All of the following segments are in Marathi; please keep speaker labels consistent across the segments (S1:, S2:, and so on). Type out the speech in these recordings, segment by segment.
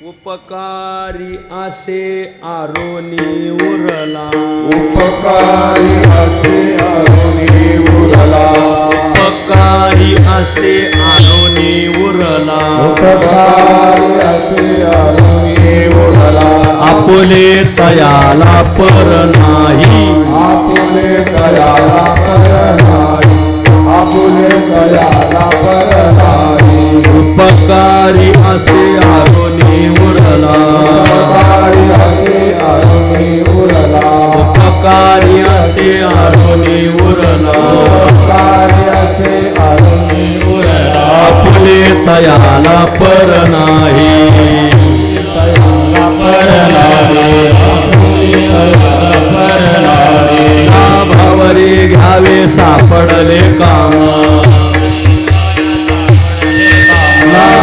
S1: उपकारी असे आरोनी उरला,
S2: उपकारी असे आरोनी उरला,
S1: उपकारी असे आरोनी उरला,
S2: उपकारी असे आरोनी उरला.
S1: आपुले तयाला पर नाही,
S2: आपुले दयाला पर नाही, आपुले दयाला पर नाही.
S1: उपकारी असे आरोनी उरला,
S2: उपकारी असे आरोनी उरला,
S1: उपकारी असे आरोनी उरला,
S2: उपकारी असे आरोनी उरला.
S1: आपुले तयाला पर नाही,
S2: दयाला पर नाही, आपुले दयाला पर नाही.
S1: भावरी घ्यावे सापडले काम,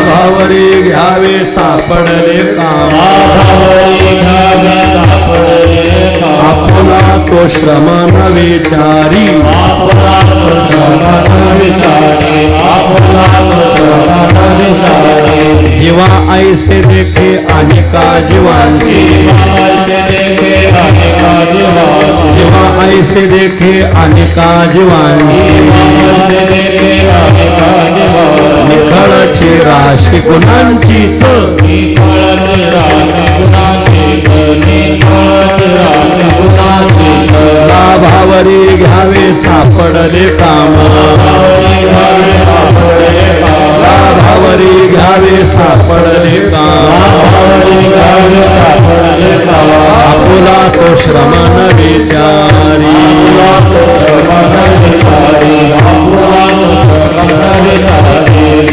S1: भावरी घ्यावे सापडले काम, आपला तो श्रम न विचारी, जीवा ऐसे देखे अनेका जीवांची, जीवा ऐसे देखे अनेका जीवांची, निखळची राशी गुणांचीच, भावरी घ्यावे सापडले काम, भावरी घ्यावे सापडले काम, आपुला तो श्रम न विचारी,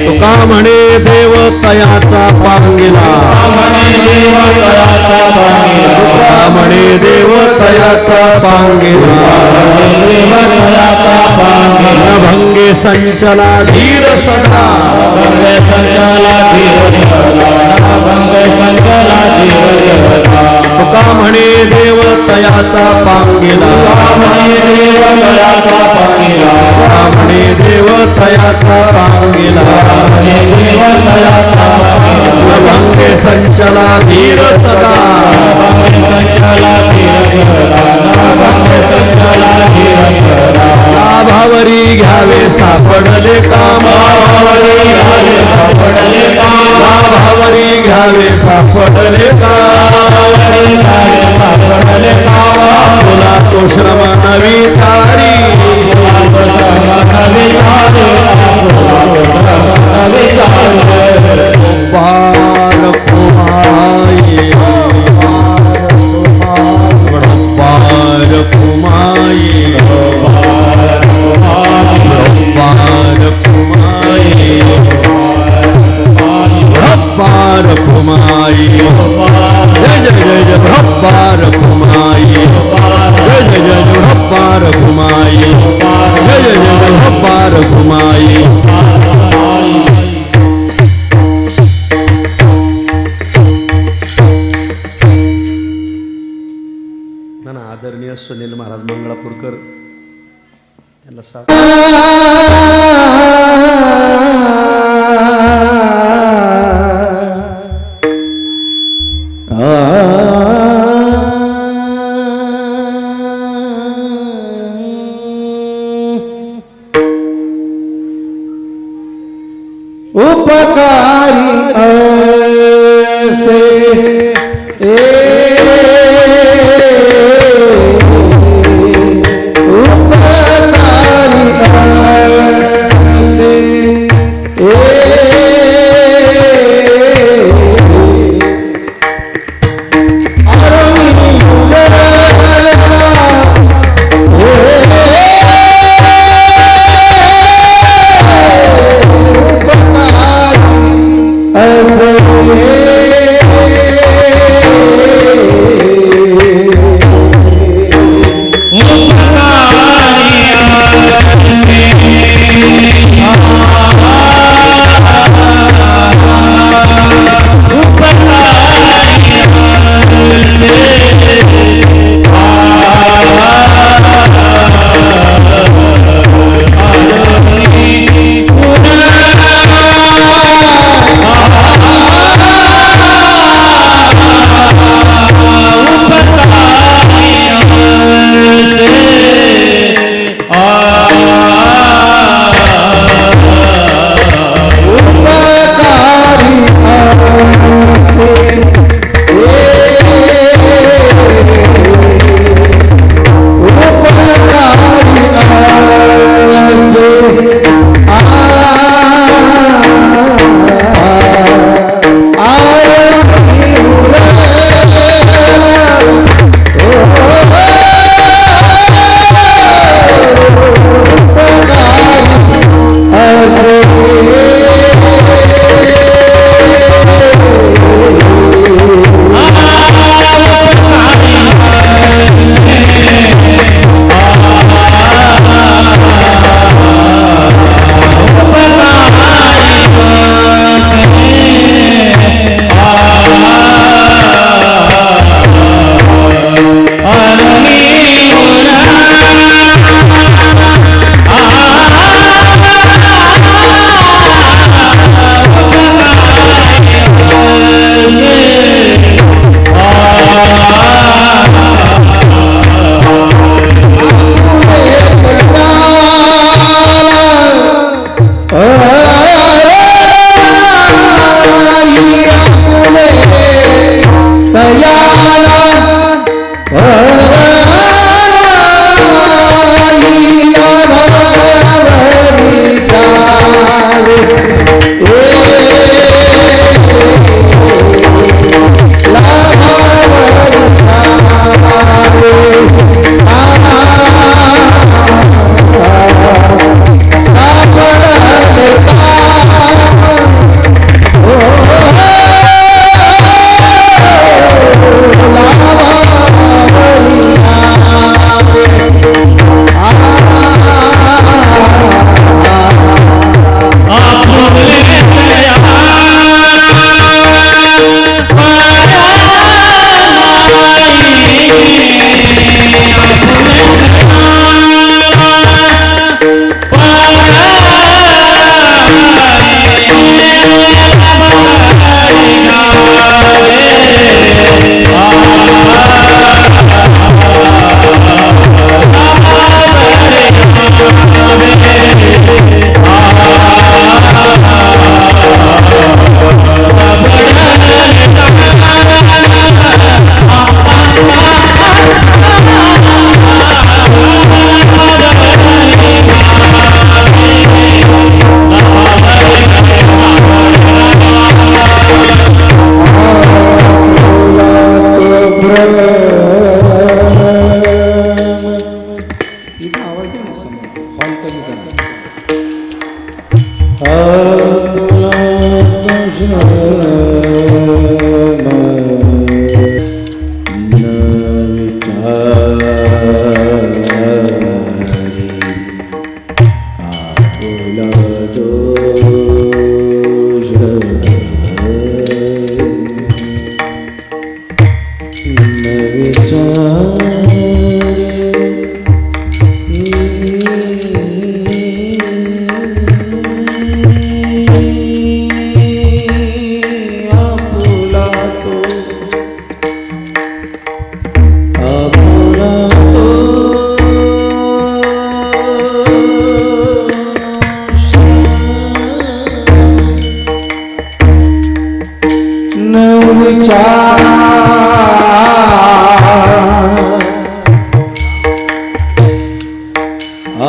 S1: तुका म्हणे देव तयाचा पांगिला, तुका म्हणे देव तयाचा पांगिला, भंगे संचला धीर सदा, तुका म्हणे देव तयाचा पांगिला, तुका म्हणे देव तयाचा पांगिला, भंगे संचला धीर सदा, भावरी घ्यावे सापडले काम, भावरी घ्यावे सापडले काम, तुला तो श्रम न विचारी, पार कुमाये, पार कुमाये, पार कुमाये, पार कुमाये, जय जय जय जय पार कुमाये, जय जय जय जय पार कुमाये, जय जय जय जय पार कुमाये. आदरणीय सुनील महाराज मंगळापूरकर त्यांना साथ
S2: उपकारी ऐसे ऐसे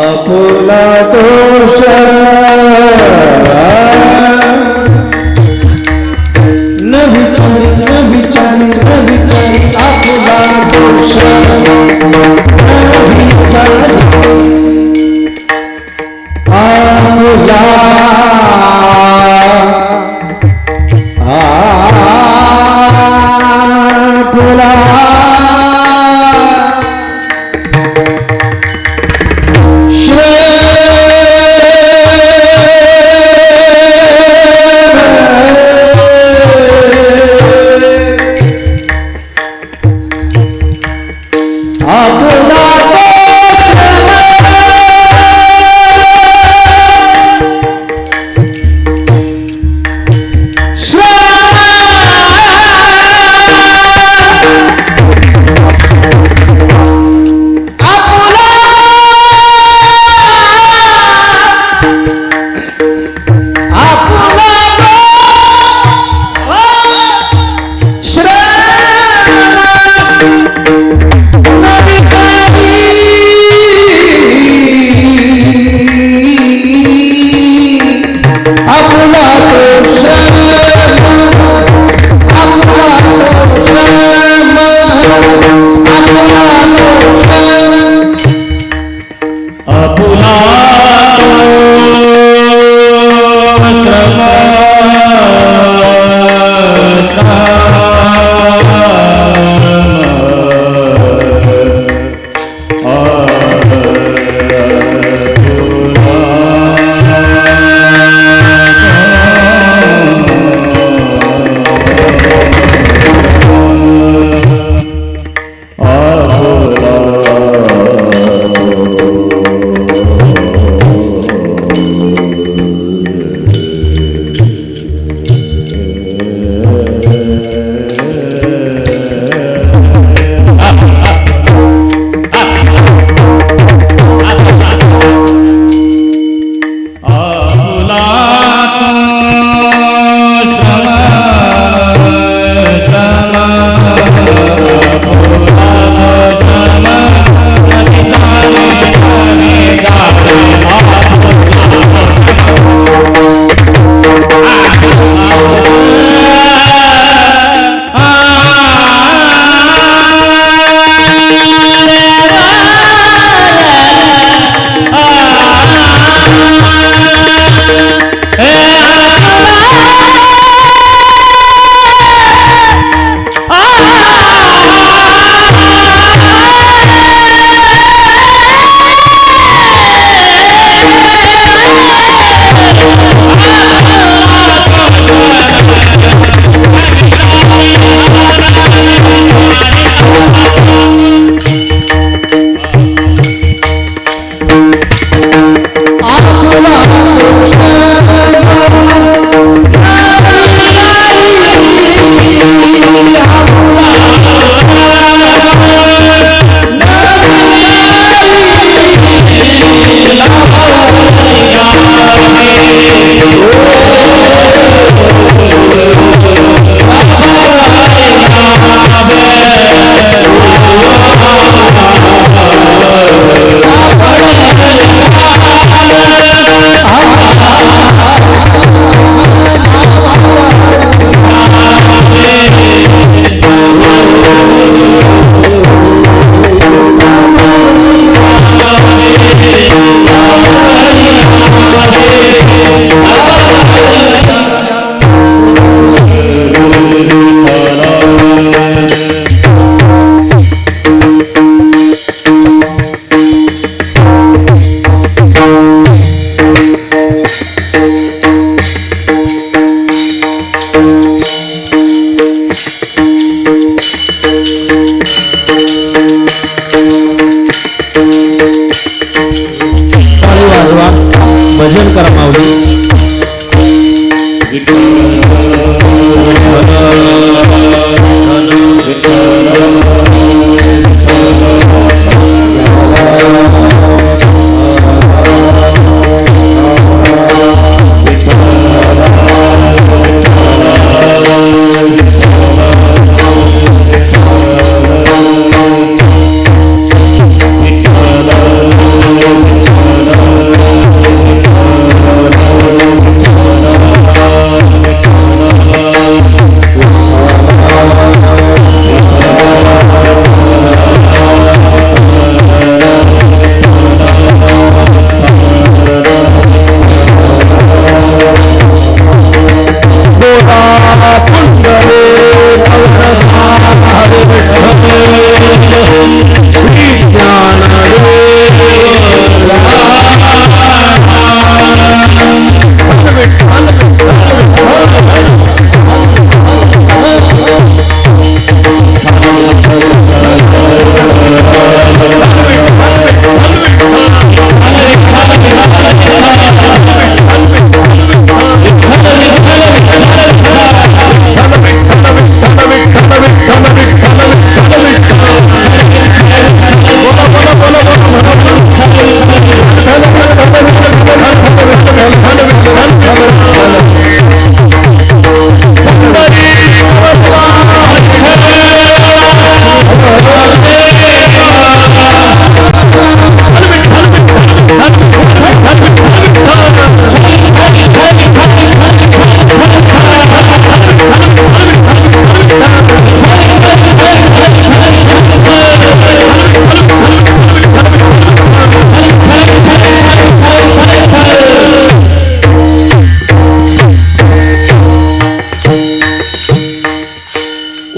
S2: आपुला दोष न विचारी आपुला दोष आपुला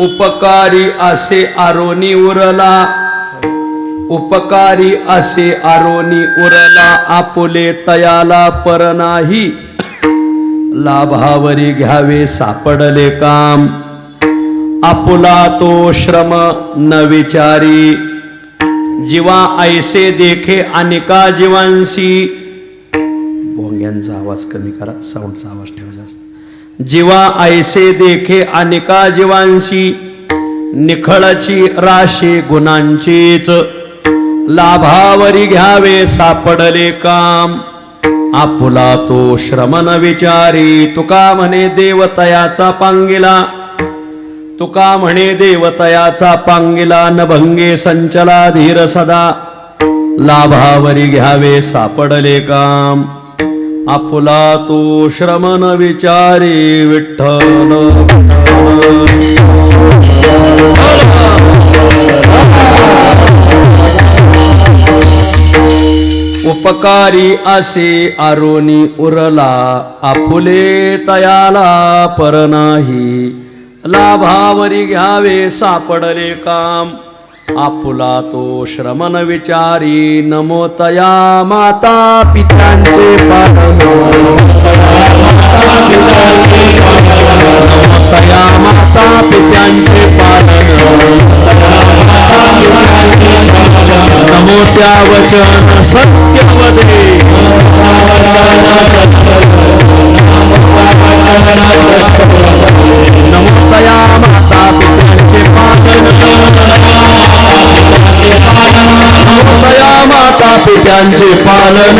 S1: उपकारी असे आरोनी उरला, उपकारी असे आरोनी उरला, आपुले तयाला पर नाही, लाभावरी घ्यावे सापडले काम, आपुला तो श्रम न विचारी, जीवा ऐसे देखे अनेका जीवांशी, भोंग्यांचा आवाज कमी करा, साऊंडचा आवाज ठेवा जास्त, जीवा ऐसे देखे अनेका जीवांशी, निखळची राशी गुणांचीच, लाभावरी घ्यावे सापडले काम, आपुला तो श्रम न विचारी, तुका म्हणे देवतयाचा पांगिला, तुका म्हणे देवतयाचा पांगिला, न भंगे संचला धीर सदा, लाभावरी घ्यावे सापडले काम, आपुला तो श्रम न विचारी, विठ्ठल उपकारी असे आरोनी उरला, आपुले तयाला पर नाही, लाभावरी घ्यावे सापडले काम, आपुला तो श्रम न विचारी, नमो तया माता पित्यांचे पालन, नमो तया माता पित्यांचे पालन, नमो त्या वचन सत्यवदे, नमो तया माता पित्यांचे पालन, नमो तया माता पित्यांचे पालन,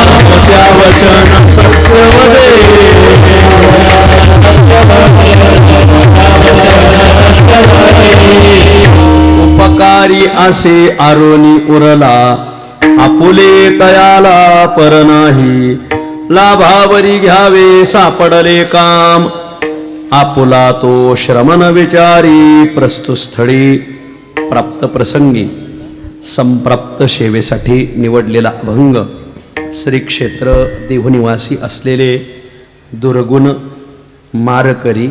S1: नमो त्या वचन सत्यवदे, उपकारी असे आरोनी उरला, आपुले तयाला पर नाही, लाभावरी घ्यावे सापडले काम, आपुला तो श्रम न विचारी, प्रस्तुत स्थळी प्राप्त प्रसंगी संप्राप्त सेवेसाठी निवडलेला अभंग, श्री क्षेत्र देवनिवासी असलेले दुर्गुण मारकरी,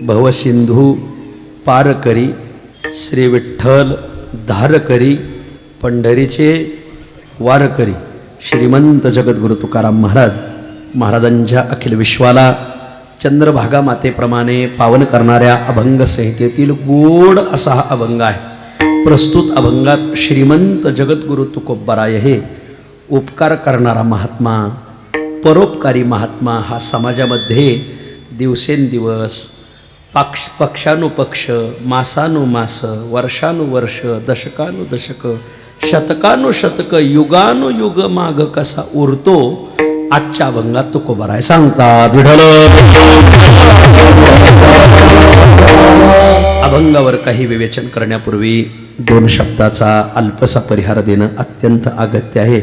S1: भवसिंधू पारकरी, श्री विठ्ठल धारकरी, पंढरीचे वारकरी, श्रीमंत जगद्गुरु तुकाराम महाराज महाराजांच्या अखिल विश्वाला चंद्रभागा मातेप्रमाणे पावन करणाऱ्या अभंग संहितेतील गोड असा हा अभंग आहे. प्रस्तुत अभंगात श्रीमंत जगद्गुरु तुकोबाराय हे उपकार करणारा महात्मा
S3: परोपकारी महात्मा हा समाजामध्ये दिवसेंदिवस पक्षानुपक्ष, मासानुमास, वर्षानुवर्ष, दशकानुदशक, शतकानुशतक, युगानुयुग माग कसा उरतो आजच्या अभंगात तुकोबाराय सांगतात. विठ्ठल अभंगावर काही विवेचन करण्यापूर्वी 2 शब्दाचा अल्पसा परिहार देणं अत्यंत अगत्य आहे.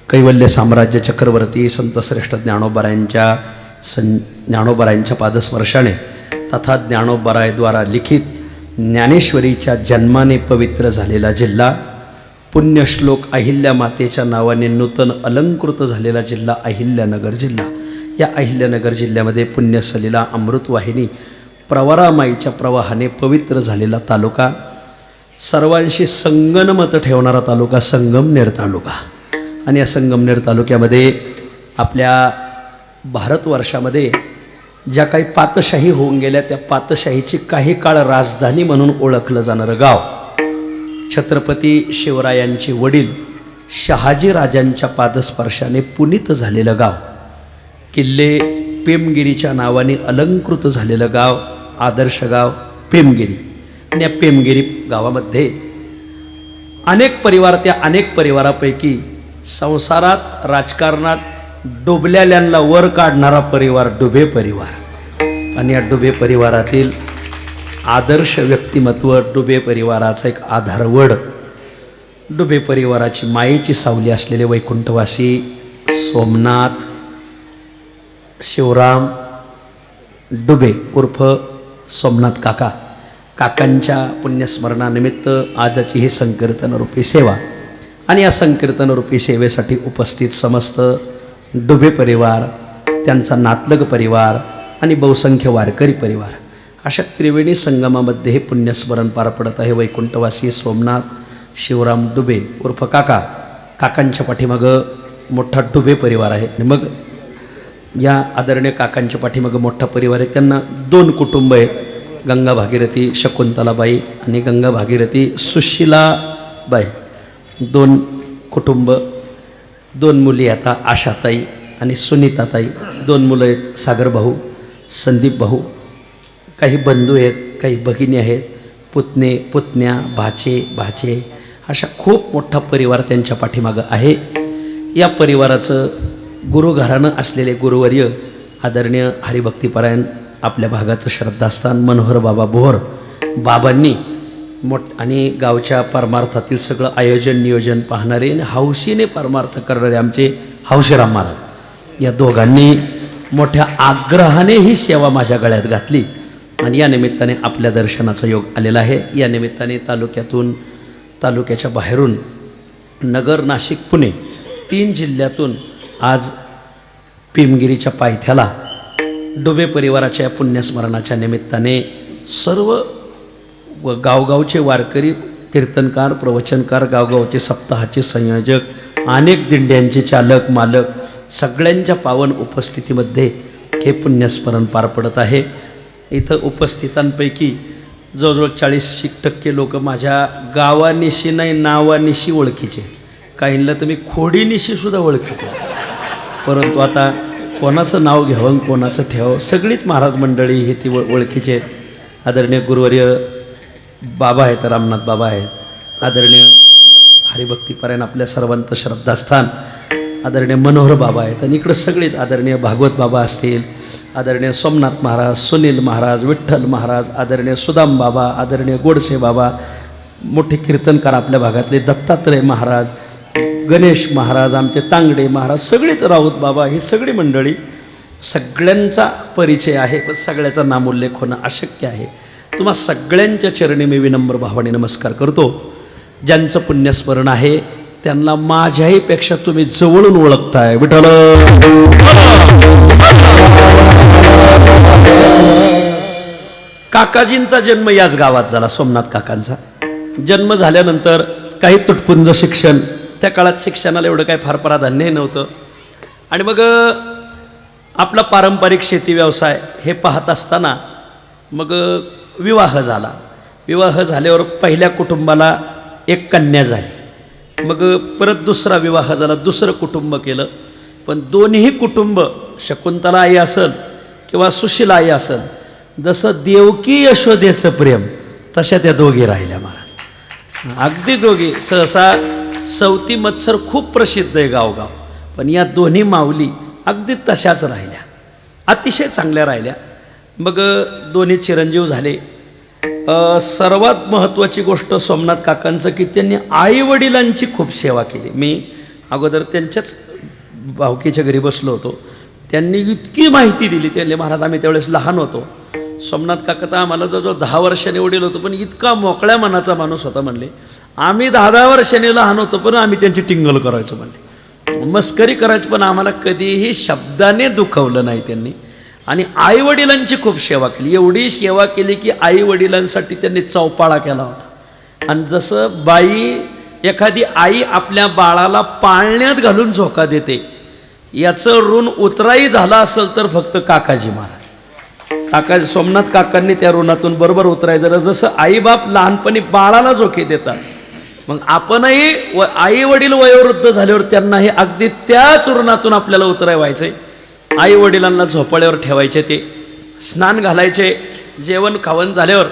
S3: कैवल्य साम्राज्य चक्रवर्ती संत श्रेष्ठ ज्ञानोबारायांच्या पादस्पर्शाने तथा ज्ञानोबारायद्वारा लिखित ज्ञानेश्वरीच्या जन्माने पवित्र झालेला जिल्हा, पुण्यश्लोक अहिल्या मातेच्या नावाने नूतन अलंकृत झालेला जिल्हा अहिल्यानगर जिल्हा. या अहिल्यानगर जिल्ह्यामध्ये पुण्यसलीला अमृतवाहिनी प्रवरामाईच्या प्रवाहाने पवित्र झालेला तालुका, सर्वांशी संगनमत ठेवणारा तालुका संगमनेर तालुका. आणि या संगमनेर तालुक्यामध्ये आपल्या भारतवर्षामध्ये ज्या काही पातशाही होऊन गेल्या त्या पातशाहीची काही काळ राजधानी म्हणून ओळखलं जाणारं गाव, छत्रपती शिवरायांचे वडील शहाजीराजांच्या पादस्पर्शाने पुनीत झालेलं गाव, किल्ले पेमगिरीच्या नावाने अलंकृत झालेलं गाव, आदर्श गाव पेमगिरी. आणि या पेमगिरी गावामध्ये अनेक परिवार, त्या अनेक परिवारापैकी संसारात राजकारणात डुबलेल्यांना वर काढणारा परिवार डुबे परिवार. आणि या डुबे परिवारातील आदर्श व्यक्तिमत्व, डुबे परिवाराचा एक आधारवड, डुबे परिवाराची मायेची सावली असलेले वैकुंठवासी सोमनाथ शिवराम डुबे उर्फ सोमनाथ काका. काकांच्या पुण्यस्मरणानिमित्त आजची ही संकीर्तनरूपी सेवा. आणि या संकीर्तनरूपी सेवेसाठी उपस्थित समस्त डुबे परिवार, त्यांचा नातलग परिवार आणि बहुसंख्य वारकरी परिवार, अशा त्रिवेणी संगमामध्ये हे पुण्यस्मरण पार पडत आहे. वैकुंठवासी सोमनाथ शिवराम डुबे उर्फ काका. काकांच्या पाठीमागं मोठा डुबे परिवार आहे. आणि मग या आदरणीय काकांच्या पाठीमागं मोठा परिवार आहे. त्यांना 2 कुटुंब आहेत, गंगा भागीरथी शकुंतलाबाई आणि गंगा भागीरथी सुशीलाबाई. 2 कुटुंब, 2 मुली आता आशाताई आणि सुनीताताई, 2 मुलं आहेत, सागर भाऊ, संदीप भाऊ. काही बंधू आहेत, काही भगिनी आहेत, पुतणे पुतण्या, भाचे, अशा खूप मोठा परिवार त्यांच्या पाठीमागं आहे. या परिवाराचं गुरुघराणं असलेले गुरुवर्य आदरणीय हरिभक्तीपरायण आपल्या भागाचं श्रद्धास्थान मनोहर बाबा बोहर बाबांनी आणि गावच्या परमार्थातील सगळं आयोजन नियोजन पाहणारे आणि हौशीने परमार्थ करणारे आमचे हौशीराम महाराज, या दोघांनी मोठ्या आग्रहाने ही सेवा माझ्या गळ्यात घातली. आणि या निमित्ताने आपल्या दर्शनाचा योग आलेला आहे. या निमित्ताने तालुक्याच्या बाहेरून नगर, नाशिक, पुणे 3 जिल्ह्यातून आज पेमगिरीच्या पायथ्याला डुबे परिवाराच्या पुण्यस्मरणाच्या निमित्ताने सर्व गावगावचे वारकरी, कीर्तनकार, प्रवचनकार, गावगावचे सप्ताहाचे संयोजक, अनेक दिंड्यांचे चालक मालक, सगळ्यांच्या पावन उपस्थितीमध्ये हे पुण्यस्मरण पार पडत आहे. इथं उपस्थितांपैकी जवळजवळ 40% लोक माझ्या गावानिशी नाही नावानिशी ओळखीचे. काहींना तर मी खोडीनिशीसुद्धा ओळखीतो. परंतु आता कोणाचं नाव घ्यावं कोणाचं ठेवावं, सगळीच महाराज मंडळी हे ती ओळखीचे आहेत. आदरणीय गुरुवर्य बाबा आहेत, रामनाथ बाबा आहेत, आदरणीय हरिभक्तीपरायण आपल्या सर्वांचं श्रद्धास्थान आदरणीय मनोहर बाबा आहेत. आणि इकडं सगळेच आदरणीय भागवत बाबा असतील, आदरणीय सोमनाथ महाराज, सुनील महाराज, विठ्ठल महाराज, आदरणीय सुदाम बाबा, आदरणीय गोडसे बाबा, मोठे कीर्तनकार आपल्या भागातले दत्तात्रय महाराज, गणेश महाराज, आमचे तांगडे महाराज, सगळेच राऊत बाबा, ही सगळी मंडळी, सगळ्यांचा परिचय आहे पण सगळ्याचा नामोल्लेख होणं अशक्य आहे. तुम्हा सगळ्यांच्या चरणी मी विनम्र भावाने नमस्कार करतो. ज्यांचं पुण्यस्मरण आहे त्यांना माझ्याही पेक्षा तुम्ही जवळून ओळखताय. विठ्ठल काकाजींचा जन्म याच गावात झाला. सोमनाथ काकांचा जन्म झाल्यानंतर काही तुटपुंज शिक्षण, त्या काळात शिक्षणाला एवढं काही फार प्राधान्य नव्हतं. आणि मग आपला पारंपरिक शेती व्यवसाय हे पाहत असताना मग विवाह झाला. विवाह झाल्यावर पहिल्या कुटुंबाला एक कन्या झाली. मग परत दुसरा विवाह झाला, दुसरं कुटुंब केलं. पण दोन्ही कुटुंब, शकुंतला आई असेल किंवा सुशीला आई असेल, जसं देवकी यशोदेचं प्रेम तशा त्या दोघी राहिल्या महाराज. अगदी दोघी. सहसा सवती मत्सर खूप प्रसिद्ध आहे गावगाव, पण या दोन्ही माऊली अगदी तशाच राहिल्या, अतिशय चांगल्या राहिल्या. मग दोन्ही चिरंजीव झाले. सर्वात महत्त्वाची गोष्ट सोमनाथ काकांचं की त्यांनी आईवडिलांची खूप सेवा केली. मी अगोदर त्यांच्याच भावकीच्या घरी बसलो होतो, त्यांनी इतकी माहिती दिली. त्यांनी महाराज आम्ही त्यावेळेस लहान होतो, सोमनाथ काका तर आम्हाला जवळजवळ 10 वर्षांनी वडील होतो, पण इतका मोकळ्या मनाचा माणूस होता म्हणले. आम्ही 10 वर्षांनी लहान होतो पण आम्ही त्यांची टिंगल करायचो म्हणले, मस्करी करायची, पण आम्हाला कधीही शब्दाने दुखवलं नाही त्यांनी. आणि आईवडिलांची खूप सेवा केली, एवढी सेवा केली की आईवडिलांसाठी त्यांनी चौपाळा केला होता. आणि जसं एखादी आई आपल्या बाळाला पाळण्यात घालून झोका देते, याचं ऋण उतराई झालं असेल तर फक्त काकाजी महाराज. सोमनाथ काकांनी त्या ऋणातून बरोबर उतराई झालं. जसं आईबाप लहानपणी बाळाला झोके देतात, मग आपणही आई वडील वयोवृद्ध झाल्यावर त्यांनाही अगदी त्याच ऋणातून आपल्याला उतराय व्हायचंय. आई वडिलांना झोपाळ्यावर ठेवायचे, ते स्नान घालायचे, जेवण खावण झाल्यावर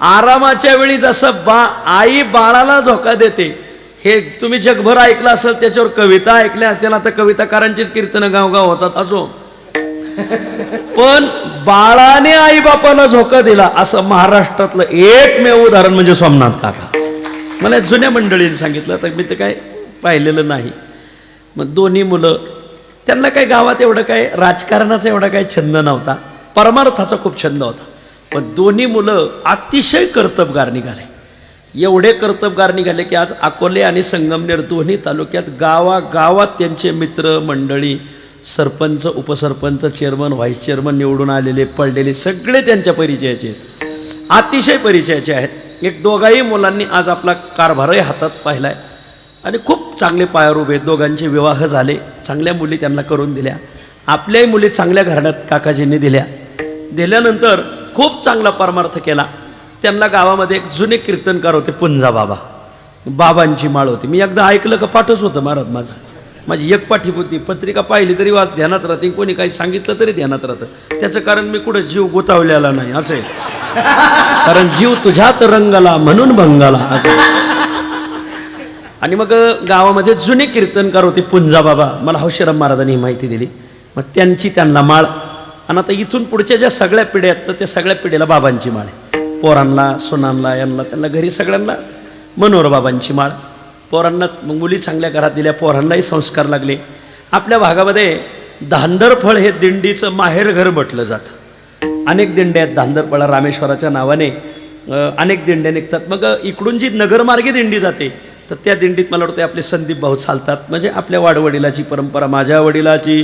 S3: आरामाच्या वेळी जसं आई बाळाला झोका देते, हे तुम्ही जगभर ऐकलं असेल, त्याच्यावर कविता ऐकल्या असतील. आता कविताकारांचीच कीर्तनं गावगाव होतात असो, पण बाळाने आई बापाला झोका दिला असं महाराष्ट्रातलं एकमेव उदाहरण म्हणजे सोमनाथ काका. मला जुन्या मंडळीने सांगितलं, तर मी ते काय पाहिलेलं नाही. मग दोन्ही मुलं, त्यांना काही गावात एवढं काय राजकारणाचा एवढा काही छंद नव्हता, परमार्थाचा खूप छंद होता. पण दोन्ही मुलं अतिशय कर्तबगार निघाले. एवढे कर्तबगार निघाले की आज अकोले आणि संगमनेर दोन्ही तालुक्यात गावागावात त्यांचे मित्र मंडळी, सरपंच, उपसरपंच, चेअरमन, व्हाईस चेअरमन निवडून आलेले, पडलेले सगळे त्यांच्या परिचयाचे आहेत, अतिशय परिचयाचे आहेत. एक दोघाही मुलांनी आज आपला कारभारही हातात पाहिलाय आणि खूप चांगले पायावर उभे. दोघांचे विवाह झाले, चांगल्या मुली त्यांना करून दिल्या. आपल्याही मुली चांगल्या घराण्यात काकाजींनी दिल्यानंतर खूप चांगला परमार्थ केला. त्यांना गावामध्ये एक जुने कीर्तनकार होते, पुंजा बाबा, बाबांची माळ होती. मी एकदा ऐकलं का पाठच होतं महाराज माझी एक पाठी होती. पत्रिका पाहिली तरी ध्यानात राहते, कोणी काही सांगितलं तरी ध्यानात राहतं. त्याचं कारण मी कुठं जीव गुतावलेला नाही असं आहे, कारण जीव तुझ्यात रंगला म्हणून भंगाला असं. आणि मग गावामध्ये जुने कीर्तनकार होते पुंजा बाबा, मला हौशीराम महाराजांनी ही माहिती दिली. मग त्यांना माळ. आणि आता इथून पुढच्या ज्या सगळ्या पिढ्या आहेत, तर त्या सगळ्या पिढीला बाबांची माळ आहे. पोरांना, सुनांना, यांना, त्यांना घरी सगळ्यांना मनोहर बाबांची माळ. पोरांना मुली चांगल्या घरात दिल्या, पोरांनाही संस्कार लागले. आपल्या भागामध्ये धांदरफळ हे दिंडीचं माहेरघर म्हटलं जातं. अनेक दिंड्या आहेत धांदरफळा, रामेश्वराच्या नावाने अनेक दिंड्या निघतात. मग इकडून जी नगरमार्गी दिंडी जाते, तर त्या दिंडीत मला वाटतं आपले संदीप भाऊ चालतात. म्हणजे आपल्या वाडवडिलाची परंपरा, माझ्या वडिलाची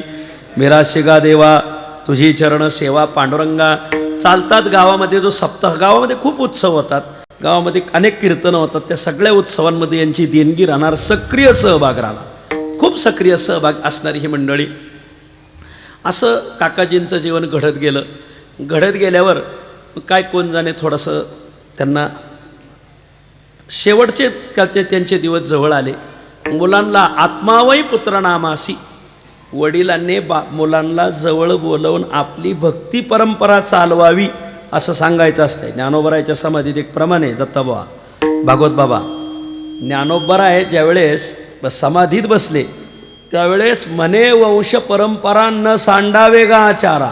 S3: मेरा शिगा देवा तुझी चरण सेवा पांडुरंगा चालतात. गावामध्ये जो सप्ताह, गावामध्ये खूप उत्सव होतात, गावामध्ये अनेक कीर्तनं होतात. त्या सगळ्या उत्सवांमध्ये यांची देणगी राहणार, सक्रिय सहभाग राहणार, खूप सक्रिय सहभाग असणारी ही मंडळी. असं काकाजींचं जीवन घडत गेलं. घडत गेल्यावर काय कोण जाणे, थोडंसं त्यांना शेवटचे त्यांचे दिवस जवळ आले. मुलांना आत्मावई पुत्रनामासी, वडिलांनी मुलांना जवळ बोलवून आपली भक्ती परंपरा चालवावी असं सांगायचं असतंय. ज्ञानोबरायच्या समाधीत एक प्रमाण आहे, दत्ताबा भागवत बाबा ज्ञानोबराय ज्यावेळेस समाधीत बसले, त्यावेळेस म्हणे वंश परंपरा न सांडावे गा आचारा,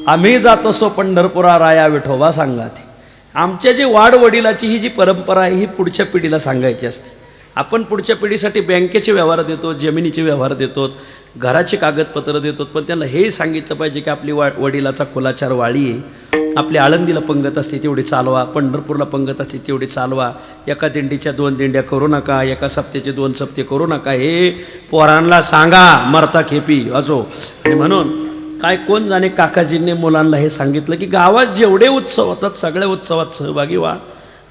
S3: आम्ही जात असो पंढरपुरा राया विठोबा सांगा. ते आमच्या जी वाडवडिलाची ही जी परंपरा आहे, ही पुढच्या पिढीला सांगायची असते. आपण पुढच्या पिढीसाठी बँकेचे व्यवहार देतो, जमिनीचे व्यवहार देतो, घराचे कागदपत्र देतो, पण त्यांना हेही सांगितलं पाहिजे की आपली वडिलाचा कुलाचार वाळी आहे. आपली आळंदीला पंगत असते तेवढी चालवा, पंढरपूरला पंगत असते तेवढी चालवा. एका दिंडीच्या 2 दिंड्या करू नका, एका सप्त्याचे 2 सप्ते करू नका, हे पोरांना सांगा, मरता खेपी असो. आणि म्हणून काय कोण जाणे काकाजींनी मुलांना हे सांगितलं की गावात जेवढे उत्सव होतात सगळ्या उत्सवात सहभागी व्हा,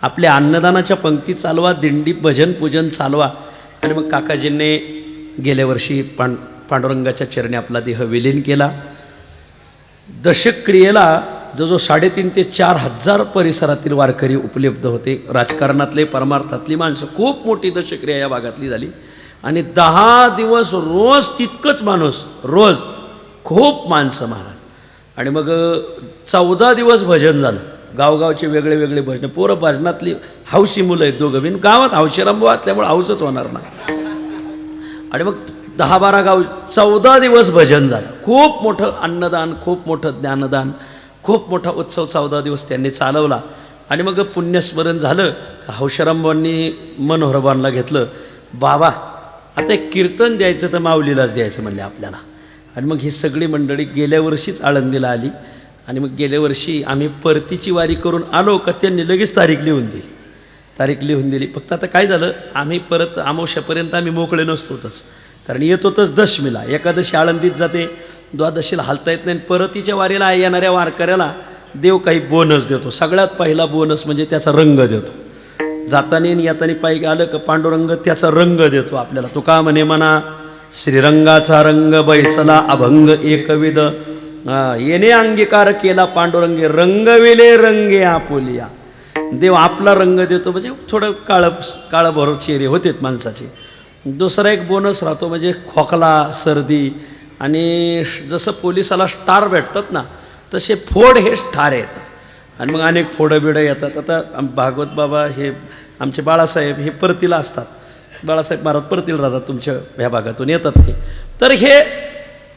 S3: आपल्या अन्नदानाच्या पंक्ती चालवा, दिंडी भजन पूजन चालवा. आणि मग काकाजींनी गेल्या वर्षी पांडुरंगाच्या चरणी आपला देह विलीन केला. दशक्रियेला जवळजवळ 3,500 ते 4,000 परिसरातील वारकरी उपलब्ध होते. राजकारणातले, परमार्थातली माणसं, खूप मोठी दशक्रिया या भागातली झाली. आणि 10 दिवस रोज तितकंच माणूस, रोज खूप माणसं महाराज. आणि मग 14 दिवस भजन झालं. गावगावचे वेगळे वेगळे भजन, पोरं भजनातली हौशी मुलं आहेत दोघं बिन. गावात हौशीरांबू असल्यामुळे हौसच होणार ना. आणि मग 10-12 गाव 14 दिवस भजन झालं. खूप मोठं अन्नदान, खूप मोठं ज्ञानदान, खूप मोठा उत्सव 14 दिवस त्यांनी चालवला. आणि मग पुण्यस्मरण झालं. हौशीरांबांनी मनोहरबांना घेतलं, बाबा आता एक कीर्तन द्यायचं तर माऊलीलाच द्यायचं म्हणले आपल्याला. आणि मग ही सगळी मंडळी गेल्या वर्षीच आळंदीला आली. आणि मग गेल्या वर्षी आम्ही परतीची वारी करून आलो का त्यांनी लगेच तारीख लिहून दिली. फक्त आता काय झालं, आम्ही परत अमावस्यापर्यंत आम्ही मोकळे नसतोच, कारण येत होतच दशमीला. एकादशी आळंदीत जाते, द्वादशीला हालता येत नाही. परतीच्या वारीला येणाऱ्या वारकऱ्याला देव काही बोनस देतो. सगळ्यात पहिला बोनस म्हणजे त्याचा रंग देतो. जाताना येताना पायी आलं का पांडुरंग त्याचा रंग देतो आपल्याला. तो का म्हणा, श्रीरंगाचा रंग बैसला अभंग एकविध, येणे अंगीकार केला पांडुरंगे, रंगविले रंगे आपुलिया. देव आपला रंग देतो, म्हणजे थोडं काळं भर चेहरे होतेत माणसाचे. दुसरा एक बोनस राहतो म्हणजे खोकला, सर्दी. आणि जसं पोलिसाला स्टार भेटतात ना, तसे फोड हे स्टार येतात. आणि मग अनेक फोडं बिडं येतात. आता भागवत बाबा हे आमचे बाळासाहेब हे परतीला असतात. बाळासाहेब महाराज परतीला राहतात, तुमच्या ह्या भागातून येतात ते. तर हे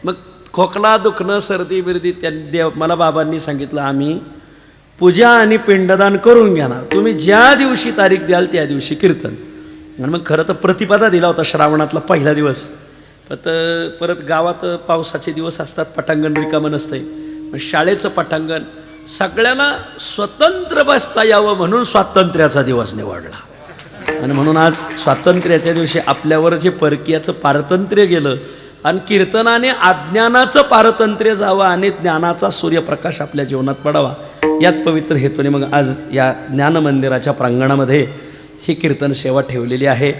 S3: मग खोकला, दुखणं, सर्दी बिर्दी, त्यांनी मला बाबांनी सांगितलं, आम्ही पूजा आणि पिंडदान करून घेणार, तुम्ही ज्या दिवशी तारीख द्याल त्या दिवशी कीर्तन. आणि मग खरं तर प्रतिपदा दिला होता श्रावणातला पहिला दिवस. परत गावात पावसाचे दिवस असतात, पटांगण रिकामं नसतंय. मग शाळेचं पटांगण, सगळ्याला स्वतंत्र बसता यावं म्हणून स्वातंत्र्याचा दिवस निवडला. आणि म्हणून आज स्वातंत्र्याच्या दिवशी आपल्यावर जे परकीयाचं पारतंत्र्य गेलं आणि कीर्तनाने अज्ञानाचं पारतंत्र्य जावं आणि ज्ञानाचा सूर्यप्रकाश आपल्या जीवनात पडावा, याच पवित्र हेतूने मग आज या ज्ञानमंदिराच्या प्रांगणामध्ये ही कीर्तन सेवा ठेवलेली आहे.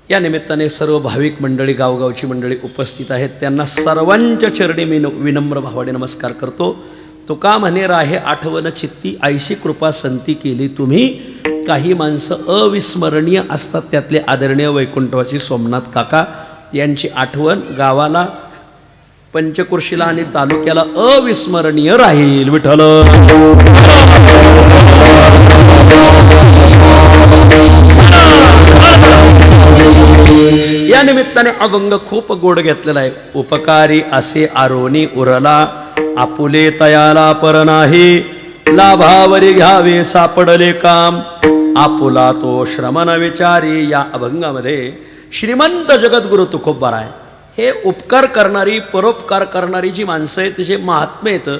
S3: या निमित्ताने सर्व भाविक मंडळी, गावगावची मंडळी उपस्थित आहेत. त्यांना सर्वांच्या चरणी मी विनम्र भावाने नमस्कार करतो. तुका म्हणे राहे आठवण चित्ती, ऐशी कृपा संती केली तुम्ही. काही माणसं अविस्मरणीय असतात, त्यातले आदरणीय वैकुंठवासी सोमनाथ काका यांची आठवण गावाला, पंचकृषीला आणि तालुक्याला अविस्मरणीय राहील. विठ्ठल. या निमित्ताने अभंग खूप गोड घेतलेला आहे. उपकारी असे आरोनी उरला, आपुले तयाला पर नाही, लाभावरी घ्यावे सापडले काम, आपुला तो श्रमण विचारी. या अभंगामध्ये श्रीमंत जगद्गुरु तुकोबाराय हे उपकार करणारी, परोपकार करणारी जी माणसं आहेत, तिचे महात्म्य येतं.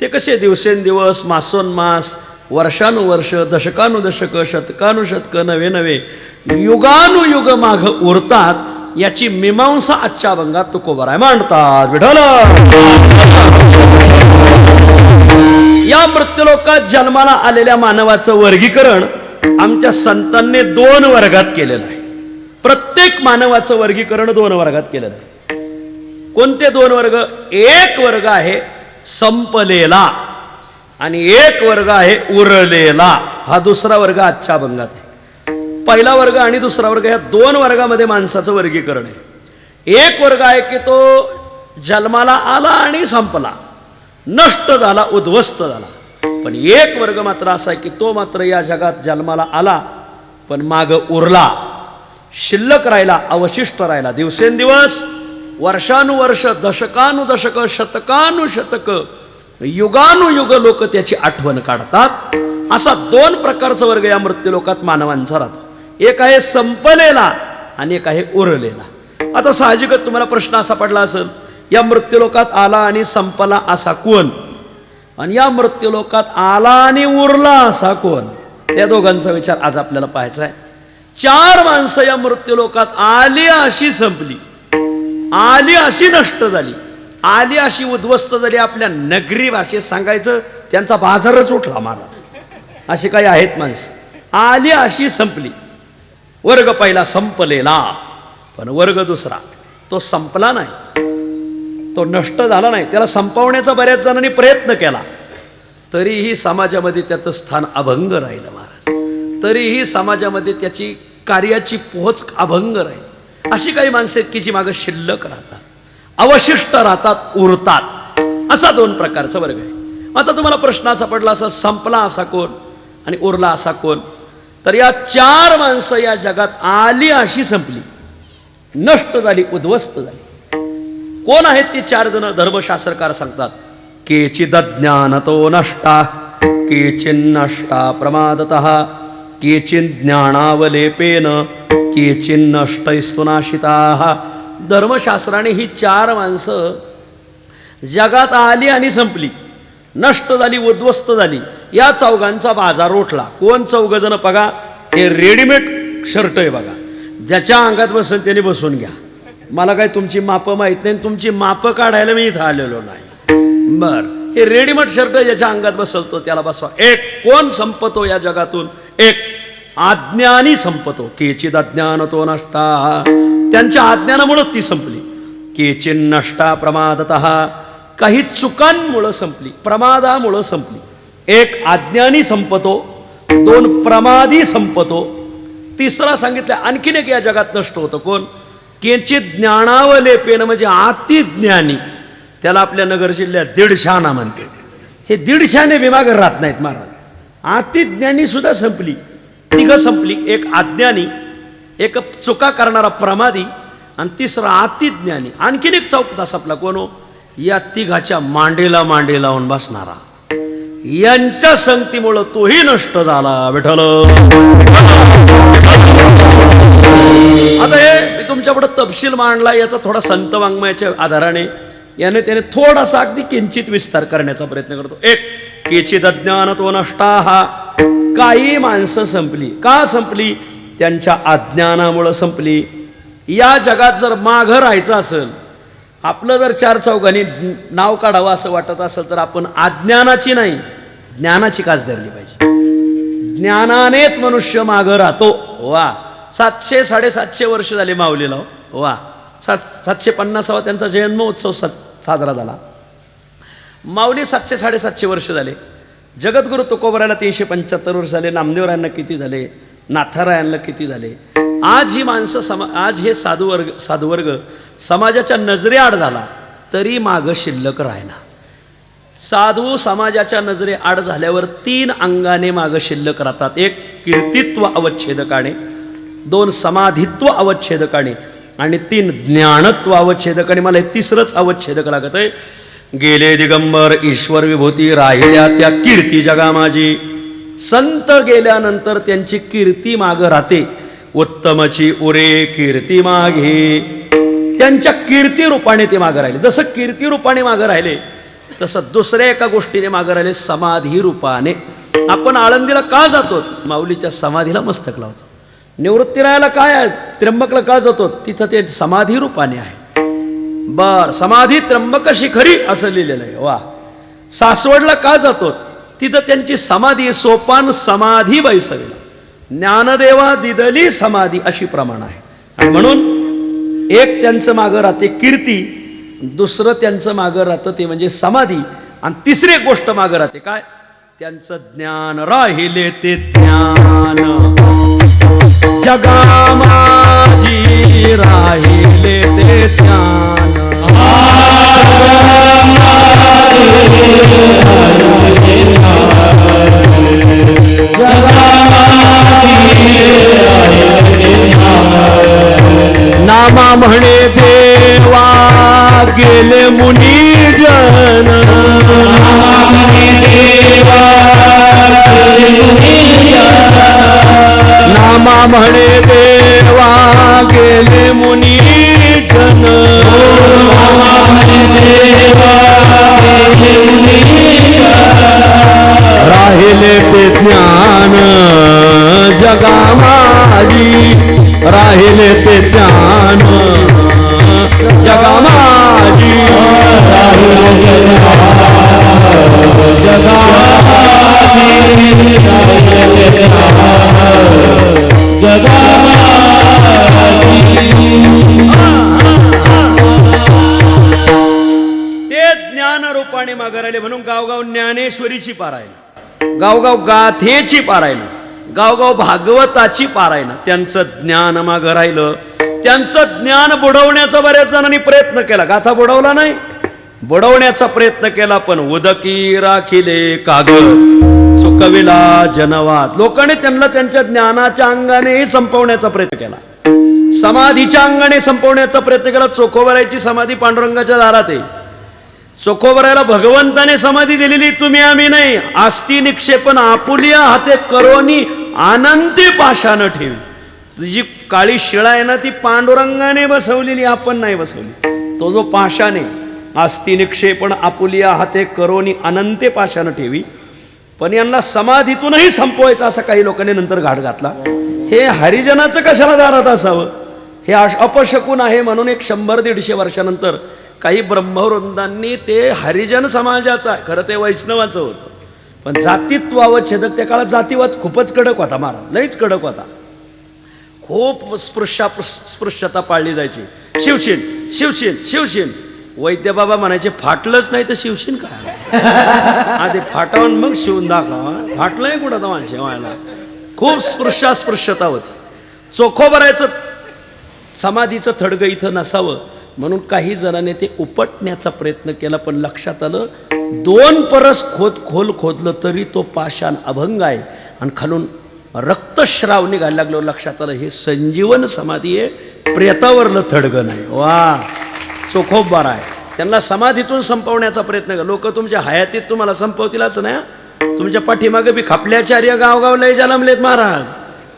S3: ते कसे दिवसेंदिवस, मासोनमास, वर्षानुवर्ष, दशकानुदशक, शतकानुशतकं, नवे नवे, युगानुयुग माघ उरतात, याची मीमांसा आजच्या अभंगात तुकोबाराय मांडतात. विठ्ठल. या मृत्यूलोकात जन्माला आलेल्या मानवाचं वर्गीकरण आमच्या संतांनी 2 वर्गात केलेलं आहे. प्रत्येक मानवाचं वर्गीकरण 2 वर्गात केलेलं आहे. कोणते 2 वर्ग? एक वर्ग आहे संपलेला आणि एक वर्ग आहे उरलेला. हा दुसरा वर्ग आजच्या अभंगात आहे. पहिला वर्ग आणि दुसरा वर्ग, या 2 वर्गामध्ये माणसाचं वर्गीकरण आहे. एक वर्ग आहे की तो जन्माला आला आणि संपला, नष्ट झाला, उद्ध्वस्त झाला. पण एक वर्ग मात्र असा आहे की तो मात्र या जगात जन्माला आला पण माग उरला, शिल्लक राहिला, अवशिष्ट राहिला. दिवसेंदिवस, वर्षानुवर्ष, दशकानुदशक, शतकानुशतक, युगानुयुग लोक त्याची आठवण काढतात. असा 2 प्रकारचा वर्ग या मृत्यूलोकात मानवांचा राहतो. एक आहे संपलेला आणि एक आहे उरलेला. आता साहजिकच तुम्हाला प्रश्न असा पडला असेल, या मृत्यूलोकात आला आणि संपला असा कोण, आणि या मृत्यूलोकात आला आणि उरला असा कोण? त्या दोघांचा विचार आज आपल्याला पाहायचा आहे. 4 माणसं या मृत्यूलोकात आली अशी संपली, आली अशी नष्ट झाली, आली अशी उद्ध्वस्त झाली. आपल्या नगरी भाषेत सांगायचं त्यांचा बाजारच उठला मला. अशी काही आहेत माणसं, आली अशी संपली. वर्ग पहिला संपलेला, पण वर्ग दुसरा तो संपला नाही, तो नष्ट झाला नाही. त्याला संपवण्याचा बऱ्याच जणांनी प्रयत्न केला, तरीही समाजामध्ये त्याचं स्थान अभंग राहिलं महाराज. तरीही समाजामध्ये त्याची कार्याची पोहोच अभंग राहील. अशी काही माणसं आहेत की जी मागं शिल्लक राहतात, अवशिष्ट राहतात, उरतात. असा दोन प्रकारचा वर्ग आहे. आता तुम्हाला प्रश्न असा पडला, असा संपला असा कोण आणि उरला असा कोण? तर या चार माणसं या जगात आली अशी संपली, नष्ट झाली, उद्ध्वस्त झाली. कोण आहेत ती चार जण? धर्मशास्त्रकार सांगतात, केचिदज्ञानतो नष्टा, केचिन्नष्टा प्रमादतः, केचिज्ञानावलेपेन, केचिन्नष्टैस्तु नाशिताः. धर्मशास्त्राने ही चार माणसं जगात आली आणि संपली, नष्ट झाली, उद्ध्वस्त झाली. या चौघांचा बाजार उठला. कोण चौघ जण? बघा, हे रेडीमेड शर्ट आहे बघा, ज्याच्या अंगात बसेल त्याने बसून घ्या. मला काय तुमची मापं माहीत नाही, तुमची मापं काढायला मी इथं आलेलो नाही. बर, हे रेडीमेड शर्ट ज्याच्या अंगात बसलतो त्याला बसवा. एक कोण संपतो या जगातून? एक अज्ञानी संपतो. केचिद अज्ञानतो नष्टा, त्यांच्या अज्ञानामुळं ती संपली. केचिन्नष्टा प्रमादतः, काही चुकांमुळं संपली, प्रमादामुळं संपली. एक अज्ञानी संपतो, दोन प्रमादी संपतो, तिसरा सांगितलं आणखीन एक या जगात नष्ट होतं. कोण? केचित ज्ञानावलेपेन, म्हणजे अतिज्ञानी. त्याला आपल्या नगर जिल्ह्यात दीडशाना म्हणते. हे दीडशाने विमागर राहत नाहीत महाराज. अतिज्ञानी सुद्धा संपली, तिघं संपली. एक अज्ञानी, एक चुका करणारा प्रमादी, आणि तिसरा अतिज्ञानी. आणखीन एक चौकता संपला. कोण हो? या तिघाच्या मांडेला मांडे लावून बसणारा. यांच्या संगतीमुळं तोही नष्ट झाला. विठ्ठल. आता हे मी तुमच्यापुढे तपशील मांडला, याचा थोडा संत वाङ्मयाच्या आधाराने याने त्याने थोडासा अगदी किंचित विस्तार करण्याचा प्रयत्न करतो. एक, केचिद अज्ञानतो नष्टाः, काही माणसं संपली. का संपली? त्यांच्या अज्ञानामुळं संपली. या जगात जर मागं राहायचं असेल, आपलं जर चार चौघांनी नाव काढावं असं वाटत असेल, तर आपण अज्ञानाची नाही, ज्ञानाची कास धरली पाहिजे. ज्ञानानेच मनुष्य मागं राहतो. वा, 700-750 वर्ष झाले माऊलीला. वा, 750वा त्यांचा जन्मोत्सव साजरा झाला. माऊली 700-750 वर्ष झाले. जगद्गुरु तुकोबरायला 375 वर्ष झाले. नामदेवरायांना किती झाले? नाथारायांना किती झाले? आज ही माणसं आज हे साधुवर्ग समाजाच्या नजरेआड झाला तरी मागं शिल्लक राहिला. साधू समाजाच्या नजरेआड झाल्यावर 3 अंगाने मागं शिल्लक राहतात. एक, कीर्तित्व अवच्छेदकाने, 2 समाधित्व अवच्छेदकाने, आणि 3 ज्ञानत्व अवच्छेदकाने. मला हे तिसरंच अवच्छेदक लागत आहे. गेले दिगंबर ईश्वर विभूती, राहिल्या त्या कीर्ती जगा माझी. संत गेल्यानंतर त्यांची कीर्ती मागं राहते. उत्तमची उरे कीर्ती मागे, त्यांच्या कीर्ती रूपाने ते मागं राहिले. जसं कीर्ती रूपाने मागं राहिले, तसं दुसऱ्या एका गोष्टीने मागं राहिले, समाधी रूपाने. आपण आळंदीला का जातो? माऊलीच्या समाधीला मस्तक लावतो. निवृत्तीरायाला काय आहे? त्र्यंबकला का जातो? तिथं ते समाधी रूपाने आहे. बर, समाधी त्र्यंबक शिखरी असं लिहिलेलं आहे. वा, सासवडला का जातो? तिथं त्यांची समाधी सोपान समाधी बैसविला. ज्ञानदेवा दिदली समाधी अशी प्रमाण आहे. आणि म्हणून एक त्यांचं मागं राहते कीर्ती, दुसरं त्यांचं मागं राहतं ते म्हणजे समाधी, आणि तिसरी एक गोष्ट मागं राहते काय? त्यांचं ज्ञान. राहिले ते ज्ञान जगा माझी, राहिले ते ज्ञान. नामा म्हणे देवा गेले मुनी जन, नामा म्हणे देवा गेले मुनी जन, राहिले ते ज्ञान जगा माझी, राहिले ते ज्ञान जगा माझी, जगा ते ज्ञान रूपाने मागे राहिले. म्हणून गावगाव ज्ञानेश्वरीची पारायण, गावगाव गाथेची पारायण, गावगाव भागवताची पारायण. त्यांचं ज्ञान मागं राहिलं, त्यांचं ज्ञान बुडवण्याचा बऱ्याच जणांनी प्रयत्न केला. गाथा बुडवला नाही, बुडवण्याचा प्रयत्न केला, पण उदकी राखिले कागद सुकविला जनवाद. लोकांनी त्यांना त्यांच्या ज्ञानाच्या अंगानेही संपवण्याचा प्रयत्न केला, समाधीच्या अंगाने संपवण्याचा प्रयत्न केला. चोखोबरायची समाधी पांडुरंगाच्या दारात आहे. चोखोबरायला भगवंताने समाधी दिलेली, तुम्ही आम्ही नाही. आस्ती निक्षेपण आपुलिया हाते करोनी आनंदी पाशानं ठेवी. तुझी काळी शिळा आहे ना, ती पांडुरंगाने बसवलेली, आपण नाही बसवली. तो जो पाशाने आस्ती निक्षेपण आपुलिया हाते करोनी अनंते पाशानं ठेवी. पण यांना समाधीतूनही संपवायचं असा काही लोकांनी नंतर घाट घातला. हे हरिजनाचं कशाला दारात असावं, हे अपशकुन आहे म्हणून 100-150 वर्षानंतर काही ब्रह्मवृंदांनी ते हरिजन समाजाचा, खरं ते वैष्णवाचं होतं, पण जातीत्वावच्छेदक. त्या काळात जातीवाद खूपच कडक होता, महाराज लईच कडक होता. खूप स्पृश्यता पाळली जायची. शिवशील शिवशील शिवशील. वैद्य बाबा म्हणायचे फाटलंच नाही तर शिवशील काय, आधी फाटावून मग शिवून दाखवा. फाटलंय कुठं तर शिवायला. खूप स्पृश्यता होती. चोखोबरायचं समाधीचं थडगं इथं नसावं म्हणून काही जणांनी ते उपटण्याचा प्रयत्न केला. पण लक्षात आलं 2 परस खोल खोदलं तरी तो पाषाण अभंग आहे. आणि खालून रक्तश्राव निघायला लागलो. लक्षात आलं हे संजीवन समाधी आहे, प्रेतावरलं थडगं नाही. वा, चोखोबार आहे. त्यांना समाधीतून संपवण्याचा प्रयत्न केला. लोक तुमच्या हयातीत तुम्हाला संपवतीलच नाही. तुमच्या पाठीमागे बी खापल्याचार्य गावगाव लय जन्मलेत महाराज.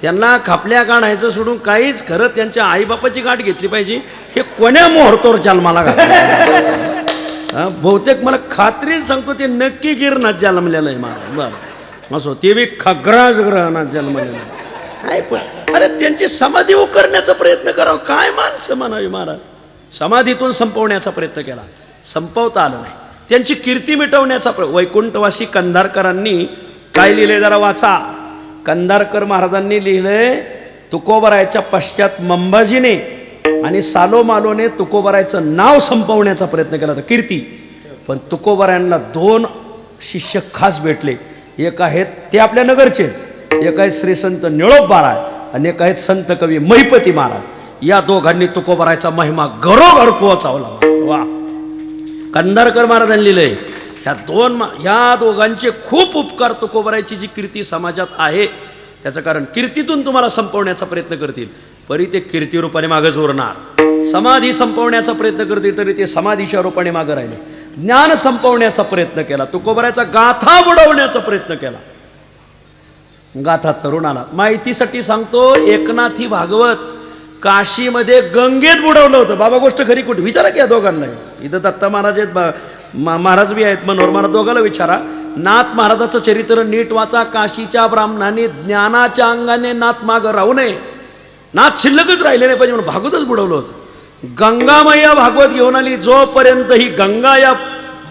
S3: त्यांना खापल्या काढायचं सोडून काहीच, खरं त्यांच्या आईबापाची गाठ घेतली पाहिजे. हे कोण्या मुहूर्तावर जन्माला घातलं बहुतेक मला खात्री सांगतो ते नक्की गिरणात जन्मलेलं आहे महाराज. बरं असो, ते बी खग्रास ग्रहणात जन्मलेलं आहे. पण अरे त्यांची समाधी करण्याचा प्रयत्न करावा. काय माणसं म्हणावी महाराज. समाधीतून संपवण्याचा प्रयत्न केला, संपवता आलं नाही. त्यांची कीर्ती मिटवण्याचा वैकुंठवासी कंधारकरांनी काय लिहिलंय जरा वाचा. कंधारकर महाराजांनी लिहिलंय, तुकोबरायच्या पश्चात मंबाजीने आणि सालोमालोने तुकोबरायचं नाव संपवण्याचा प्रयत्न केला होता, कीर्ती. पण तुकोबरायांना 2 शिष्य खास भेटले. एक आहेत ते आपल्या नगरचे, एक आहेत श्री संत निळोप महाराज आणि एक आहेत संत कवी महिपती महाराज. या दोघांनी तुकोबरायचा महिमा घरोघर पोहोचवला. वा, कंधारकर महाराजांनी लिहिलंय. ह्या दोघांचे खूप उपकार. तुकोबरायची जी कीर्ती समाजात आहे त्याचं कारण, कीर्तीतून तुम्हाला संपवण्याचा प्रयत्न करतील परी ते कीर्ती रूपाने मागच उरणार. समाधी संपवण्याचा प्रयत्न करतील तरी ते समाधीच्या रूपाने मागं राहिले. ज्ञान संपवण्याचा प्रयत्न केला, तुकोबरायचा गाथा बुडवण्याचा प्रयत्न केला. गाथा तरुणाला माहितीसाठी सांगतो, एकनाथी भागवत काशीमध्ये गंगेत बुडवलं होतं. बाबा गोष्ट खरी कुठे विचारा की या दोघांना. इथं दत्ता महाराज आहेत, महाराज बी आहेत, मनोहर महाराज, दोघांना विचारा. नाथ महाराजाचं चरित्र नीट वाचा. काशीच्या ब्राह्मणांनी ज्ञानाच्या अंगाने नाथ मागं राहू नये, नाथ शिल्लकच राहिले नाही पाहिजे म्हणून भागवतच बुडवलं होतं. गंगामय्या भागवत घेऊन आली. जोपर्यंत ही गंगा या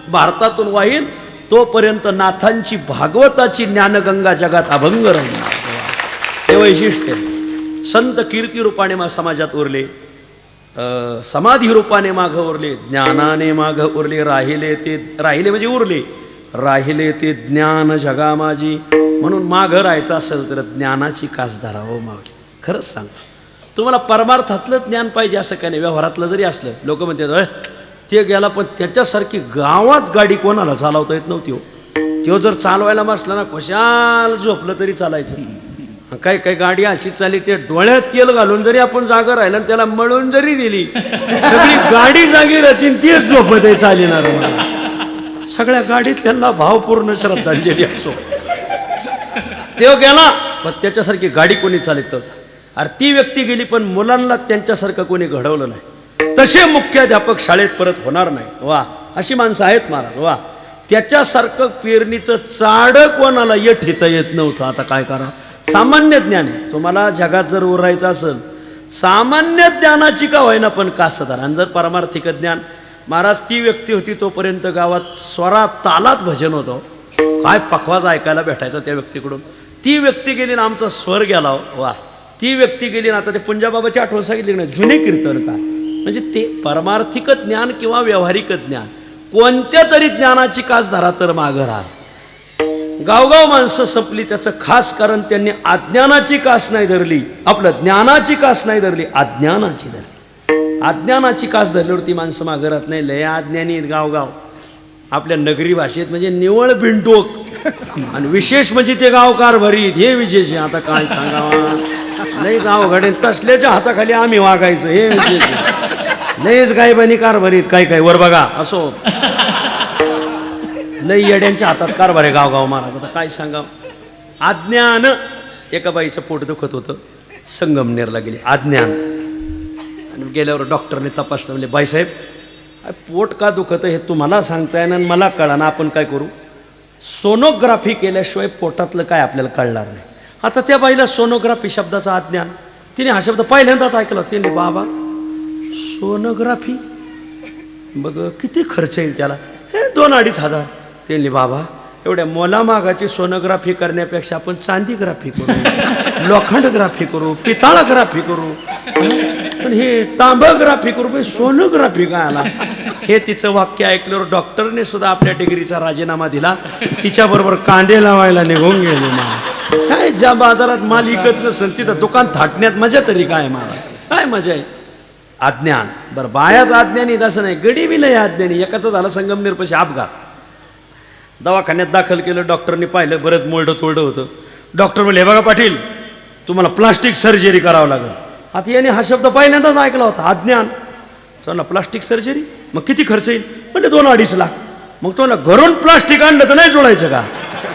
S3: भारतातून वाहील तोपर्यंत नाथांची भागवताची ज्ञानगंगा जगात अभंग राहील. हे वैशिष्ट्य. संत कीर्ती रूपाने समाजात उरले, समाधी रूपाने मागं उरले, ज्ञानाने मागं उरले. राहिले म्हणजे उरले. राहिले ते ज्ञान जगा माझी. म्हणून मागं राहायचं असेल तर ज्ञानाची कास धरावं मागे. खरंच सांगतो तुम्हाला, परमार्थातलं ज्ञान पाहिजे असं काय नाही. व्यवहारातलं जरी असलं, लोक म्हणतात ते गेला, पण त्याच्यासारखी गावात गाडी कोणाला चालवता येत नव्हती हो. तो जर चालवायला बसला ना, कशाल झोपलं तरी चालायचं. काय काय गाडी अशी चालली, ते डोळ्यात तेल घालून जरी आपण जागा राहिलं आणि त्याला मळून जरी दिली, सगळी गाडी जागी रचीन, तीच झोपत आहे चालणार. सगळ्या गाडीत त्यांना भावपूर्ण श्रद्धांजली असो. तो गेला, पण त्याच्यासारखी गाडी कोणी चालित नव्हतं. अरे ती व्यक्ती गेली, पण मुलांना त्यांच्यासारखं कोणी घडवलं नाही. तसे मुख्याध्यापक शाळेत परत होणार नाही. वा, अशी माणसं आहेत महाराज. वा, त्याच्यासारखं पेरणीचं चाड कोणाला ठेता येत नव्हतं. आता काय करा, सामान्य ज्ञान आहे. तुम्हाला जगात जर उरायचं असेल, सामान्य ज्ञानाची का होईना पण कासदार. आणि जर परमार्थिक ज्ञान, महाराज ती व्यक्ती होती तोपर्यंत गावात स्वरा तालात भजन होतं. काय पखवाज ऐकायला भेटायचा त्या व्यक्तीकडून. ती व्यक्ती गेली ना, आमचा स्वर गेला. वा, ती व्यक्ती गेली ना, आता ते पुंजाबाबाची आठवण सांगितली ना, जुने कीर्तन का म्हणजे ते परमार्थिक ज्ञान किंवा व्यावहारिक ज्ञान, कोणत्या तरी ज्ञानाची कास धरा तर मागं राहा. गावगाव माणसं संपली. त्याचं खास कारण त्यांनी अज्ञानाची कास नाही धरली, आपलं ज्ञानाची कास नाही धरली, अज्ञानाची धरली. अज्ञानाची कास धरल्यावरती माणसं मागं राहत नाही. लय अज्ञानी आहेत गावगाव. आपल्या नगरी भाषेत म्हणजे निवळ बिंडोक, आणि विशेष म्हणजे ते गावकार भरीत, हे विशेष आहे. आता काय सांगावा, लय गावगाडे तसल्याच्या हाताखाली आम्ही वागायचं, हे विशेष आहे. लयच गायबानी कारभारीत, काय काय वर बघा असो, लय येड्यांच्या हातात कारभार आहे गावगाव महाराज. आता काय सांगावं. अज्ञान. एका बाईचं पोट दुखत होतं, संगमनेरला गेली, अज्ञान. आणि गेल्यावर डॉक्टरने तपासलं, म्हणजे बाईसाहेब पोट का दुखतं हे तुम्हाला सांगताय ना, मला कळा ना, आपण काय करू, सोनोग्राफी केल्याशिवाय पोटातलं काय आपल्याला कळणार नाही. आता त्या बाईला सोनोग्राफी शब्दाचा अज्ञान, तिने हा शब्द पहिल्यांदाच ऐकला. तिने बाबा सोनोग्राफी, बघ किती खर्च येईल त्याला, हे 2-2.5 हजार. त्यांनी बाबा एवढ्या मोलामागाची सोनोग्राफी करण्यापेक्षा आपण चांदीग्राफी करू, लोखंडग्राफी करू, पितळग्राफी करू, पण हे तांबग्राफी करू, सोनोग्राफी काय आला. हे तिचं वाक्य ऐकल्यावर डॉक्टरने सुद्धा आपल्या डिग्रीचा राजीनामा दिला. तिच्याबरोबर कांदे लावायला निघून गेले. मला काय, ज्या बाजारात माल विकत नसेल तिथं दुकान थाटण्यात मजा तरी काय, मला काय मजा आहे. अज्ञान. बरं बायाच अज्ञानी तसं नाही, गडी बी लय अज्ञानी. एकाचं झालं संगमनेरपाशी अपघात, दवाखान्यात दाखल केलं. डॉक्टरने पाहिलं बरंच मोडं तोडं होतं. डॉक्टर म्हणले बघा पाटील तुम्हाला प्लास्टिक सर्जरी करावं लागेल. आता याने हा शब्द पहिल्यांदाच ऐकला होता, अज्ञान. तो ना प्लास्टिक सर्जरी, मग किती खर्च येईल, म्हणजे 2-2.5 लाख. मग तो ना घरून प्लास्टिक आणलं तर नाही जोडायचं का.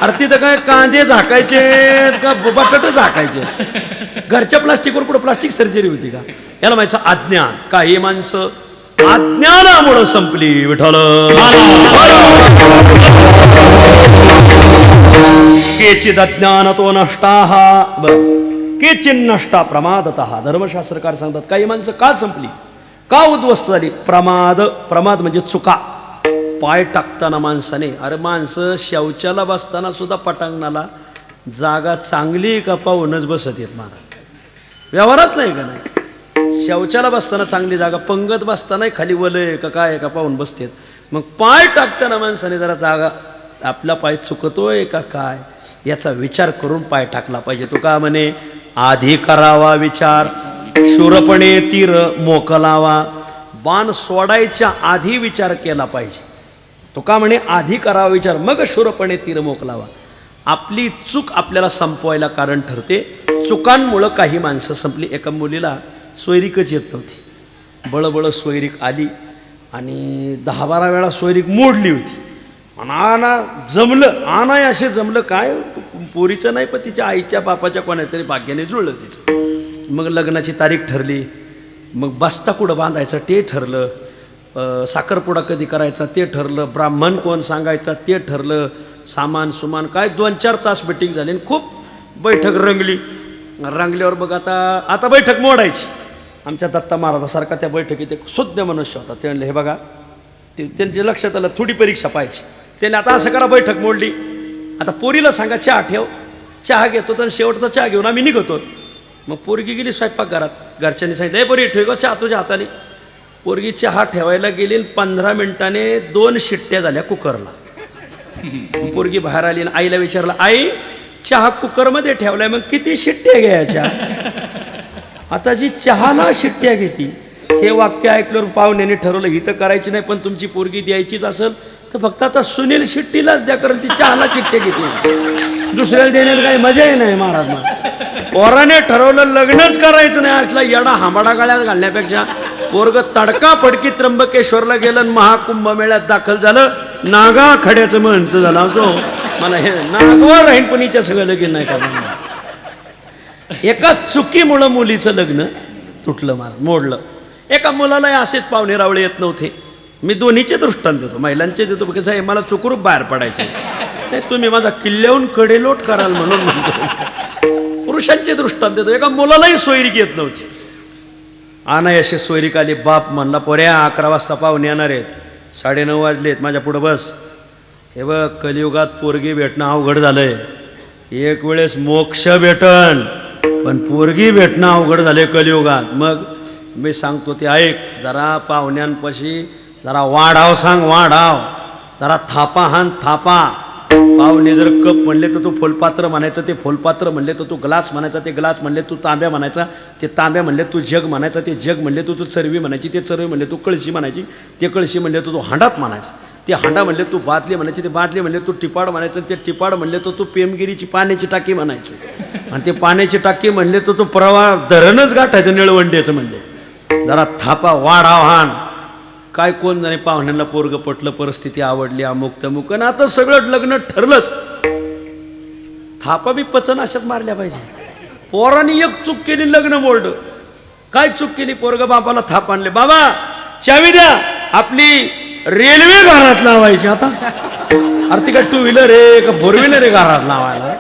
S3: अरे तिथं काय कांदे झाकायचे का बटाटे झाकायचे, घरच्या प्लास्टिकवर कुठं प्लास्टिक सर्जरी होती का. याला माहिती अज्ञान. काही माणसं अज्ञानामुळं संपली. विठ्ठल केचिद अज्ञानतो नष्टाः, केचिन नष्टा प्रमादतः. धर्मशास्त्रकार सांगतात काही माणसं का संपली, का उद्ध्वस्त झाली. प्रमाद. प्रमाद म्हणजे चुका. पाय टाकताना माणसाने, अरे माणसं शौचाला बसताना सुद्धा पटांगणाला जागा चांगली का पाहूनच बसत येत महाराज. व्यवहारात नाही का नाही, शौचाला बसताना चांगली जागा, पंगत बसताना खाली वलय का काय का पाहून बसतेत. मग पाय टाकताना माणसाने जरा जागा, आपला पाय चुकतोय का काय याचा विचार करून पाय टाकला पाहिजे. तो का म्हणे, आधी करावा विचार, शूरपणे तीर मोकलावा. बाण सोडायच्या आधी विचार केला पाहिजे. तो का म्हणे, आधी करावा विचार मग शूरपणे तीर मोकलावा. आपली चूक आपल्याला संपवायला कारण ठरते. चुकांमुळं काही माणसं संपली. एका मुलीला सोयरीकच येत नव्हती, बळबळ सोयरीक आली आणि 10-12 वेळा सोयरीक मोडली होती. आना जमलं, आनाय असे जमलं काय, पोरीचं नाही पण तिच्या आईच्या बापाच्या कोणाच्या तरी भाग्याने जुळलं तिचं. मग लग्नाची तारीख ठरली, मग बस्ता कुठं बांधायचं ते ठरलं, साखरपुडा कधी करायचा ते ठरलं, ब्राह्मण कोण सांगायचा ते ठरलं, सामान सुमान काय 2-4 तास मिटिंग झाली आणि खूप बैठक रंगली. रंगल्यावर बघ आता बैठक मोडायची. आमच्या दत्ता महाराजासारखा त्या बैठकीत एक शुद्ध मनुष्य होता. ते म्हणले हे बघा, त्यांच्या लक्षात आलं थोडी परीक्षा पाहिजे. त्याने आता असं करा, बैठक मोडली, आता पोरीला सांगा चहा ठेव, चहा घेतो तर शेवटचा चहा घेऊन आम्ही निघतो. मग पोरगी गेली स्वयंपाकघरात, घरच्यांनी सांगितलं हे पोरी ठेव चहा तुझ्या हाताने. पोरगी चहा ठेवायला गेली, 15 मिनिटाने 2 शिट्ट्या झाल्या कुकरला. पोरगी बाहेर आली आणि आईला विचारलं, आई चहा कुकरमध्ये ठेवलाय मग किती शिट्ट्या घ्यायच्या. आता जी चहाला शिट्ट्या घेती, हे वाक्य ऐकल्यावर पाहुण्याने ठरवलं ही तर करायची नाही, पण तुमची पोरगी द्यायचीच असेल तर फक्त आता सुनील शिट्टीलाच द्या, कारण ती चहाला शिट्ट्या घेते, दुसऱ्याला देण्यात काही मजाही नाही. महाराज पोराने ठरवलं लग्नच करायचं नाही, असला येडा हांबाडा गाळ्यात घालण्यापेक्षा पोरग तडका फडकी त्र्यंबकेश्वरला गेलं आणि महाकुंभमेळ्यात दाखल झालं, नागा खड्याचं म्हणतं झालं. असो मला हे नागवर राहीन पण हिच्या सगळं लगीन नाही का. एका चुकीमुळं मुलीचं लग्न तुटलं, महाराज मोडलं. एका मुलाला असेच पाहुणे रावळे येत नव्हते. मी दोन्हीचे दृष्टांत देतो, महिलांचे देतो, कसं आहे मला चुकरूप बाहेर पडायचे नाही, तुम्ही माझा किल्ल्याहून कडेलोट कराल म्हणून म्हणतो. पुरुषांचे दृष्टांत देतो. एका मुलालाही सोयरीक येत नव्हती. आनाय असे सोयरीक आली. बाप म्हणला पोऱ्या 11 वाजता पाहुणे येणार आहेत, 9:30 वाजलेत, माझ्या पुढं बस. हे बघ कलियुगात पोरगी भेटणं अवघड झालंय. एक वेळेस मोक्ष भेटन पण पोरगी भेटणं अवघड झालंय कलियुगात. मग मी सांगतो ते ऐक, जरा पाहुण्यांपाशी जरा वाढाव सांग, वाढाव जरा थापा हान थापा. पाहुणे जर कप म्हणले तर तू फुलपात्र म्हणायचं, ते फुलपात्र म्हणले तर तू ग्लास म्हणायचा, ते ग्लास म्हणले तू तांब्या म्हणायचा, ते तांब्या म्हणले तू जग म्हणायचा, ते जग म्हणले तू चरवी म्हणायची, ते चरवी म्हणले तू कळशी म्हणायची, ते कळशी म्हणले तर तू हांडात म्हणायचा, ते हांडा म्हणले तू बादली म्हणायची, ते बादली म्हणले तू टिपाड म्हणायचं, ते टिपाड म्हणले तर तू पेमगिरीची पाण्याची टाकी म्हणायची, आणि ते पाण्याची टाकी म्हणले तर तू प्रवाह धरणच गाठायचं निळवंड्याचं म्हणले. जरा थापा वाढा वाहन काय कोण जाणे पाहुण्यांना पोरग पटलं, परिस्थिती आवडली, अमुक तमुक, आणि आता सगळं लग्न ठरलंच. थापा बी पचन अशात मारल्या पाहिजे. पोरांनी एक चूक केली, लग्न मोडलं. काय चूक केली? पोरग बाबाला थाप आणले, बाबा चावी द्या, आपली रेल्वे घरात लावायची. आता अरे ती काय टू व्हीलर आहे का फोर व्हीलर आहे घरात लावायला?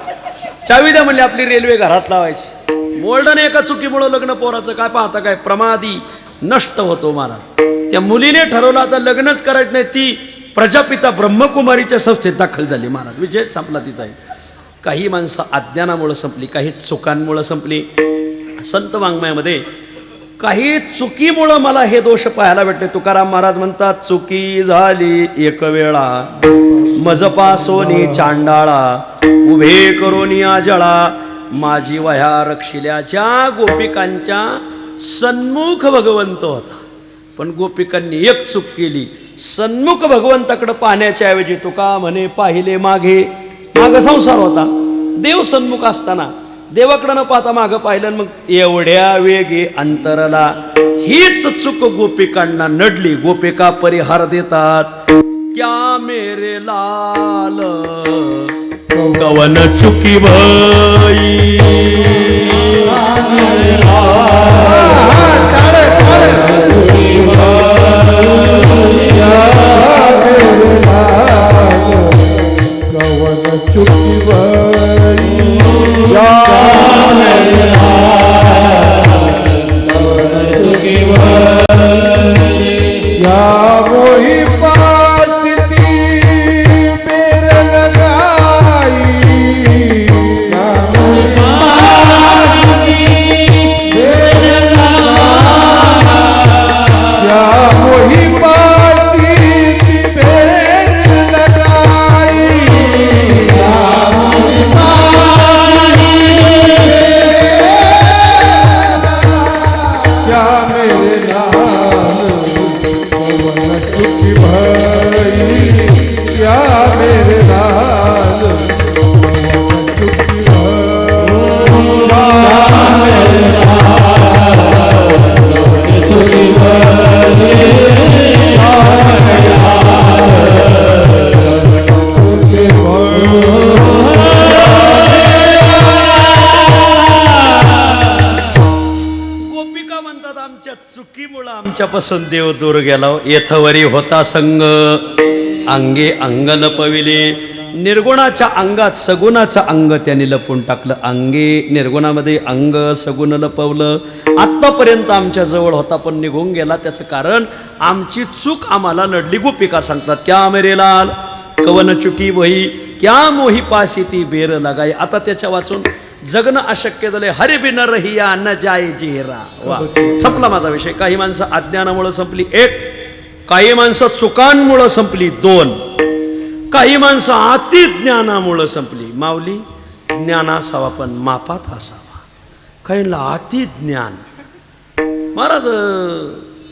S3: चावी द्या म्हणले, आपली रेल्वे घरात लावायची. मोल्डन एका चुकीमुळं लग्न पोराचं काय पाहता काय प्रमादी नष्ट होतो महाराज. त्या मुलीने ठरवलं आता लग्नच करायचं नाही, ती प्रजापिता ब्रह्मकुमारीच्या संस्थेत दाखल झाली महाराज. विजय संपला तिचा. काही माणसं अज्ञानामुळं संपली, काही चुकांमुळं संपली. संत वाङ्मयामध्ये काही चुकीमुळं मला हे दोष पाहायला भेटले. तुकाराम महाराज म्हणतात, चुकी झाली एक वेळा मजपासोनी चांडाळा, उभे करोनी आजळा, माझी वह्या रक्षिल्या. ज्या गोपिकांच्या सन्मुख भगवंत होता, पण गोपिकांनी एक चूक केली. सन्मुख भगवंताकडे पाहण्याच्या ऐवजी तुका म्हणे पाहिले मागे. माग संसार होता, देव सन्मुख असताना देवाकडे न पाहता मागं पाहिलं, मग एवढ्या वेगे अंतरला. हीच चूक गोपिकांना नडली. गोपिका परिहार देतात, क्या मेरे लाल कवन चुकी भई. आमच्यापासून देव दूर गेला. येथवरी होता संग अंगे अंग लपविले. निर्गुणाच्या अंगात सगुणाचं अंग त्यांनी लपवून टाकलं. अंगे निर्गुणामध्ये अंग सगुण लपवलं. आत्तापर्यंत आमच्या जवळ होता पण निघून गेला. त्याचं कारण आमची चूक आम्हाला नडली. गोपिका सांगतात, क्या मेरे लाल कवन चुकी वही, क्या मोही पाशी ती बेर लगाई. आता त्याच्या वाचून जगणं अशक्य झाले. हरि बिन रहिया न जाय जेरा. वा, संपला माझा विषय. काही माणसं अज्ञानामुळं संपली, एक. काही माणसं चुकांमुळं संपली, दोन. काही माणसं अति ज्ञानामुळं संपली. माऊली, ज्ञान असावा पण मापात असावा. काहींना अति ज्ञान. महाराज,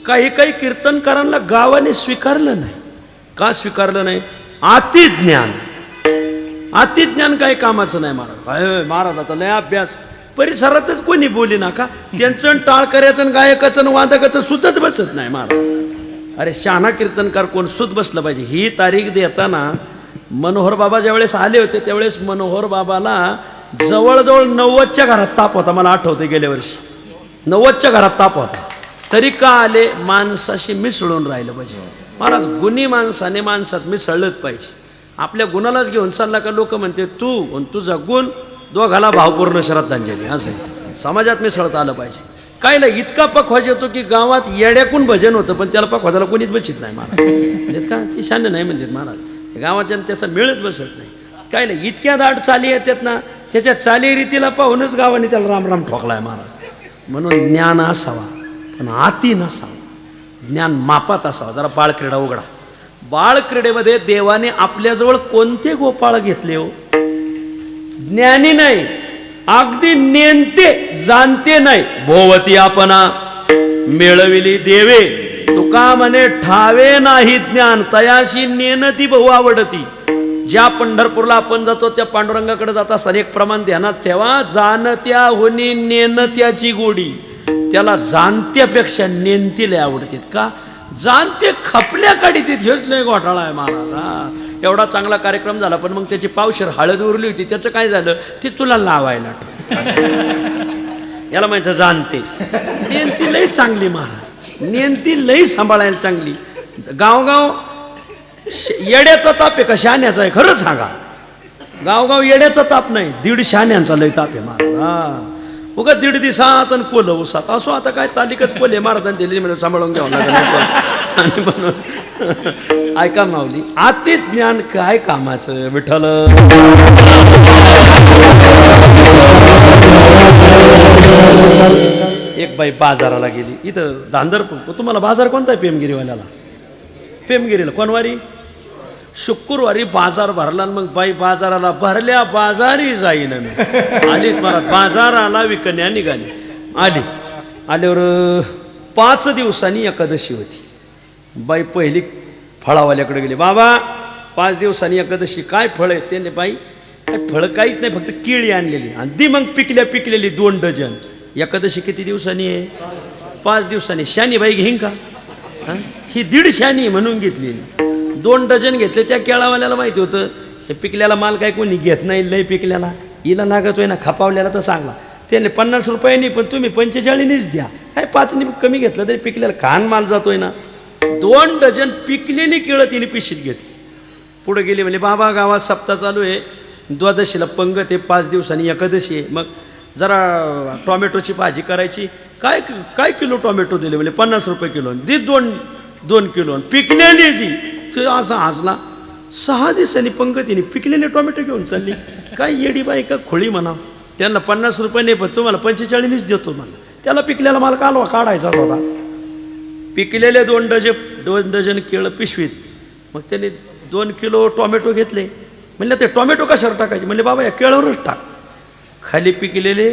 S3: काही काही कीर्तनकारांना गावाने स्वीकारलं नाही. का स्वीकारलं नाही? अति ज्ञान. अति ज्ञान काही कामाचं नाही महाराज. महाराजाचा लय अभ्यास. परिसरातच कोणी बोली ना का, त्यांचं टाळकऱ्याचं गायकाचं वादकाचं सुद्धच बसत नाही महाराज. अरे शहाणा कीर्तनकार कोण सुद्ध बसलं पाहिजे. ही तारीख देताना मनोहर बाबा ज्यावेळेस आले होते त्यावेळेस मनोहर बाबाला जवळजवळ 90च्या घरात ताप होता. मला आठवते गेल्या वर्षी 90च्या घरात ताप होता. तरी का आले? माणसाशी मिसळून राहिलं पाहिजे महाराज. गुणी माणसाने माणसात मिसळलंच पाहिजे. आपल्या गुणालाच घेऊन चालला का लोक म्हणते तू तुझा गुण, दोघाला भावपूर्ण श्रद्धांजली. असं समाजात मिसळता आलं पाहिजे. कायला इतका पखवाज येतो की गावात येड्याकून भजन होतं पण त्याला पखवाजाला कोणीच बसत नाही महाराज. म्हणतात का ती शान्य नाही म्हणतात महाराज. ते गावाच्या त्याचा मेळच बसत नाही. कायला इतक्या दाट चाली येतात ना, त्याच्या चालीरीतीला पाहूनच गावाने त्याला रामराम ठोकलाय महाराज. म्हणून ज्ञान असावा पण अति नसावा. ज्ञान मापात असावा. जरा बाळक्रीडा उघडा. बाळक्रीडेमध्ये देवाने आपल्याजवळ कोणते गोपाळ घेतले हो? ज्ञानी नाही, अगदी नेनते जाणते नाही. भोवती आपणा मिळविली देवे, तुका म्हणे ठावे नाही ज्ञान, तयाशी नेनती बहु आवडती. ज्या पंढरपूरला आपण जातो त्या पांडुरंगाकडे जात असताना एक प्रमाण ध्यानात ठेवा, जाणत्या होणी नेनत्याची गोडी. त्याला जाणत्यापेक्षा नेनतीला आवडते. का? जाणते खपल्या काढीत हेच लय घोटाळा आहे महाराज. एवढा चांगला कार्यक्रम झाला पण मग त्याची पावशेर हळद उरली होती, त्याचं काय झालं ते तुला लावायला. याला म्हणायचं जाणते. नेनती लई चांगली महाराज, नेनती लई सांभाळायला चांगली. गावगाव येड्याचा ताप आहे का शहाण्याचा आहे? खरं सांगा. गावगाव येड्याचा ताप नाही, 1.5 शहाण्यांचा लई ताप आहे महाराज. उगा 1.5 दिवसात आणि कोल उसात असो. आता काय तालिकच कोले महाराजांनी दिलेली म्हणजे सांभाळून घ्यावं लागेल. आणि म्हणून ऐका माऊली, अति ज्ञान काय कामाचं विठ्ठल. एक बाई बाजाराला गेली, इथं धांदरपूर. तुम्हाला बाजार कोणता आहे? पेमगिरीवाल्याला. पेमगिरीला कोणवारी? शुक्रवारी बाजार भरला. मग बाई बाजाराला भरल्या बाजारी जाईन मी आलीच मला बाजाराला विकण्या निघाली. आल्यावर 5 दिवसांनी एकादशी होती. बाई पहिली फळावाल्याकडे गेली. बाबा 5 दिवसांनी एकादशी, काय फळ आहे? त्याने बाई काय फळं काहीच नाही, फक्त केळी आणलेली आणि ती मग पिकलेली 2 डझन. एकादशी किती दिवसांनी आहे? 5 दिवसांनी. शानी बाई घेईन का? ही 1.5 शानी म्हणून घेतली. 2 डझन घेतले. त्या केळावाल्याला माहिती होतं ते पिकल्याला माल काय कोणी घेत नाही, लय पिकल्याला हिला लागतोय ना, खपावल्याला तर चांगला. त्याने 50 रुपयांनी, पण तुम्ही 45नीच द्या. काय 5नी कमी घेतलं तरी पिकल्याला खान माल जातोय ना. 2 डझन पिकलेली केळं तिने पिशीत घेतली. पुढे गेली. म्हणजे बाबा गावात सप्ताह चालू आहे, द्वादशीला पंगत आहे, 5 दिवसांनी एकादशी आहे, मग जरा टोमॅटोची भाजी करायची. काय किलो टोमॅटो दिले? म्हणजे 50 रुपये किलो. दी 2 किलो पिकलेली दी. ते असा हसला. 6 दिवसांनी पंगतीने पिकलेले टोमॅटो घेऊन चालली. काय येडी बाई का खोळी म्हणा. त्यांना 50 रुपये नाही, पण तुम्हाला 45नीच देतो मला. त्याला पिकलेला माल काढायचा होता. पिकलेले 2 डझन केळं पिशवीत. मग त्याने 2 किलो टोमॅटो घेतले. म्हणलं ते टोमॅटो कशावर टाकायचे? म्हणले बाबा या केळावरच टाक. खाली पिकलेले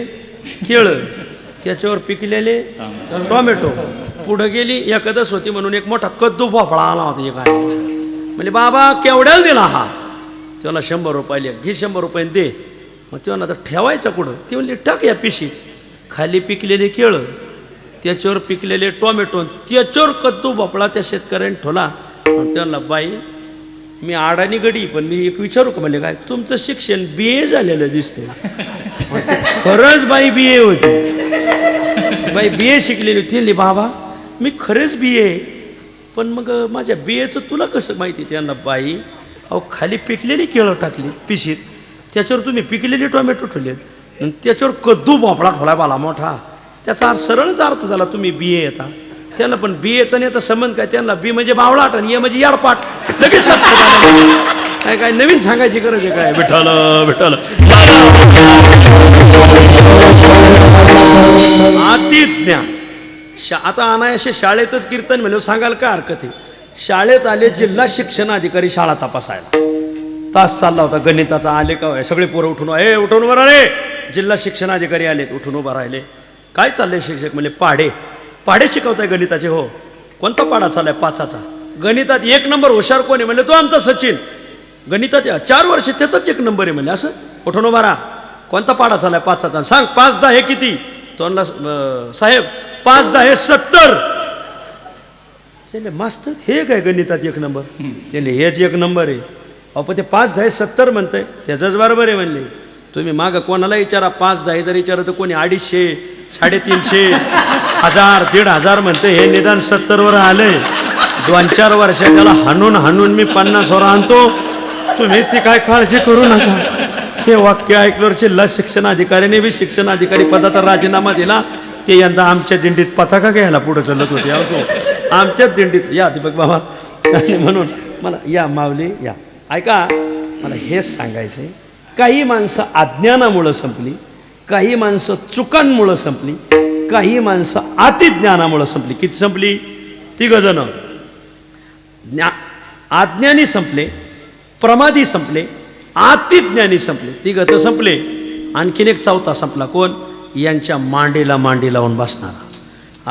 S3: केळं, त्याच्यावर पिकलेले टोमॅटो. पुढे गेली. एकादश होती म्हणून एक मोठा कद्दू भोपळा आला होता. एक आहे. म्हणजे बाबा केवढ्याला दिला हा? त्याला 100 रुपये. घे 100 रुपये दे. मग तेव्हा आता ठेवायचा कुठं? ती म्हणली टाक या पिशीत. खाली पिकलेले केळं, त्याच्यावर पिकलेले टोमॅटो, त्याच्यावर कद्दू भोपळा त्या शेतकऱ्याने ठेवला. आणि त्यांना बाई मी अडाणी गडी, पण मी एक विचारू का? म्हणले काय तुमचं शिक्षण BA झालेलं दिसतंय. खरंच बाई BA होती. बाई BA शिकलेली होती. बाबा मी खरेच BA, पण मग माझ्या BAचं तुला कसं माहिती? त्यांना बाई अहो खाली पिकलेली केळं टाकली पिशीत, त्याच्यावर तुम्ही पिकलेले टोमॅटो ठेवलेत, आणि त्याच्यावर कद्दू भोपळा ठेवला बाला मोठा. त्याचा सरळच अर्थ झाला तुम्ही BA येता. त्याला पण BAचा नाही याचा संबंध काय? त्यांना B म्हणजे बावळाट आणि A म्हणजे याडपाट. लगेच लक्ष काय नवीन सांगायची गरज आहे काय? विठ्ठल विठ्ठल. अति ज्ञान. आता अनायासे शाळेतच कीर्तन म्हणलं सांगाल का हरकत आहे? शाळेत आले जिल्हा शिक्षण अधिकारी शाळा तपासायला. तास चालला होता गणिताचा. आले का? सगळे पोरं उठून उठून उभा राहिले. जिल्हा शिक्षण अधिकारी आलेत. उठून उभा राहिले. काय चाललंय शिक्षक? म्हणजे पाढे शिकवताय गणिताचे. हो. कोणता पाढा चाललाय? 5चा. गणितात 1 नंबर हुशार कोण आहे? म्हणजे तो आमचा सचिन. गणितात 4 वर्ष त्याचाच 1 नंबर आहे. म्हणजे असं उठून उभा राहा. कोणता पाढा चाललाय? 5चा. सांग 5 10 हे किती? तो साहेब 5 10 हे 70. त्याने मास्तर हे काय गणितात 1 नंबर? त्याने हेच 1 नंबर आहे. अहो पण ते 5 10 70 म्हणतंय, त्याचंच बरोबर आहे. म्हणले तुम्ही मागं कोणाला विचारा, 5 10 जर विचारलं तर कोणी 250 350 1000 1500 म्हणते. हे निदान 70वर आलंय. 2-4 वर्ष त्याला हाणून मी 50वर आणतो. तुम्ही ती काय काळजी करू नका. हे वाक्य ऐकल्यावर जिल्हा शिक्षण अधिकाऱ्याने बी शिक्षण अधिकारी पदाचा राजीनामा दिला. ते यंदा आमच्या दिंडीत पताका घ्यायला पुढे चालत होते. आमच्याच दिंडीत या दीपक बाबा. आणि म्हणून मला या माऊली या ऐका, मला हेच सांगायचं आहे. काही माणसं अज्ञानामुळं संपली, काही माणसं चुकांमुळं संपली, काही माणसं अतिज्ञानामुळं संपली. किती संपली? 3 जण. अज्ञानी संपले, प्रमादी संपले, अतिज्ञानी संपले, तिघं तर संपले. आणखीन एक चौथा संपला. कोण? यांच्या मांडीला मांडी लावून बसणारा.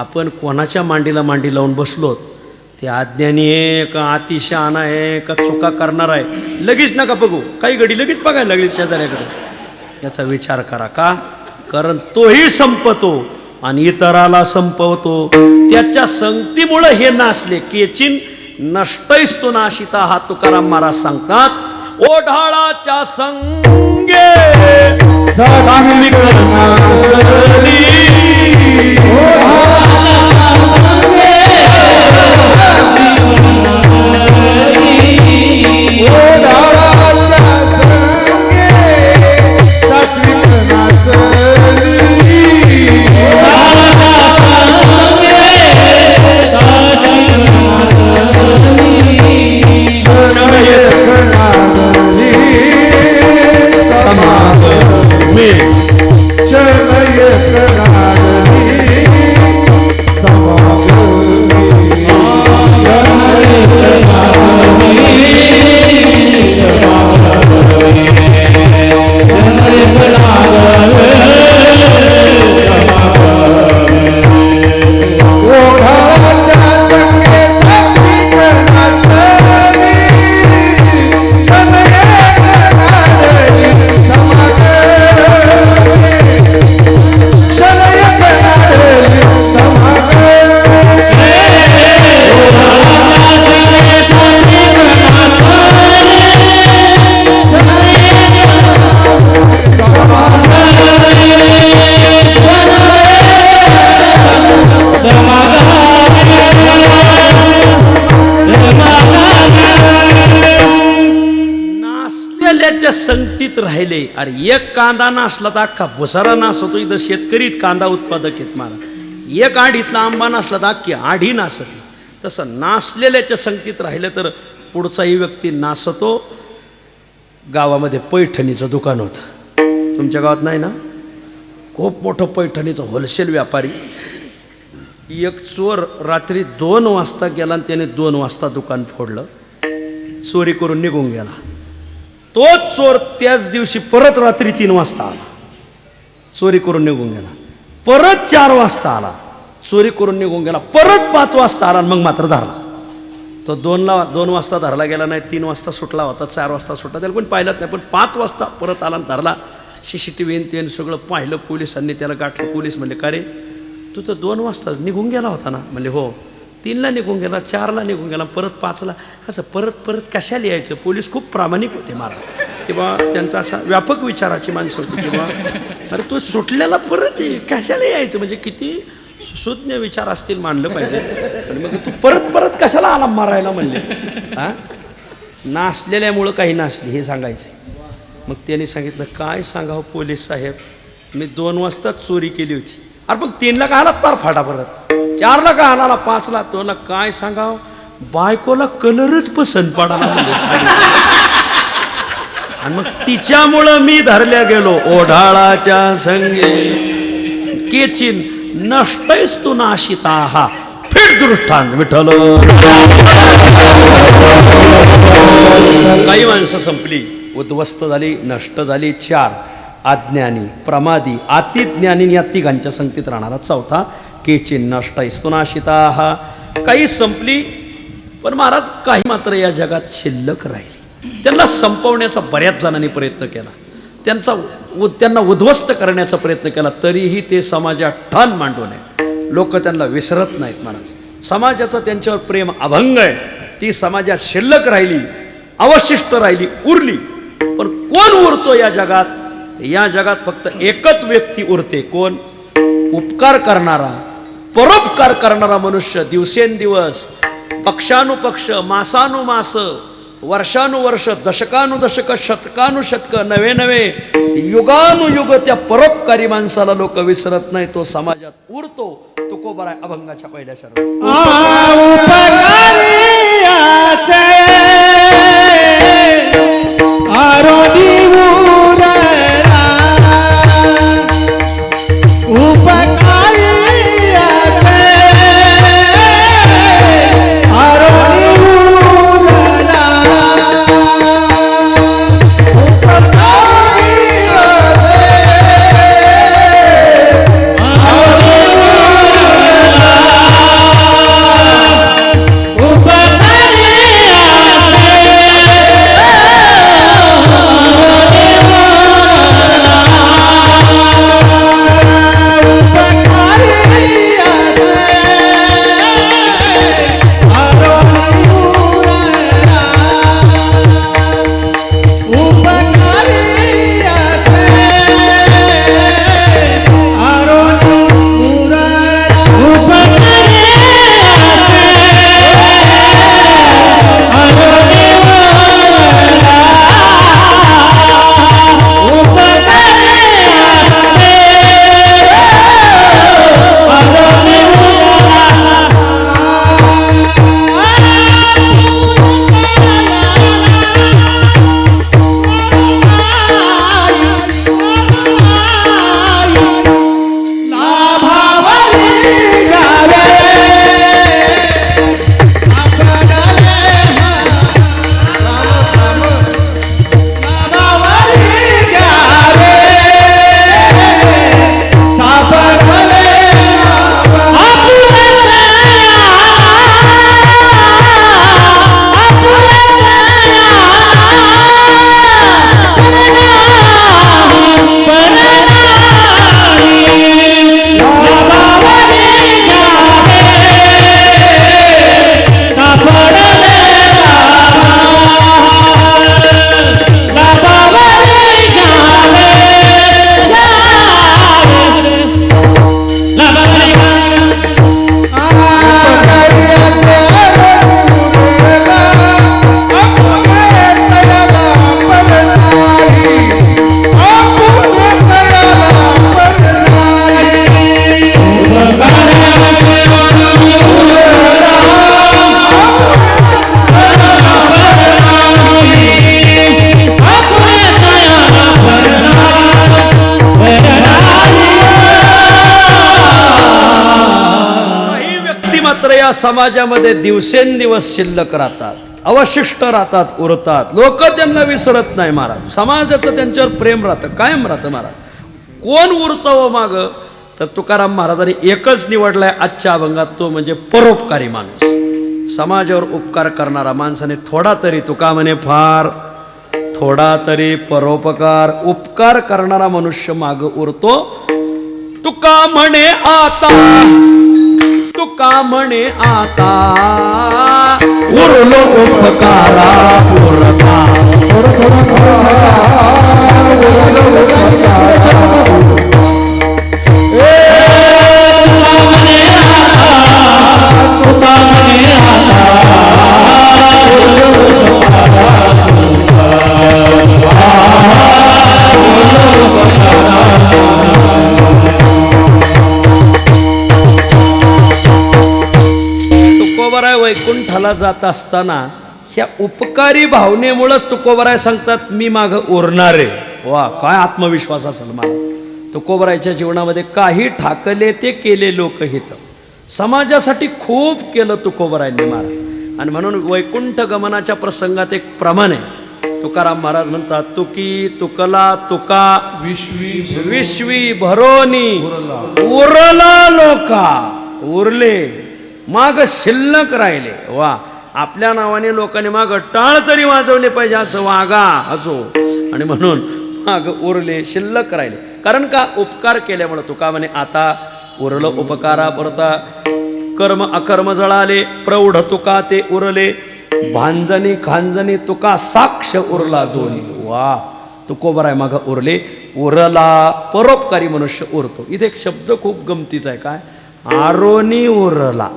S3: आपण कोणाच्या मांडीला मांडी लावून बसलो? ते अज्ञानी आहे का अतिशहाणा आहे का चुका करणार आहे? लगेच नका बघू, काही घडी लगेच बघायला लागली शेजाऱ्याकडे. याचा विचार करा. का? कारण तोही संपतो आणि इतराला संपवतो. त्याच्या संगतीमुळे हे नासले. केचिन नष्टैस तू नाशिता, हा तुकाराम महाराज सांगतात. ओढाळाच्या संगे
S1: सात्विक नासली,
S3: संगतीत राहिले. अरे एक कांदा नासला तर अख्खा भुसारा नास होतो. इथं शेतकरी कांदा उत्पादक आहेत मला. एक आढीतला आंबा नासला तर अख्खी आढी नासते. तसं नासलेल्याच्या संगतीत राहिलं तर पुढचाही व्यक्ती नासतो. गावामध्ये पैठणीचं दुकान होतं. तुमच्या गावात नाही ना? खूप मोठं पैठणीचं होलसेल व्यापारी. एक चोर रात्री 2 वाजता गेला आणि त्याने 2 वाजता दुकान फोडलं, चोरी करून निघून गेला. तोच चोर त्याच दिवशी परत रात्री 3 वाजता आला, चोरी करून निघून गेला. परत 4 वाजता आला, चोरी करून निघून गेला. परत 5 वाजता आला, मग मात्र धरला. तो 2 वाजता धरला गेला नाही, 3 वाजता सुटला होता, 4 वाजता सुटला, त्याला कोणी पाहिलंच नाही. पण 5 वाजता परत आला आणि धरला. CCTV त्याने सगळं पाहिलं. पोलिसांनी त्याला गाठलं. पोलीस म्हणले, का रे तू तर 2 वाजता निघून गेला होता ना? म्हणले हो. 3ला निघून गेला, 4ला निघून गेला, परत 5ला. असं परत कशाला यायचं? पोलीस खूप प्रामाणिक होते मला, किंवा त्यांचा असा व्यापक विचाराची माणसं होती, किंवा अरे तू सुटल्याला परत कशाला यायचं? म्हणजे किती सुज्ञ विचार असतील, मानलं पाहिजे. आणि मग तू परत कशाला आला मारायला म्हणले? हां, नासलेल्यामुळं काही नासले हे सांगायचे. मग त्यांनी सांगितलं, काय सांगावं पोलीस साहेब, मी 2 वाजता चोरी केली होती. अरे पण 3ला का आला तार फाटा, परत 4ला का आला, 5ला. तुला काय सांगावं, बायकोला कलरच पसंत पडाला म्हणजे. आणि मग तिच्यामुळं मी धरल्या गेलो. ओढाळाच्या संगे केचिन नष्टैस तू नाशिता, हा फिट दृष्टांत विठ्ठल. काही माणसं संपली, उद्ध्वस्त झाली, नष्ट झाली. 4 अज्ञानी, प्रमादी, अतिज्ञानी, या तिघांच्या संगतीत राहणारा चौथा केचिन नष्टैस तू नाशिता, हा. काही संपली, पण महाराज काही मात्र या जगात शिल्लक राहिली. त्यांना संपवण्याचा बऱ्याच जणांनी प्रयत्न केला, त्यांना उद्ध्वस्त करण्याचा प्रयत्न केला, तरीही ते समाजात ठाण मांडून आहेत. लोक त्यांना विसरत नाहीत. महाराज समाजाचं त्यांच्यावर प्रेम अभंग आहे. ती समाजात शिल्लक राहिली, अवशिष्ट राहिली, उरली. पण कोण उरतो या जगात? या जगात फक्त एकच व्यक्ती उरते. कोण? उपकार करणारा, परोपकार करणारा मनुष्य. दिवसेंदिवस, पक्षानुपक्ष, मासानुमास, वर्षानुवर्ष, दशकानुदशक, शतकानुशतक, नवे युगानुयुग त्या परोपकारी माणसाला लोक विसरत नाही. तो समाजात उरतो. तुकोबा आहे अभंगाच्या पहिल्या शरणात. या समाजामध्ये दिवसेंदिवस शिल्लक राहतात, अवशिष्ट राहतात, उरतात. लोक त्यांना विसरत नाही महाराज. समाजाचं त्यांच्यावर प्रेम राहतं, कायम राहतं महाराज. कोण उरतं व मागं? तर तुकाराम महाराजांनी एकच निवडलाय आजच्या अभंगात, तो म्हणजे परोपकारी माणूस. समाजावर उपकार करणारा माणसाने थोडा तरी, तुका म्हणे फार, थोडा तरी परोपकार. उपकार करणारा मनुष्य माग उरतो. तुका म्हणे आता, तुका म्हणे आता,
S1: उरलो उपकारा पुरता.
S3: तुकोबराय वैकुंठाला जात असताना ह्या उपकारी भावनेमुळेच तुकोबराय सांगतात मी माग उरणारे. वा, काय आत्मविश्वास असेल मला. तुकोबरायच्या जीवनामध्ये काही ठाकले ते केले लोकहित. समाजासाठी खूप केलं तुकोबरायांनी महाराज. आणि म्हणून वैकुंठ गमनाच्या प्रसंगात एक प्रमाण आहे. तुकाराम महाराज म्हणतात, तुकी तुकला तुका विश्वी भरोनी उरला लोका. उरले, माग शिल्लक राहिले. वा, आपल्या नावाने लोकांनी माग टाळ तरी वाजवले पाहिजे असं वागा असो. आणि म्हणून माग उरले, शिल्लक राहिले. कारण का? उपकार केल्यामुळे. तुका म्हणे आता उरलं उपकारा परता. कर्म अकर्म जळाले, प्रौढ तुका ते उरले. भांजनी खांजनी तुका साक्ष उरला दोन्ही. वा, तुकोबराय माग उरले. उरला, परोपकारी मनुष्य उरतो. इथे एक शब्द खूप गमतीचा आहे. काय? आरोनी उरला.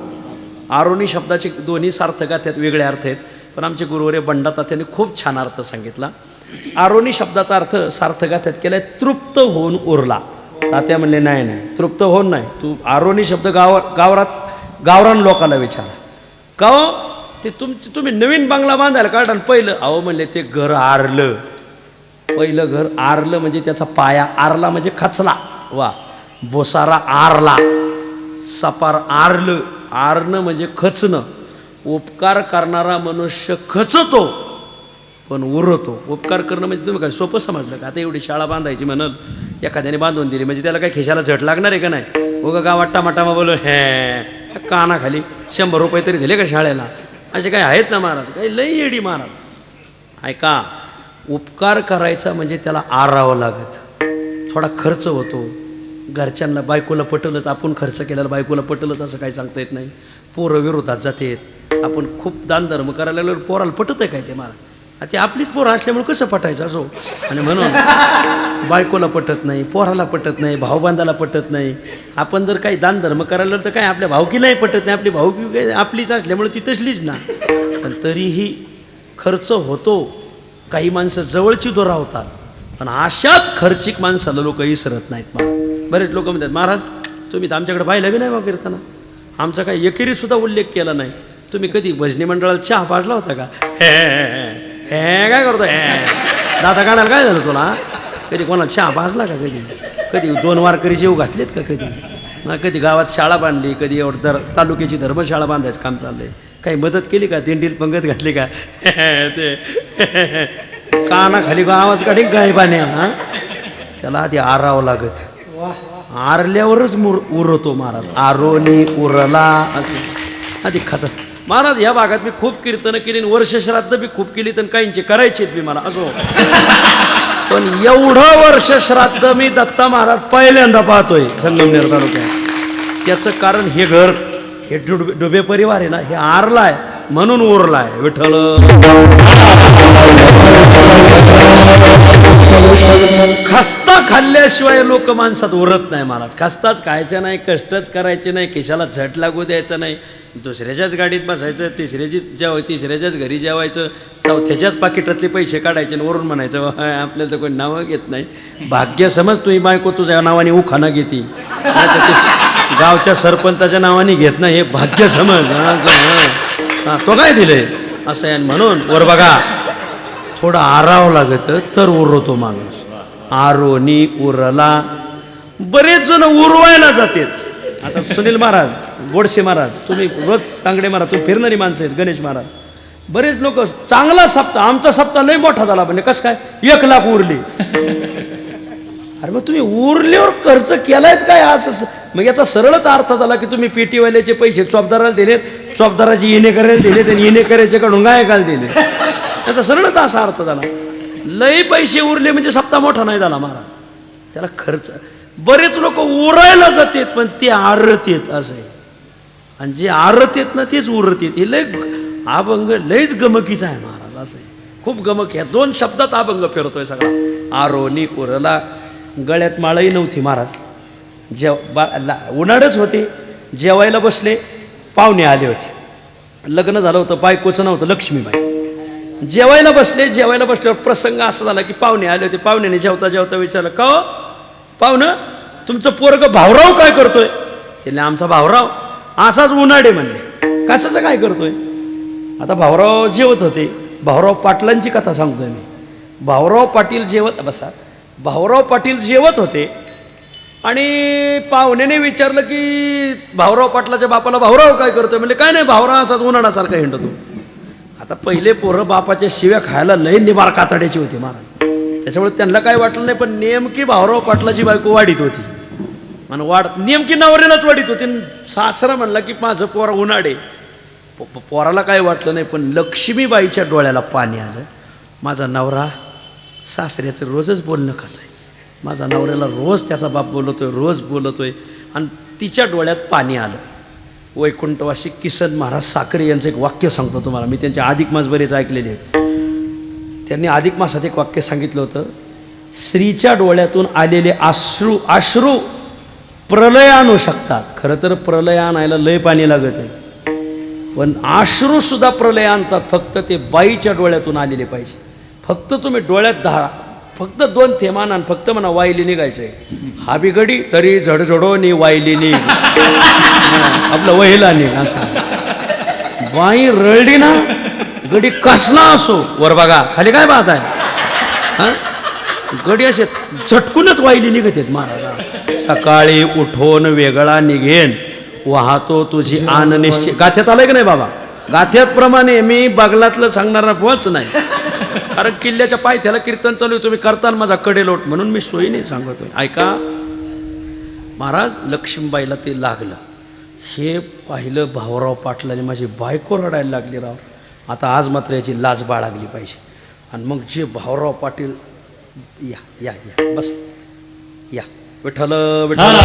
S3: आरोनी शब्दाचे दोन्ही सार्थकात आहेत, वेगळे अर्थ आहेत. पण आमचे गुरुवर्य बंडाता त्यांनी खूप छान अर्थ सांगितला. आरोनी शब्दाचा अर्थ सार्थकात आहेत केलाय तृप्त होऊन उरला. तात्या म्हणले नाही नाही, तृप्त होऊन नाही. तू आरोनी शब्द गावरान लोकांना विचारा. का हो? ते तुम्ही नवीन बंगला बांधायला काढा पहिलं. अहो म्हणले ते घर आरलं. पहिलं घर आरलं म्हणजे त्याचा पाया आरला म्हणजे खचला. वा, बोसारा आरला, सपार आरलं. आरणं म्हणजे खचणं. उपकार करणारा मनुष्य खचतो पण उरतो. उपकार करणं म्हणजे तुम्ही काय सोपं समजलं का? आता एवढी शाळा बांधायची म्हणल, एखाद्याने बांधून दिली म्हणजे त्याला काय खिशाला झट लागणार आहे का नाही? उगा गावात टामाटामा बोल हे कानाखाली 100 रुपये तरी दिले का शाळेला? असे काही आहेत ना महाराज, काही लई येडी महाराज. ऐका, उपकार करायचा म्हणजे त्याला आरावं लागत, थोडा खर्च होतो. घरच्यांना बायकोला पटलच, आपण खर्च केलेला बायकोला पटलच असं काही सांगता येत नाही. पोरं विरोधात जातेत. आपण खूप दानधर्म करायला लागल्यावर पोराला पटत आहे काय ते महाराज? ते आपलीच पोरं असल्यामुळे कसं पटायचं असो. आणि म्हणून बायकोला पटत नाही, पोराला पटत नाही, भाऊबांधाला पटत नाही. आपण जर काही दानधर्म करायला तर काय आपल्या भावकीलाही पटत नाही. आपली भावकी आपलीच असल्यामुळे ती तसलीच ना. पण तरीही खर्च होतो. काही माणसं जवळची दुरावतात, पण अशाच खर्चिक माणसाला लोक विसरत नाहीत. मला बरेच लोक म्हणतात, महाराज तुम्ही तर आमच्याकडे पाहिलं बी नाही बा कीर्तना, आमचा काही एकेरीसुद्धा उल्लेख केला नाही. तुम्ही कधी भजनी मंडळाला चहा पाजला होता का? हे काय करतो? दादा काढायला काय झालं तुला? कधी कोणाला चहा पाजला का? कधी 2 वारकरी जेव घातलेत का? कधी गावात शाळा बांधली, कधी एवढं तालुक्याची धर्मशाळा बांधायचं काम चाललंय. काही मदत केली का? दिंडील पंगत घातली का? ते कानाखाली आवाज काढीन काय पाण्या. हां, त्याला आधी आरावं लागत. आरल्यावरच उरतो महाराज. आरोनी उरला आधी खातात महाराज. या भागात मी खूप कीर्तनं केली, वर्षश्राद्ध बी खूप केली, तर काहींचे करायचेत बी मला असो. पण एवढं वर्षश्राद्ध मी दत्ता महाराज पहिल्यांदा पाहतोय संगमनेर तालुक्यात. त्याचं कारण हे घर, हे डुबे परिवार आहे ना, हे आरलाय म्हणून उरलाय. विठ्ठल खस्ता खाल्ल्याशिवाय लोक माणसात उरत नाही महाराज. खस्ताच खायचं नाही, कष्टच करायचे नाही, केशाला झट लागू द्यायचं नाही. दुसऱ्याच्याच गाडीत बसायचं, तिसऱ्याच्याच घरी जेवायचं, चौथ्याच्याच पाकिटातले पैसे काढायचे आणि वरून म्हणायचं आपल्याला तर कोणी नावं घेत नाही. भाग्य समज तुझी बायको तुझ्या नावाने उखाणा घेते, गावच्या सरपंचाच्या नावाने घेत नाही, हे भाग्य समज. तो काय दिलंय असं आहे. म्हणून वर बघा, थोडा आरावं लागत तर उरतो माणूस. आरोनी उरला. बरेच जण उरवायला जातात. आता सुनील महाराज गोडसे महाराज, तुम्ही रोज तांगडे महाराज, तुम्ही फिरणारी माणसं आहेत, गणेश महाराज, बरेच लोक चांगला सप्ताह, आमचा सप्ताह लय मोठा झाला म्हणजे कसं काय 1 लाख उरली. अरे मग तुम्ही उरल्यावर खर्च केलायच काय असं? मग याचा सरळच अर्थ झाला की तुम्ही पेटीवाल्याचे पैसे चौबदाराला दिलेत, चौबदाराची येणे करायला दिलेत आणि येणे करायचे कडून गायकाला दिले. त्याचा सरळच असा अर्थ झाला. लय पैसे उरले म्हणजे सप्ताह मोठा नाही झाला महाराज, त्याला खर्च. बरेच लोक उरायला जातात पण ते आरत येत असं आहे, आणि जे आरत येत ना तेच उरत येत. हे लय अभंग लयच गमकीचा आहे महाराज, असं आहे खूप गमक. ह्या 2 शब्दात अभंग फिरतोय सगळा. आरोनी उरला. गळ्यात माळही नव्हती महाराज, उन्हाळच होते, जेवायला बसले, पाहुणे आले होते, लग्न झालं होतं, बायकोचं नव्हतं, लक्ष्मीबाई. जेवायला बसल्यावर प्रसंग असा झाला की पाहुणे आले होते. पाहुण्याने जेवता जेवता विचारलं, का हो पाहुणं, तुमचं पोरग भाऊराव काय करतोय? त्याला आमचा भाऊराव असाच उन्हाळे म्हणले. कशाचं काय करतोय? आता भाऊराव जेवत होते. भाऊराव पाटलांची कथा सांगतोय मी. भाऊराव पाटील जेवत होते आणि पाहुण्याने विचारलं की भाऊराव पाटलाच्या बापाला भाऊराव काय करतोय? म्हणजे काय नाही, भाऊराव असाच उन्हाळ्यासारखा हिंडतो. आता पहिले पोरं बापाच्या शिव्या खायला लय निबार कातड्याची होती महाराज, त्याच्यामुळे त्यांना काय वाटलं नाही. पण नेमकी भाऊराव पाटलाची बायको वाढीत होती, आणि नेमकी नवऱ्यालाच वाढीत होती. सासरा म्हणला की माझं पोर उन्हाळे. पोराला काय वाटलं नाही, पण लक्ष्मीबाईच्या डोळ्याला पाणी आलं. माझा नवरा सासऱ्याचं रोजच बोलणं खातोय, माझा नवऱ्याला रोज त्याचा बाप बोलतोय, आणि तिच्या डोळ्यात पाणी आलं. वैकुंठवासी किसन महाराज साखरे यांचं एक वाक्य सांगतो तुम्हाला. मी त्यांचे अधिक मास बरेच ऐकलेले आहेत. त्यांनी अधिक मासात एक वाक्य सांगितलं होतं, स्त्रीच्या डोळ्यातून आलेले अश्रू प्रलय आणू शकतात. खरं तर प्रलय आणायला लय पाणी लागत आहे, पण अश्रू सुद्धा प्रलय आणतात, फक्त ते बाईच्या डोळ्यातून आलेले पाहिजे. फक्त तुम्ही डोळ्यात धारा, फक्त 2 थेमान आणि फक्त म्हणा वायली निघायचंय. हा बी गडी तरी झडझडो नि वायली निघ, आपलं वहिला निघ. असं बाई रळली ना, गडी कसला असो, वर बघा खाली काय पाहत आहे, गडी असे झटकूनच वाहिली निघत आहेत महाराज. सकाळी उठून वेगळा निघेन, वाहतो तुझी आन निश्चित. गाथ्यात आलंय की नाही बाबा? गाथ्याप्रमाणे मी बगलातलं सांगणारा पोच नाही, कारण किल्ल्याच्या पायथ्याला कीर्तन चालू आहे, तुम्ही करताना माझा कडेलोट, म्हणून मी सोयीने सांगतोय. ऐका महाराज, लक्ष्मीबाईला ते लागलं. हे पाहिलं भाऊराव पाटलाने, माझी बायको रडायला लागली राव. आता आज मात्र याची लाज बाळगली पाहिजे. आणि मग जे भाऊराव पाटील, या या या बस या, विठ्ठल विठ्ठल.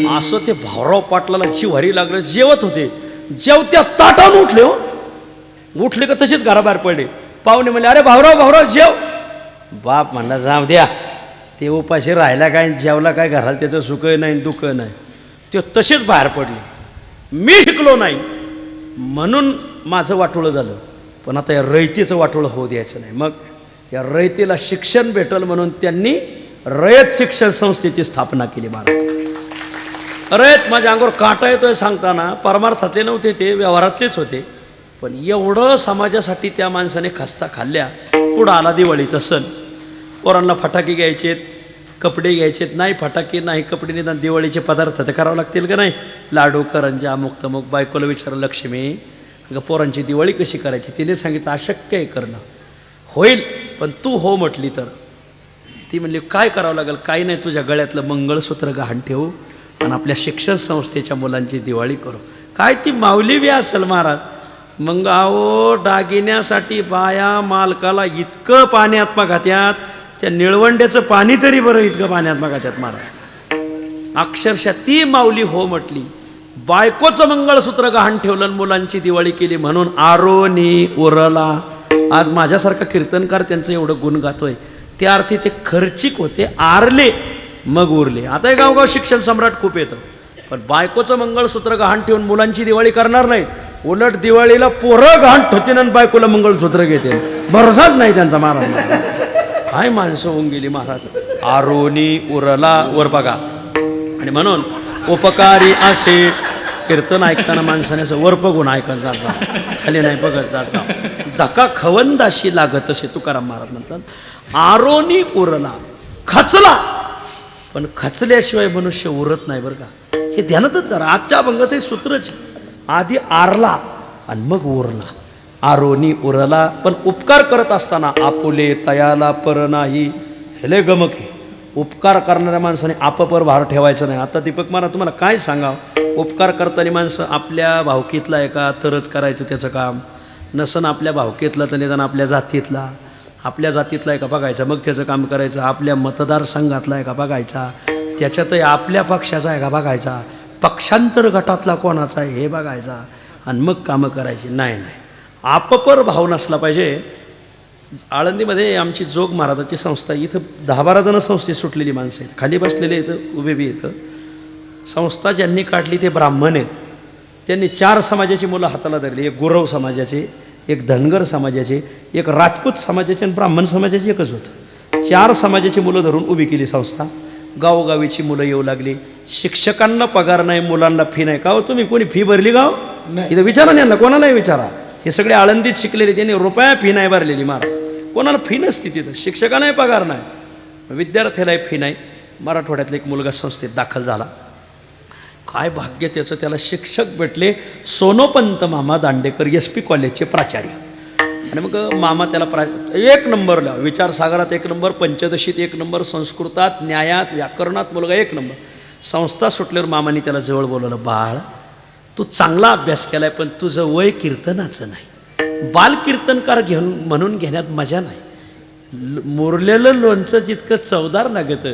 S3: असं ते भाऊराव पाटलाला जिव्हारी लागलं. जेवत होते, जेवत्या ताटान उठले का तसेच घराबाहेर पडले. पाहुणे म्हणले, अरे भाऊराव जेव. बाप म्हणला, जाऊ द्या, ते उपाशी राहिला काय, जेवला काय, घराला त्याचं सुख नाही दुःख नाही. ते तसेच बाहेर पडले. मी शिकलो नाही म्हणून माझं वाटोळं झालं, पण आता या रयतीचं वाटोळं होऊ द्यायचं नाही. मग या रयतीला शिक्षण भेटल म्हणून त्यांनी रयत शिक्षण संस्थेची स्थापना केली. महाराज, रयत माझ्या अंगावर काटा येतोय सांगताना, परमार्थातले नव्हते ते, व्यवहारातलेच होते. पण एवढं समाजासाठी त्या माणसाने खस्ता खाल्ल्या. पुढं आला दिवाळीचा सण, पोरांना फटाके घ्यायचेत, कपडे घ्यायचेत. नाही फटाके नाही कपडे, निदान दिवाळीचे पदार्थ तर करावं लागतील का नाही, लाडू करंजा अमुक तमुक. बायकोला विचारलं, लक्ष्मी अगं पोरांची दिवाळी कशी करायची? तिने सांगितलं, अशक्य आहे करणं, होईल पण तू हो म्हटली तर. ती म्हणली, काय करावं लागेल? काही नाही, तुझ्या गळ्यातलं मंगळसूत्र गहाण ठेवू आणि आपल्या शिक्षण संस्थेच्या मुलांची दिवाळी करू. काय ती माऊली बी असेल महाराज. मग अहो, दागिन्यासाठी बाया मालकाला इतकं पाण्यात मागात्यात, त्या निळवंड्याचं पाणी तरी बरं इतकं पाण्यात मागात्यात महाराज. अक्षरशः ती माऊली हो म्हटली, बायकोचं मंगळसूत्र गहाण ठेवलं, मुलांची दिवाळी केली. म्हणून आरोनी उरला. आज माझ्यासारखा कीर्तनकार त्यांचं एवढं गुण गातोय, त्या अर्थी ते खर्चिक होते, आरले मग उरले. आता हे गावगाव शिक्षण सम्राट खूप येतं, पण बायकोचं मंगळसूत्र गहाण ठेवून मुलांची दिवाळी करणार नाहीत. उलट दिवाळीला पोरं गहाण ठेवतील आणि बायकोला मंगळसूत्र घेते. भरोसाच नाही त्यांचा महाराज. काय माणसं होऊन गेली महाराज. आरोनी उरला, वर बघा. आणि म्हणून उपकारी असे कीर्तन ऐकताना माणसाने असं वर बघून ऐकत जात, खाली नाही बघत जात. धक्का खवंदाशी लागत असे तुकाराम महाराज म्हणतात. आरोनी उरला. खचला, पण खचल्याशिवाय मनुष्य उरत नाही बरं का. हे ध्यानातच धरा. आजच्या अभंगाचं हे सूत्रच आहे. आधी आरला आणि मग उरला. आरोनी उरला. पण उपकार करत असताना आपुले तयाला पर नाही, हे लय गमक आहे. उपकार करणाऱ्या माणसाने आपपर भार ठेवायचं नाही. आता दीपक महाराज तुम्हाला काय सांगावं, उपकार करताना माणसं आपल्या भावकीतला आहे का तरच करायचं त्याचं काम, नसन आपल्या भावकीतला तर निदान आपल्या जातीतला, आपल्या जातीतला आहे का बघायचा मग त्याचं काम करायचं. आपल्या मतदारसंघातला आहे का बघायचा, त्याच्यातही आपल्या पक्षाचा आहे का बघायचा, पक्षांतर गटातला कोणाचा आहे हे बघायचा आणि मग कामं करायची. नाही नाही, आपपर भाव नसला पाहिजे. आळंदीमध्ये आमची जोग महाराजाची संस्था, इथं 10-12 जण संस्थेत सुटलेली माणसं आहेत, खाली बसलेले इथं उभे बी येतं. संस्था ज्यांनी काढली ते ब्राह्मण आहेत. त्यांनी 4 समाजाची मुलं हाताला धरली. एक गुरव समाजाचे, एक धनगर समाजाचे, एक राजपूत समाजाचे आणि ब्राह्मण समाजाचे एकच होतं. 4 समाजाची मुलं धरून उभी केली संस्था. गावोगावीची मुलं येऊ लागली. शिक्षकांना पगार नाही, मुलांना फी नाही. का हो तुम्ही कोणी फी भरली गाव इथं विचारा नाही, कोणालाही विचारा. हे सगळे आळंदीत शिकलेले, त्यांनी रुपया फी नाही भरलेली. महाराज कोणाला फी नसती तिथं, शिक्षकांनाही पगार नाही, विद्यार्थ्यालाही फी नाही. मराठवाड्यातला एक मुलगा संस्थेत दाखल झाला. काय भाग्य त्याचं, त्याला शिक्षक भेटले सोनोपंत मामा दांडेकर SP कॉलेजचे प्राचार्य. आणि मग मामा त्याला 1 नंबरला, विचारसागरात 1 नंबर, पंचदशीत 1 नंबर, संस्कृतात, न्यायात, व्याकरणात मुलगा 1 नंबर. संस्था सुटल्यावर मामाने त्याला जवळ बोलवलं. बाळ, तू चांगला अभ्यास केलाय, पण तुझं वय कीर्तनाचं नाही. बालकीर्तनकार म्हणून घेण्यात मजा नाही. मुरलेलं लोणचं जितकं चवदार लागतं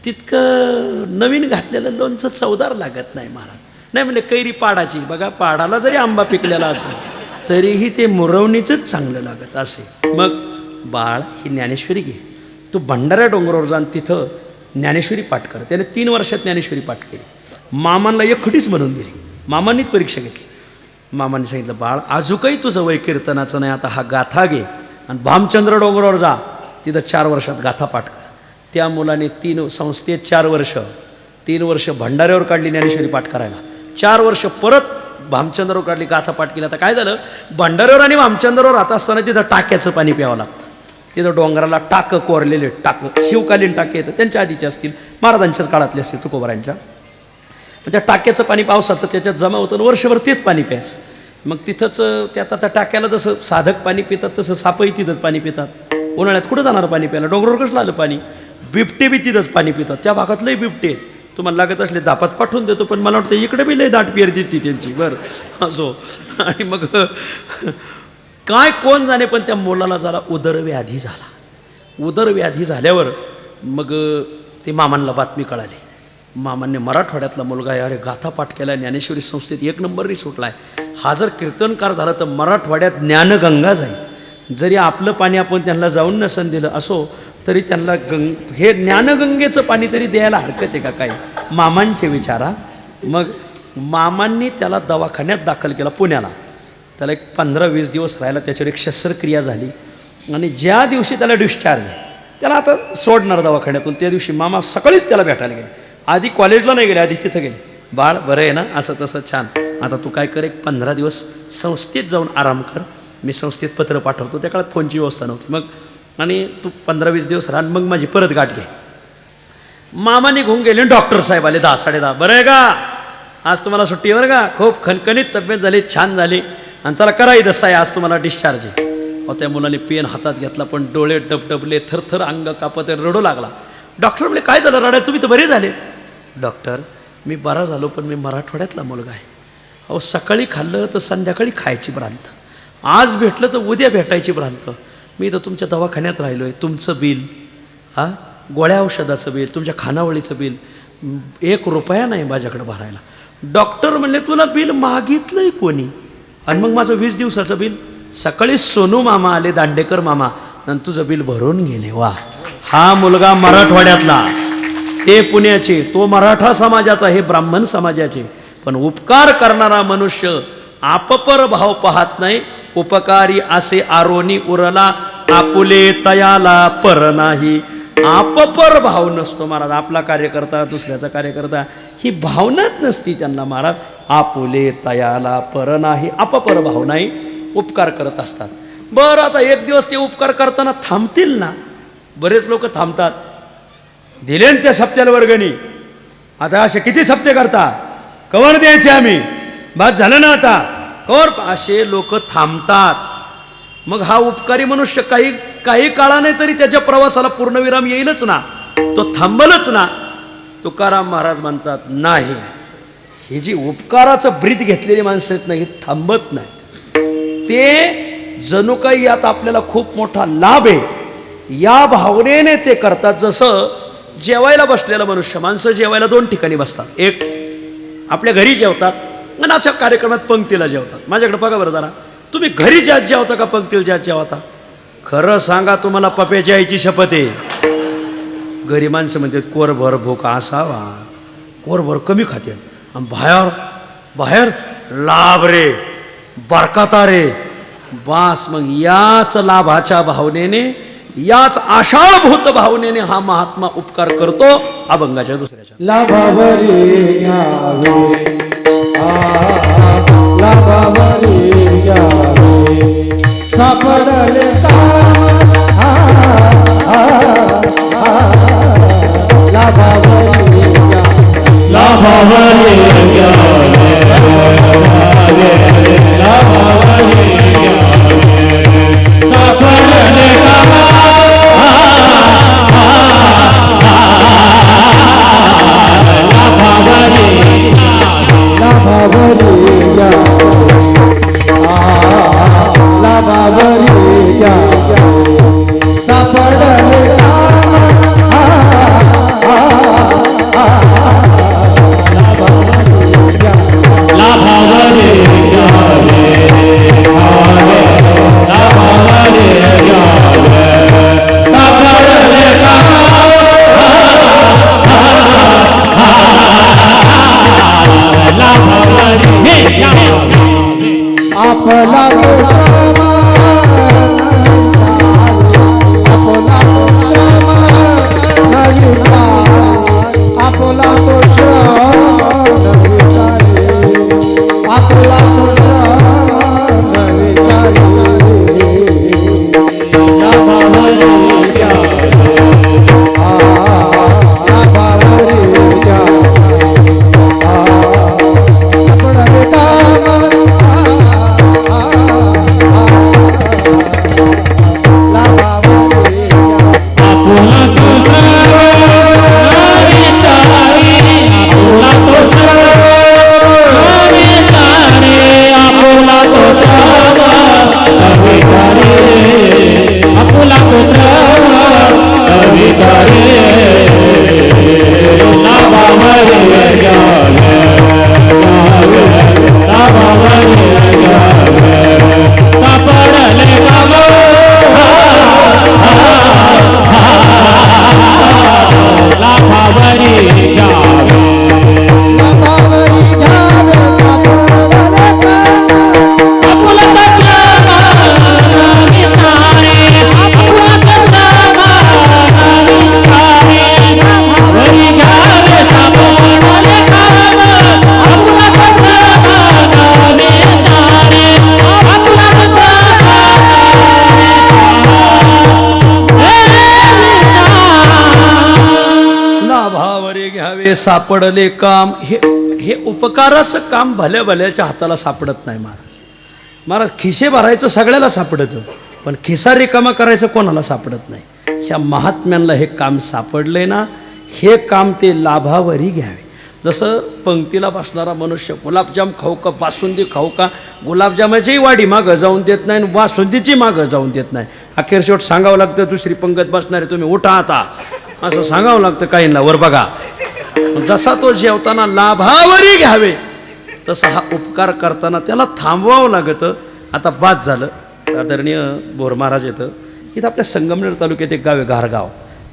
S3: तितकं नवीन घातलेलं लोणचं चवदार लागत नाही. महाराज नाही म्हणजे कैरी पाडाची बघा, पाडाला जरी आंबा पिकलेला असेल तरीही ते मुरवणीचंच चांगलं लागत असे. मग बाळ, ही ज्ञानेश्वरी घे, तू भंडाऱ्या डोंगरावर जाऊन तिथं ज्ञानेश्वरी पाठ कर. त्याने 3 वर्षात ज्ञानेश्वरी पाठ केली. मामांना एकखटीच म्हणून दिली. मामांनीच परीक्षा घेतली. मामाने सांगितलं, बाळ अजूनही तुझं वय कीर्तनाचं नाही, आता हा गाथा घे आणि भामचंद्र डोंगरावर जा, तिथं 4 वर्षात गाथा पाठ कर. त्या मुलाने 3 संस्थेत 4 वर्ष, 3 वर्ष भंडाऱ्यावर काढली ज्ञानेश्वरी पाठ करायला, 4 वर्ष परत भामचंद्रावर काढली, गाथा पाठ केली. आता काय झालं, भंडाऱ्यावर आणि भामचंद्रावर राहत असताना तिथं टाक्याचं पाणी प्यावं लागतं. तिथं डोंगराला टाकं कोरलेले, टाकं शिवकालीन टाके येतं, त्यांच्या आधीचे असतील, महाराजांच्याच काळातले असतील, तुकोबारांच्या. मग त्या टाक्याचं पाणी पावसाचं त्याच्यात जमा होतं आणि वर्षभर तेच पाणी प्यायचं. मग तिथंच त्या टाक्याला जसं साधक पाणी पितात तसं सापही तिथंच पाणी पितात. उन्हाळ्यात कुठं जाणार पाणी प्यायला, डोंगरावर कसं आलं पाणी. बिबटे बी तिथंच पाणी पितात. त्या भागात लई बिबटे आहेत, तुम्हाला लागत असले दापात पाठवून देतो, पण मला वाटतं इकडे बी लई दाट पियर दिसती त्यांची. बरं असो. आणि मग काय कोण जाणे, पण त्या मुलाला जरा उदरव्याधी झाला. उदरव्याधी झाल्यावर मग ते मामांना बातमी कळाली. मामांनी, मराठवाड्यातला मुलगा आहे, अरे गाथा पाठ केला, ज्ञानेश्वरी संस्थेत 1 नंबरही सुटला आहे, हा जर कीर्तनकार झाला तर मराठवाड्यात ज्ञानगंगा जाईल. जरी आपलं पाणी आपण त्यांना जाऊन नसन दिलं असो तरी त्यांना हे ज्ञानगंगेचं पाणी तरी द्यायला हरकत आहे का काय, मामांचे विचारा. मग मामांनी त्याला दवाखान्यात दाखल केला पुण्याला. त्याला एक 15-20 दिवस राहिला. त्याच्यावर एक शस्त्रक्रिया झाली आणि ज्या दिवशी त्याला डिस्चार्ज, त्याला आता सोडणार दवाखान्यातून, त्या दिवशी मामा सकाळीच त्याला भेटायला गेले. आधी कॉलेजला नाही गेले, आधी तिथं गेले. बाळ बरं आहे ना, असं तसं छान, आता तू काय कर, एक 15 दिवस संस्थेत जाऊन आराम कर, मी संस्थेत पत्र पाठवतो. त्या काळात फोनची व्यवस्था नव्हती. मग आणि तू 15-20 दिवस राहा, मग माझी परत गाठ घे. मामा निघून गेले. डॉक्टर साहेब आले 10-10:30. बरं आहे का, आज तुम्हाला सुट्टी बरं का, खूप खणखणीत तब्येत झाली, छान झाली, आणि त्याला कराई दसा आहे, आज तुम्हाला डिस्चार्ज आहे. अहो त्या मुलाने पेन हातात घेतला, पण डोळे डबडबले, थरथर अंग कापत, रडू लागला. डॉक्टर म्हणले, काय झालं रडाय, तुम्ही तर बरे झाले. डॉक्टर, मी बरा झालो, पण मी मराठवाड्यातला मुलगा आहे. अहो सकाळी खाल्लं तर संध्याकाळी खायची भ्रांत, आज भेटलं तर उद्या भेटायची भ्रांत. मी तर तुमच्या दवाखान्यात राहिलो आहे, तुमचं बिल, गोळ्या औषधाचं बिल, तुमच्या खानावळीचं बिल, 1 रुपया नाही माझ्याकडे भरायला. डॉक्टर म्हणले, तुला बिल मागितलंय कोणी, आणि मग माझं 20 दिवसाचं बिल. सकाळी सोनू मामा आले, दांडेकर मामा, आणि तुझं बिल भरून गेले. वा, हा मुलगा मराठवाड्यातला, ते पुण्याचे, तो मराठा समाजाचा, हे ब्राह्मण समाजाचे. पण उपकार करणारा मनुष्य आपपर भाव पाहत नाही. उपकारी असे आरोनी उरला, आपुले तयाला पर नाही. आपपर भाव नसतो महाराज. आपला कार्यकर्ता, दुसऱ्याचा कार्यकर्ता, ही भावनाच नसती त्यांना महाराज. आपुले तयाला पर नाही, आपपर भाव नाही, उपकार करत असतात. बरं, आता एक दिवस ते उपकार करताना थांबतील ना, बरेच लोक थांबतात. दिले ना त्या सप्त्याला वर्गणी, आता असे किती सप्ते करता, कवर द्यायचे आम्ही, बाद झालं ना आता कवर, असे लोक थांबतात. मग हा उपकारी मनुष्य काही काळाने तरी त्याच्या प्रवासाला पूर्णविराम येईलच ना, तो थांबलच ना. तुकाराम महाराज म्हणतात नाही, ही जी उपकाराचं ब्रीद घेतलेली माणसं आहेत ना, ही थांबत नाही. ते जणू काही यात आपल्याला खूप मोठा लाभ आहे या भावनेने ते करतात. जसं जेवायला बसलेला मनुष्य, माणसं जेवायला दोन ठिकाणी बसतात, एक आपल्या घरी जेवतात आणि अशा कार्यक्रमात पंक्तीला जेवतात. माझ्याकडे बघा बरं जरा, तुम्ही घरी जात जेवता का पंक्तीला जात जेवता? खरं सांगा, तुम्हाला पप्याची आईची शपथ आहे. घरी माणसं म्हणतात कोरभर भोका असावा, कोरभर कमी खाते, आणि बाहेर लाभ रे, बरकाता रे, बास. मग याच लाभाच्या भावनेने, याच आषाढभूत भावनेने हा महात्मा उपकार करतो अभंगाच्या दुसऱ्याच्या.
S2: लाभावरी घ्यावे, लाभावरी घ्यावे, सापडले काम, लाभावरी घ्यावे, लाभावरी घ्यावे, लाभावरी घ्यावे, सापडले काम, आपला तो श्यामा, आपला तो श्यामा नवी काय, आपला तो श्यामा नवी काय, आपला तो श्यामा नवी काय, लाभावरी घ्यावे, लाभावरी घ्यावे, सापडले काम,
S3: सापडले काम. हे उपकाराचं काम भल्या भल्याच्या हाताला सापडत नाही महाराज. खिसे भरायचं सगळ्याला सापडतं, पण खिसा रिकामा करायचं कोणाला सापडत नाही. ह्या महात्म्यांना हे काम सापडले ना, हे काम ते लाभावरी घ्यावे. जसं पंक्तीला बसणारा मनुष्य गुलाबजाम खाऊ का बासुंदी खाऊ का, गुलाबजामाचीही वाडी मागं जाऊन देत नाही आणि बासुंदीची मागं जाऊन देत नाही. अखेर शेवट सांगावं लागतं, दुसरी पंगत बसणारे तुम्ही उठा आता, असं सांगावं लागतं काहींना. वर बघा, जसा तो जेवताना लाभावरी घ्यावे, तसा हा उपकार करताना त्याला थांबवावं लागतं. आता बाद झालं. आदरणीय बोर महाराज येतं इथं आपल्या संगमनेर तालुक्यात एक गाव आहे घारगाव.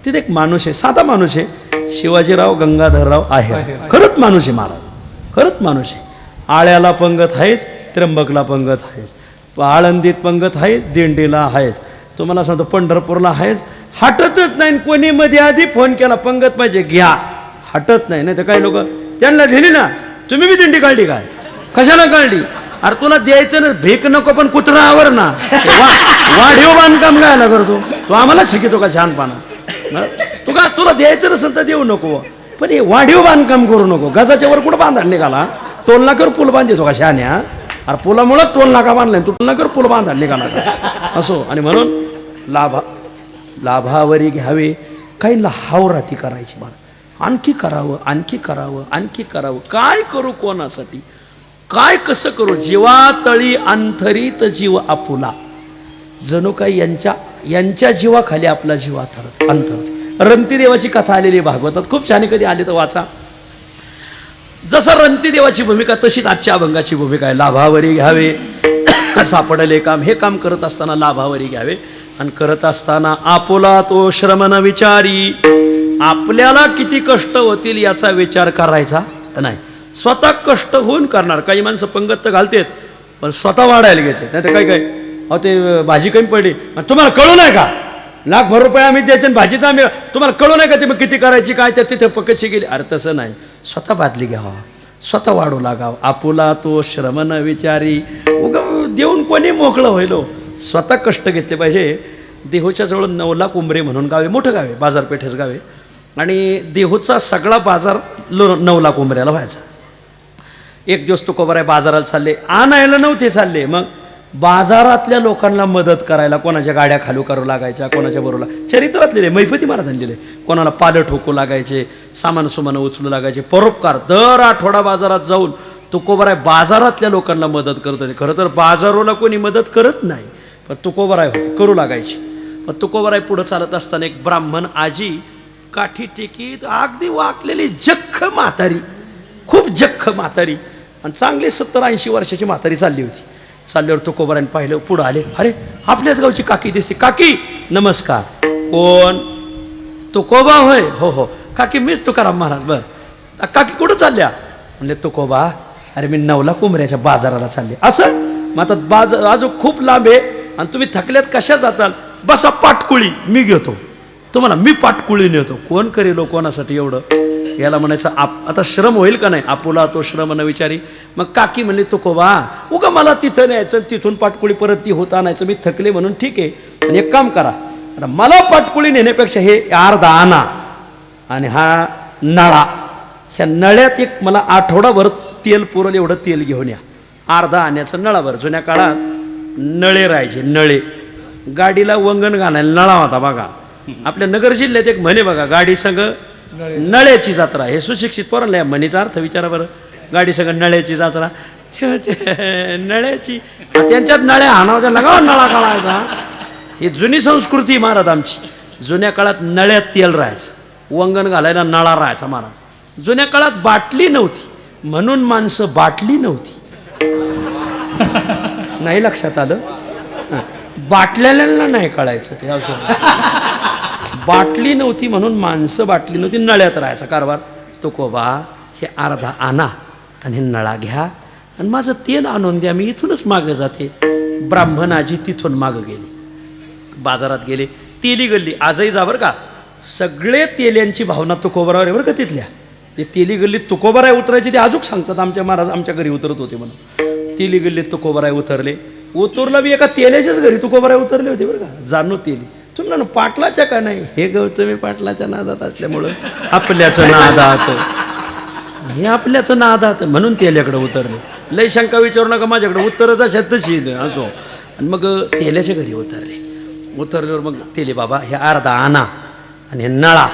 S3: तिथे एक माणूस आहे, साधा माणूस आहे, शिवाजीराव गंगाधरराव आहे. खरंच माणूस आहे महाराज, खरंच माणूस आहे. आळ्याला पंगत आहेच, त्र्यंबकला पंगत आहेच, आळंदीत पंगत आहेच, दिंडीला आहेच, तुम्हाला सांगतो पंढरपूरला आहेच. हटतच नाही. कोणी मध्ये आधी फोन केला पंगत पाहिजे घ्या, हटत नाही. नाही तर काही लोक त्यांना दिली ना, तुम्ही बी दिंडी काढली काय, कशाला काढली? अरे तुला द्यायचं ना, भेक नको पण कुत्रा आवर ना. वाढीव बांधकाम गायला करतो तो, आम्हाला शिकतो का छानपणा. तुला द्यायचं नसेल तर देऊ नको, पण हे वाढीव बांधकाम करू नको. गजाच्या वर कुठं बांधायला निघाला? टोल नाक्यावर पूल बांधतो का शहाण्या? अरे पुलामुळं टोल नाका बांधलाय, तू टोल नाक्यावर पूल बांधायला निघाला का? असो. आणि म्हणून लाभावरी घ्यावे. काहींना हावराती करायची मला, आणखी करावं, आणखी करावं, आणखी करावं. काय करू कोणासाठी, काय कसं करू? जीवातळी अंथरीत जीव आपुला. जणू काही यांच्या जीवाखाली आपला जीव अंथरत. रंतीदेवाची कथा आलेली भागवतात, खूप छान. कधी आले तर वाचा. जसं रंतीदेवाची भूमिका तशीच आजच्या अभंगाची भूमिका आहे. लाभावरी घ्यावे सापडले काम. हे काम करत असताना लाभावरी घ्यावे, आणि करत असताना आपुला तो श्रम न विचारी. आपल्याला किती कष्ट होतील याचा विचार करायचा नाही. स्वतः कष्ट होऊन करणार. काही माणसं पंगत तर घालतात पण स्वतः वाढायला घेते. नाही तर काय अहो ते भाजी कमी पडली, तुम्हाला कळू नाही का? लाखभर रुपये आम्ही द्यायचे, भाजीचा आम्ही, तुम्हाला कळू नाही का ते मग किती करायची काय? त्या तिथे पकशी गेली. अरे तसं नाही, स्वतः बादली घ्यावा, स्वतः वाढू लागावं. आपुला तो श्रम न विचारी. उगा देऊन कोणी मोकळं होईल? स्वतः कष्ट घेतले पाहिजे. देहूच्या जवळ 9 लाख उंबरे म्हणून गाव आहे, मोठं गाव आहे, बाजारपेठेच गाव आहे. आणि देहूचा सगळा बाजार 9 लाख उंबऱ्याला व्हायचा. एक दिवस तुकोबाराय बाजाराला चालले, आणायला नव्हते चालले, मग बाजारातल्या लोकांना मदत करायला. कोणाच्या गाड्या खालू करू लागायच्या, कोणाच्या बरोबर चरित्रातले मैफती महाराजांनी लिहिले. कोणाला पालं ठोकू लागायचे, सामान सुमानं उचलू लागायचे. परोपकार. दर आठवडा बाजारात जाऊन तुकोबाराय बाजारातल्या लोकांना मदत करत होते. खरं तर बाजारोला कोणी मदत करत नाही, पण तुकोबाराय होते, करू लागायची. पण तुकोबाराय पुढं चालत असताना एक ब्राह्मण आजी काठी टेकीत, अगदी वाकलेली जख्ख म्हातारी, खूप जख्ख म्हातारी, आणि चांगली 70-80 वर्षाची म्हातारी चालली होती. चालल्यावर तुकोबारायने पाहिलं, पुढं आले. अरे आपल्याच गावची काकी दिसते. काकी नमस्कार. कोण? तुकोबा होय? हो हो काकी मीच तुकाराम महाराज. बरं काकी कुठं चालल्या? म्हणले तुकोबा अरे मी 9 लाख उंबऱ्याच्या बाजाराला चालले. असं? मग आता बाजार अजून खूप लांब आहे आणि तुम्ही थकल्यात, कशा जाताल? बसा पाटकुळी मी घेतो तुम्हाला, मी पाटकुळी नेतो. कोण करेल कोणासाठी एवढं? याला म्हणायचं आता श्रम होईल का नाही? आपुला तो श्रम न विचारी. मग काकी म्हणली तुकोबा उगा मला तिथं न्यायचं, तिथून पाटकुळी परत ती होत आणायचं, मी थकले म्हणून. ठीक आहे, आणि एक काम करा, आता मला पाटकुळी नेण्यापेक्षा हे अर्धा आणा, आणि हा नळा, ह्या नळ्यात एक मला आठवडाभर तेल पुरल एवढं तेल घेऊन या. अर्धा आण्याचं नळाभर. जुन्या काळात नळे राहायचे, नळे. गाडीला वंगण घालायला नळा होता बघा. आपल्या नगर जिल्ह्यात एक म्हणे बघा, गाडी संग नळ्याची जत्रा. हे सुशिक्षित पोरांना म्हणीचा अर्थ विचारा बरं. गाडी संग नळ्याची जत्रा, नळ्याची, त्यांच्यात नळ्या हाणावत्या, लगाव नळा काढायचा. ही जुनी संस्कृती महाराज आमची. जुन्या काळात नळ्यात तेल राहायचं, वंगण घालायला नळा राहायचा महाराज. जुन्या काळात बाटली नव्हती म्हणून माणसं बाटली नव्हती. नाही लक्षात आलं? बाटल्याला नाही कळायचं ते. असं बाटली नव्हती म्हणून माणसं बाटली नव्हती, नळ्यात राहायचा कारभार. तुकोबा हे अर्धा आणा आणि नळा घ्या आणि माझं तेल आणून द्या, मी इथूनच मागं जाते. ब्राह्मण आजी तिथून मागं गेले, बाजारात गेले. तेली गल्ली आजही जा बरं का. सगळे तेल्यांची भावना तुकोबारावर आहे बरं का. तिथल्या ते तेली गल्लीत तुकोबाराय उतरायचे ते अजून सांगतात. आमच्या महाराज आमच्या घरी उतरत होते म्हणून. तेली गल्लीत तुकोबाराय उतरले. उतरला बी एका तेल्याच्याच घरी तुकोबाराय उतरले होते बरं का. जाणू तेली. तुम्हाला पाटलाच्या का नाही? हे गौतमी पाटलाच्या नादात असल्यामुळं आपल्याचं नादात, हे आपल्याचं नादात म्हणून तेल्याकडे उतरले. लय शंका विचारू नका, माझ्याकडे उत्तरच शब्दची असो. आणि मग तेल्याच्या घरी उतरले. उतरल्यावर मग तेले बाबा हे अर्धा आणा आणि हे नळा,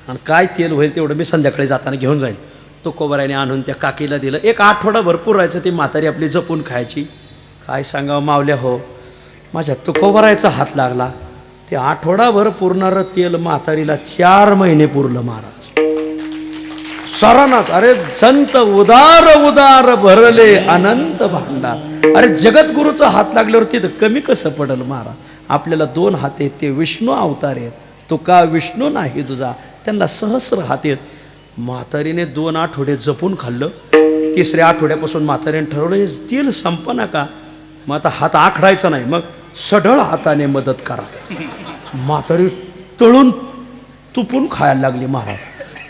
S3: आणि काय तेल होईल तेवढं मी संध्याकाळी जाताना घेऊन जाईल. तुकोबारायने आणून त्या काकीला दिलं. एक आठवडा भरपूर राहायचं. ती म्हातारी आपली जपून खायची. काय सांगावं मावल्या हो, माझ्या तुकोबारायचा हात लागला. ते आठवडाभर पुरणारं तेल म्हातारीला 4 महिने पुरलं महाराज. सरानाच. अरे संत उदार उदार भरले अनंत भांडार. अरे जगद्गुरूचा हात लागल्यावर तिथं कमी कसं पडल महाराज? आपल्याला 2 हात आहेत, ते विष्णू अवतार आहेत. तुका विष्णू नाही तुझा, त्यांना सहस्र हात आहेत. म्हातारीने 2 आठवडे जपून खाल्लं. 3ऱ्या आठवड्यापासून म्हातारीने ठरवलं हे तेल संपना का, मग आता हात आखडायचा नाही, मग सढळ हाताने मदत करा. म्हातारी तळून तुपून खायला लागली महाराज.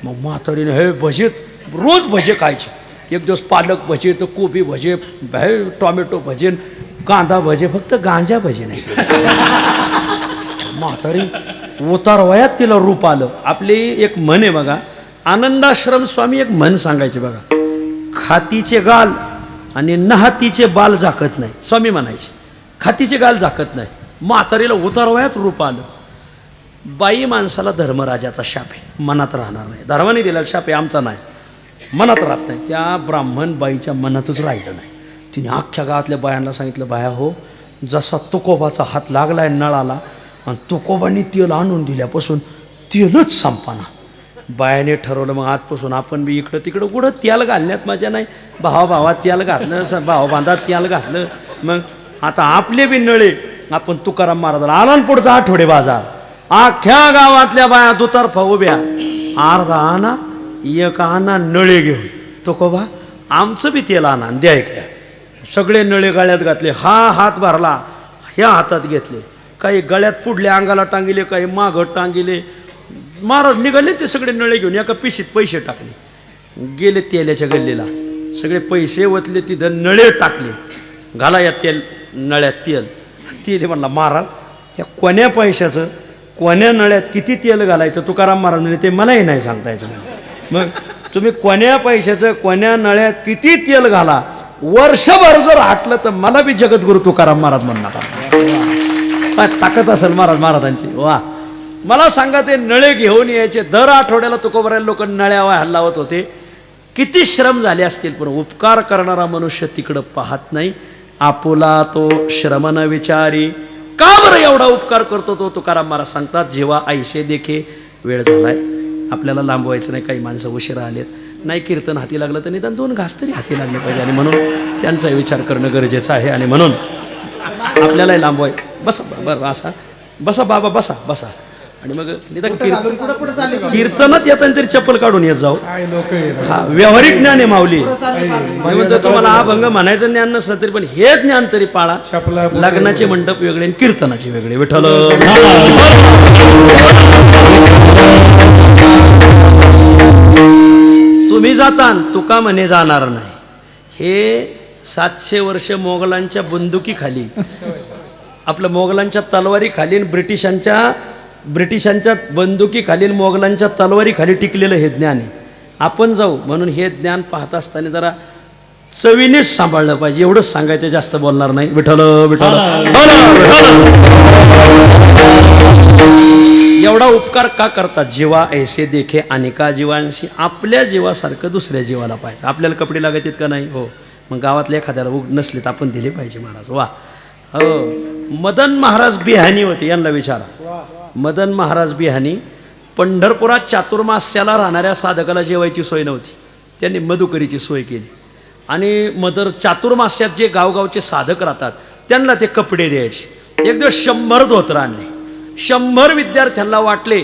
S3: मग म्हातारीने हे भजे, रोज भजे खायचे. एक दिवस पालक भजे, तर कोबी भजे, टोमॅटो भजे, कांदा भजे, फक्त गांजा भजे नाही. म्हातारी उतार वयात तिला रूप आलं. आपली एक म्हण आहे बघा, आनंदाश्रम स्वामी एक म्हण सांगायचे बघा, खातीचे गाल आणि नहातीचे बाल झाकत नाही. स्वामी म्हणायचे खातीचे गाल झाकत नाही. म्हातारीला उतार वयात रूप आलं. बाई माणसाला धर्मराजाचा शाप आहे, मनात राहणार नाही. धर्माने दिलेला शाप आहे, आमचा नाही, मनात राहत नाही. त्या ब्राह्मण बाईच्या मनातच राहिलं नाही. तिने अख्ख्या गावातल्या बायांना सांगितलं, बाया हो, जसा तुकोबाचा हात लागलाय नळाला आणि तुकोबांनी तेल आणून दिल्यापासून तेलच संपाना. बायाने ठरवलं मग आजपासून आपण बी इकडं तिकडं कुठं तेल घालण्यात मजा नाही. भावा तेल घातलं, भावा बांधात तेल घातलं. मग आता आपले बी नळे आपण तुकाराम महाराजाला आला ना पुढचा आठवडे बाजार, अख्ख्या गावातल्या बाया दुतर्फा उभ्या, अर्धा आणा एक आणा नळे घेऊन. तुकोबा आमचं बी तेल आणा द्या इकडे. सगळे नळे गळ्यात घातले, हा हात भरला, ह्या हातात घेतले, काही गळ्यात पुढले अंगाला टांगिले, काही मागं टांगिले. महाराज निघाले ते सगळे नळे घेऊन एका पिशीत पैसे टाकले, गेले तेलाच्या गल्लीला, सगळे पैसे ओतले, तिथं नळे टाकले, घाला या तेल नळ्यात तेल. तेल म्हणला, महाराज या कोण्या पैशाचं कोण्या नळ्यात किती तेल घालायचं? तुकाराम महाराज म्हणजे ते मलाही नाही सांगता यायचं. मग तुम्ही कोण्या पैशाचं कोण्या नळ्यात किती तेल घाला, वर्षभर जर हाटलं तर मला बी जगद्गुरु तुकाराम महाराज म्हणणार. ताकद असेल महाराजांची. वा, मला सांगा ते नळे घेऊन यायचे दर आठवड्याला. तुकोबरायला लोक नळ्या हल्लावत होते. किती श्रम झाले असतील, पण उपकार करणारा मनुष्य तिकडं पाहत नाही. आपुला तो श्रम न विचारी. का बरं एवढा उपकार करतो तो? तुकाराम महाराज सांगतात, जेव्हा ऐसे देखे. वेळ झालाय, आपल्याला लांबवायचं नाही. काही माणसं उशिरा आलेत, नाही कीर्तन हाती लागलं तर निदान 2 घास तरी हाती लागले पाहिजे, आणि म्हणून त्यांचा विचार करणं गरजेचं आहे. आणि म्हणून आपल्यालाही लांबवाय. बसा बरं, असा बसा बाबा, बसा बसा. आणि मग निदान कीर्तनात येताना तरी चप्पल काढून येत जाऊ. हा व्यावहारिक ज्ञान आहे माऊली. मी म्हणतो तुम्हाला अभंग म्हणायचं ज्ञान नसलं तरी पण हे ज्ञान तरी पाळा. लग्नाचे मंडप वेगळे आणि कीर्तनाचे वेगळे. विठ्ठल तुम्ही जाता, तुका म्हणे जाणार नाही. हे 700 वर्ष मोगलांच्या बंदुकी खाली, आपलं मोगलांच्या तलवारी खाली, ब्रिटिशांच्या बंदुकी खाली, मोगलांच्या तलवारी खाली टिकलेलं हे ज्ञान आहे. आपण जाऊ म्हणून हे ज्ञान पाहत असताना जरा चवीनेच सांभाळलं पाहिजे. एवढंच सांगायचं, जास्त बोलणार नाही. विठ्ठल विठ्ठल. एवढा उपकार का करतात? जीवा ऐसे देखे अनेका जीवांशी. आपल्या जीवासारखं दुसऱ्या जीवाला पाहिजे. आपल्याला कपडे लागत आहेत का नाही? हो. मग गावातल्या एखाद्याला नसले तर आपण दिले पाहिजे. महाराज वा. हो, मदन महाराज बिहानी होते, यांना विचारा. मदन महाराज बिहानी. पंढरपुरात चातुर्मास्याला राहणाऱ्या साधकाला जेवायची सोय नव्हती, त्यांनी मधुकरीची सोय केली. आणि चातुर्मास्यात जे गावगावचे साधक राहतात त्यांना ते कपडे द्यायचे. एक दिवस 100 धोतर आणले. 100 विद्यार्थ्यांना वाटले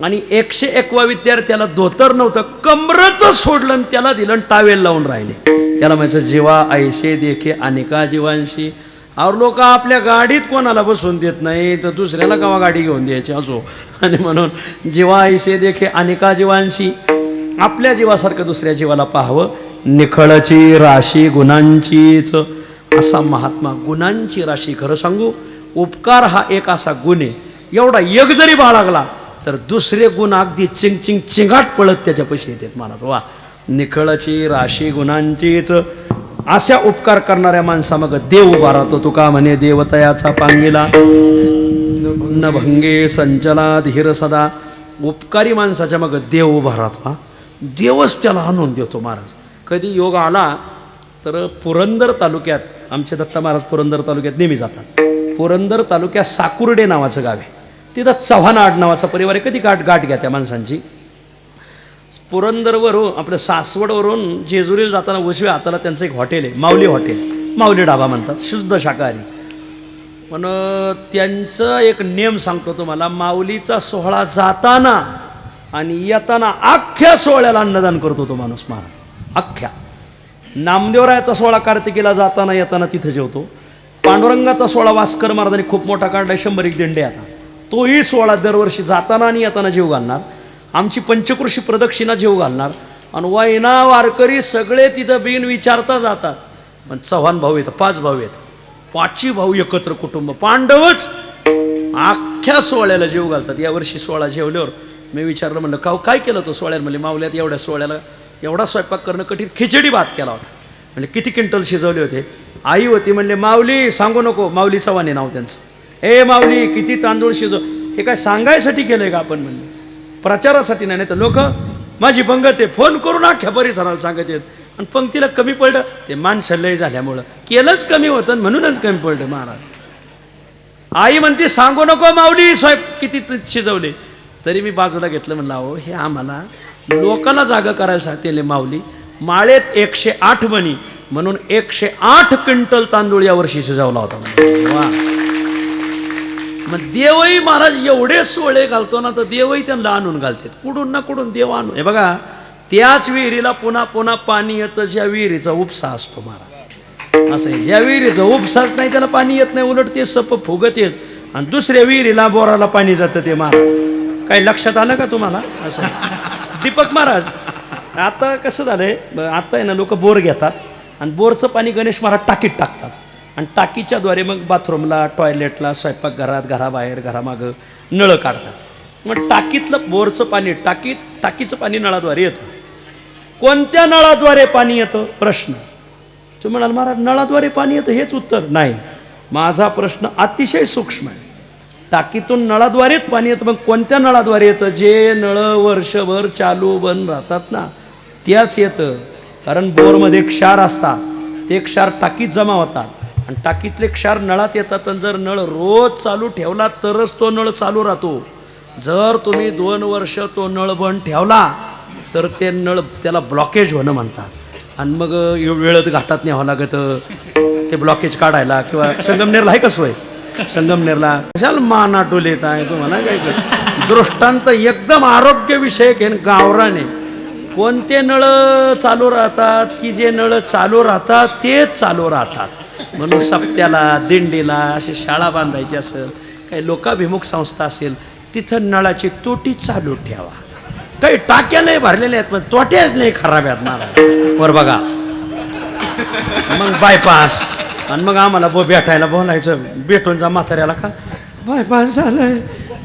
S3: आणि 101व्या विद्यार्थ्याला धोतर नव्हतं, कमरचं सोडलं आणि त्याला दिलं, टावेल लावून राहिले. त्याला म्हणायचं जेवा ऐसे देखे अनेका जीवांशी. और लोक आपल्या गाडीत कोणाला बसवून देत नाही तर दुसऱ्याला केव्हा गाडी घेऊन द्यायची असो. आणि म्हणून जीवा ऐसे देखे अनेका जीवांशी. आपल्या जीवासारखं दुसऱ्या जीवाला पाहावं. निखळची राशी गुणांचीच. असा महात्मा, गुणांची राशी. खरं सांगू, उपकार हा एक असा गुण आहे, एवढा एक जरी बाळगला तर दुसरे गुण अगदी चिंगाट पळत त्याच्यापाशी येतात. महाराज वा. निखळची राशी गुणांचीच. अशा उपकार करणाऱ्या माणसा मग देव उभा राहतो. तुका म्हणे देवतयाचा पांगिला, न भंगे संचला धीर सदा. उपकारी माणसाच्या मग देव उभा राहतो. देवच त्याला आणून देतो. महाराज कधी योग आला तर पुरंदर तालुक्यात, आमचे दत्ता महाराज पुरंदर तालुक्यात नेहमी जातात. पुरंदर तालुक्यात साकुर्डे नावाचं गाव आहे, तिथं चव्हाण आडनावाचा परिवार आहे. कधी गाठ घ्या त्या माणसांची. पुरंदरवरून आपलं सासवडवरून जेजुरीला जाताना उजव्या हाताला त्यांचं एक हॉटेल आहे, माऊली हॉटेल. माऊली ढाबा म्हणतात, शुद्ध शाकाहारी. पण त्यांचं एक नियम सांगतो तुम्हाला. माऊलीचा सोहळा जाताना आणि येताना अख्ख्या सोहळ्याला अन्नदान करतो तो माणूस. महाराज अख्ख्या. नामदेवरायाचा सोहळा कार्तिकीला जाताना येताना तिथं जेवतो. पांडुरंगाचा सोहळा वास्कर महाराजांनी खूप मोठा काढला, 100 दिंडे. आता तोही सोहळा दरवर्षी जाताना आणि येताना जीव घालणार. आमची पंचकृषी प्रदक्षिणा जीव घालणार. आणि वायना वारकरी सगळे तिथं बिन विचारता जातात. पण चव्हाण भाऊ येतं, 5 भाऊ येतं, 5ही भाऊ एकत्र कुटुंब. पांडवच अख्ख्या सोहळ्याला जेव घालतात. यावर्षी सोहळा जेवल्यावर मी विचारलं, म्हणलं काय केलं तो सोहळ्याला? म्हणजे मावल्यात एवढ्या सोहळ्याला एवढा स्वयंपाक करणं कठीण. खिचडी भात केला होता. म्हणजे किती क्विंटल शिजवले होते? आई होती, म्हणले माऊली सांगू नको. माऊली चव्हाणे नाव त्यांचं. ए माऊली किती तांदूळ शिजव. हे काय सांगायसाठी केलंय का आपण? म्हणले प्रचारासाठी नाही. तर लोक माझी पंगत आहे फोन करून अख्ख्या परिसराला सांगत आहेत आणि पंक्तीला कमी पडलं. ते माणसं लय झाल्यामुळं केलंच कमी होतं म्हणूनच कमी पडलं महाराज. आई म्हणते सांगू नको माऊली किती शिजवले. तरी मी बाजूला घेतलं, म्हणलं अहो हे आम्हाला लोकांना जागा करायला सांगते माऊली. माळेत 108 मणी म्हणून 108 क्विंटल तांदूळ यावर्षी शिजवला होता. वा. मग देवही महाराज एवढे सोहळे घालतो ना, तर देवही त्यांना आणून घालतात. कुठून ना कुठून देव आणून. हे बघा त्याच विहिरीला पुन्हा पुन्हा पाणी येतं ज्या विहिरीचा उपसा असतो महाराज. असं आहे, ज्या विहिरीचा उपसाच नाही त्याला पाणी येत नाही. उलट ते सप फुगत येत आणि दुसऱ्या विहिरीला बोराला पाणी जातं. ते महाराज काही लक्षात आलं का तुम्हाला? असं दीपक महाराज आता कसं झालंय, आता आहे ना लोक बोर घेतात आणि बोरचं पाणी गणेश महाराज टाकीत टाकतात आणि टाकीच्याद्वारे मग बाथरूमला, टॉयलेटला, स्वयंपाकघरात, घराबाहेर, घरामागं नळं काढतात. मग टाकीतलं बोरचं पाणी टाकीचं पाणी नळाद्वारे येतं. कोणत्या नळाद्वारे पाणी येतं प्रश्न? तुम्ही म्हणाल महाराज नळाद्वारे पाणी येतं हेच उत्तर नाही. माझा प्रश्न अतिशय सूक्ष्म आहे. टाकीतून नळाद्वारेच पाणी येतं. मग कोणत्या नळाद्वारे येतं? जे नळं वर्षभर चालू बंद राहतात ना त्याच येतं. कारण बोरमध्ये क्षार असतात, ते क्षार टाकीत जमा होतात आणि टाकीतले क्षार नळात येतात. आणि जर नळ रोज चालू ठेवला तरच तो नळ चालू राहतो. जर तुम्ही 2 वर्ष तो नळ बंद ठेवला तर ते नळ त्याला ब्लॉकेज होणं म्हणतात. आणि मग वेळेत घाटात न्यावं लागतं ते ब्लॉकेज काढायला. किंवा संगमनेरला आहे कसं आहे, संगमनेरला कशाला माना टोलेत आहे तुम्हाला काय. दृष्टांत एकदम आरोग्यविषयक आहे. गावराने कोणते नळ चालू राहतात की जे नळ चालू राहतात तेच चालू राहतात. म्हणून सप्त्याला, दिंडीला अशी शाळा बांधायची असेल, काही लोकाभिमुख संस्था असेल, तिथं नळाची तोटी चालू ठेवा. काही टाक्या नाही भरलेल्या आहेत पण तोट्याच नाही खराब आहेत महाराज. वर बघा. मग बायपास आणि मग आम्हाला भेटायला बोलायचं. भेटून जा म्हाताऱ्याला का बायपास झालंय.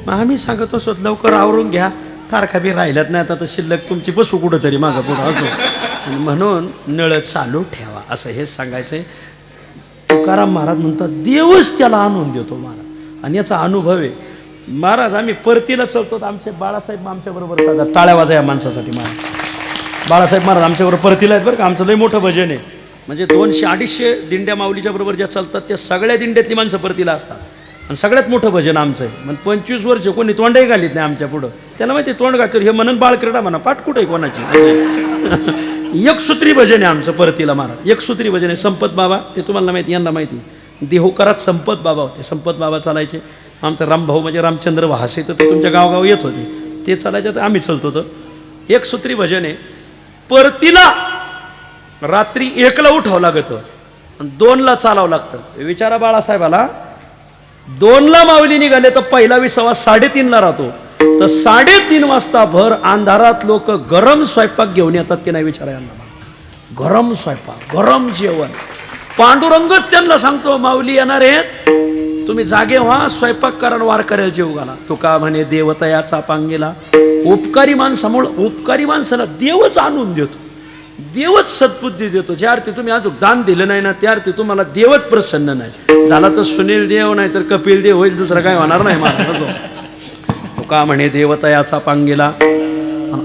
S3: मग आम्ही सांगत असो लवकर आवरून घ्या, तारखा बी राहिल्यात नाही आता शिल्लक तुमची बसू कुठं तरी मागं पुढं असो. म्हणून नळ चालू ठेवा असं हेच सांगायचंय. तुकाराम महाराज म्हणतात देवच त्याला आणून देतो महाराज. आणि याचा अनुभव आहे महाराज. आम्ही परतीला चलतो. आमचे बाळासाहेब आमच्याबरोबर साधा टाळ्या वाजा या माणसासाठी महाराज. बाळासाहेब महाराज आमच्याबरोबर परतीला आहेत बरं का. आमचं लय मोठं भजन आहे. म्हणजे 200-250 दिंड्या माऊलीच्या बरोबर ज्या चालतात त्या सगळ्या दिंड्यातली माणसं परतीला असतात. आणि सगळ्यात मोठं भजन आमचं आहे. मग 25 वर्ष कोणी तोंडही घालीत नाही आमच्या पुढं. त्याला माहिती तोंड घालतो हे म्हणून बाळक्रीडा म्हणा पाठ कुठं आहे कोणाची. एकसूत्री भजन आहे आमचं परतीला महाराज. एकसूत्री भजन आहे. संपत बाबा ते तुम्हाला माहिती, यांना माहिती. देहूकरात संपत बाबा होते. संपत बाबा चालायचे. आमचा रामभाऊ म्हणजे रामचंद्र वहासे तर ते तुमच्या गावगाव येत होते. ते चालायचे तर आम्ही चलतो. तर एकसूत्री भजन आहे. परतीला रात्री 1ला उठावं लागतं आणि 2ला चालावं लागतं. विचारा बाळासाहेबाला 2ला माऊली निघाले तर पहिला विसावा 3:30ला राहतो. तर 3:30 वाजता भर अंधारात लोक गरम स्वयंपाक घेऊन येतात की नाही विचारा यांना. गरम स्वयंपाक, गरम जेवण. पांडुरंगच त्यांना सांगतो माऊली येणार आहेत, तुम्ही जागे व्हा, स्वयंपाक करा, वार करायला जेव घाला. तुका म्हणे देवतयाचा पांगेला. उपकारी माणसाला देवच आणून देतो. देवच सद्बुद्धी देतो. ज्या अर्थी तुम्ही अजून दान दिलं नाही ना त्या अर्थी तुम्हाला देवच प्रसन्न नाही झाला. तर सुनील देव नाही तर कपिल देव होईल, दुसरं काय होणार नाही महाराज. तुका म्हणे देवतयाचा पांगेला.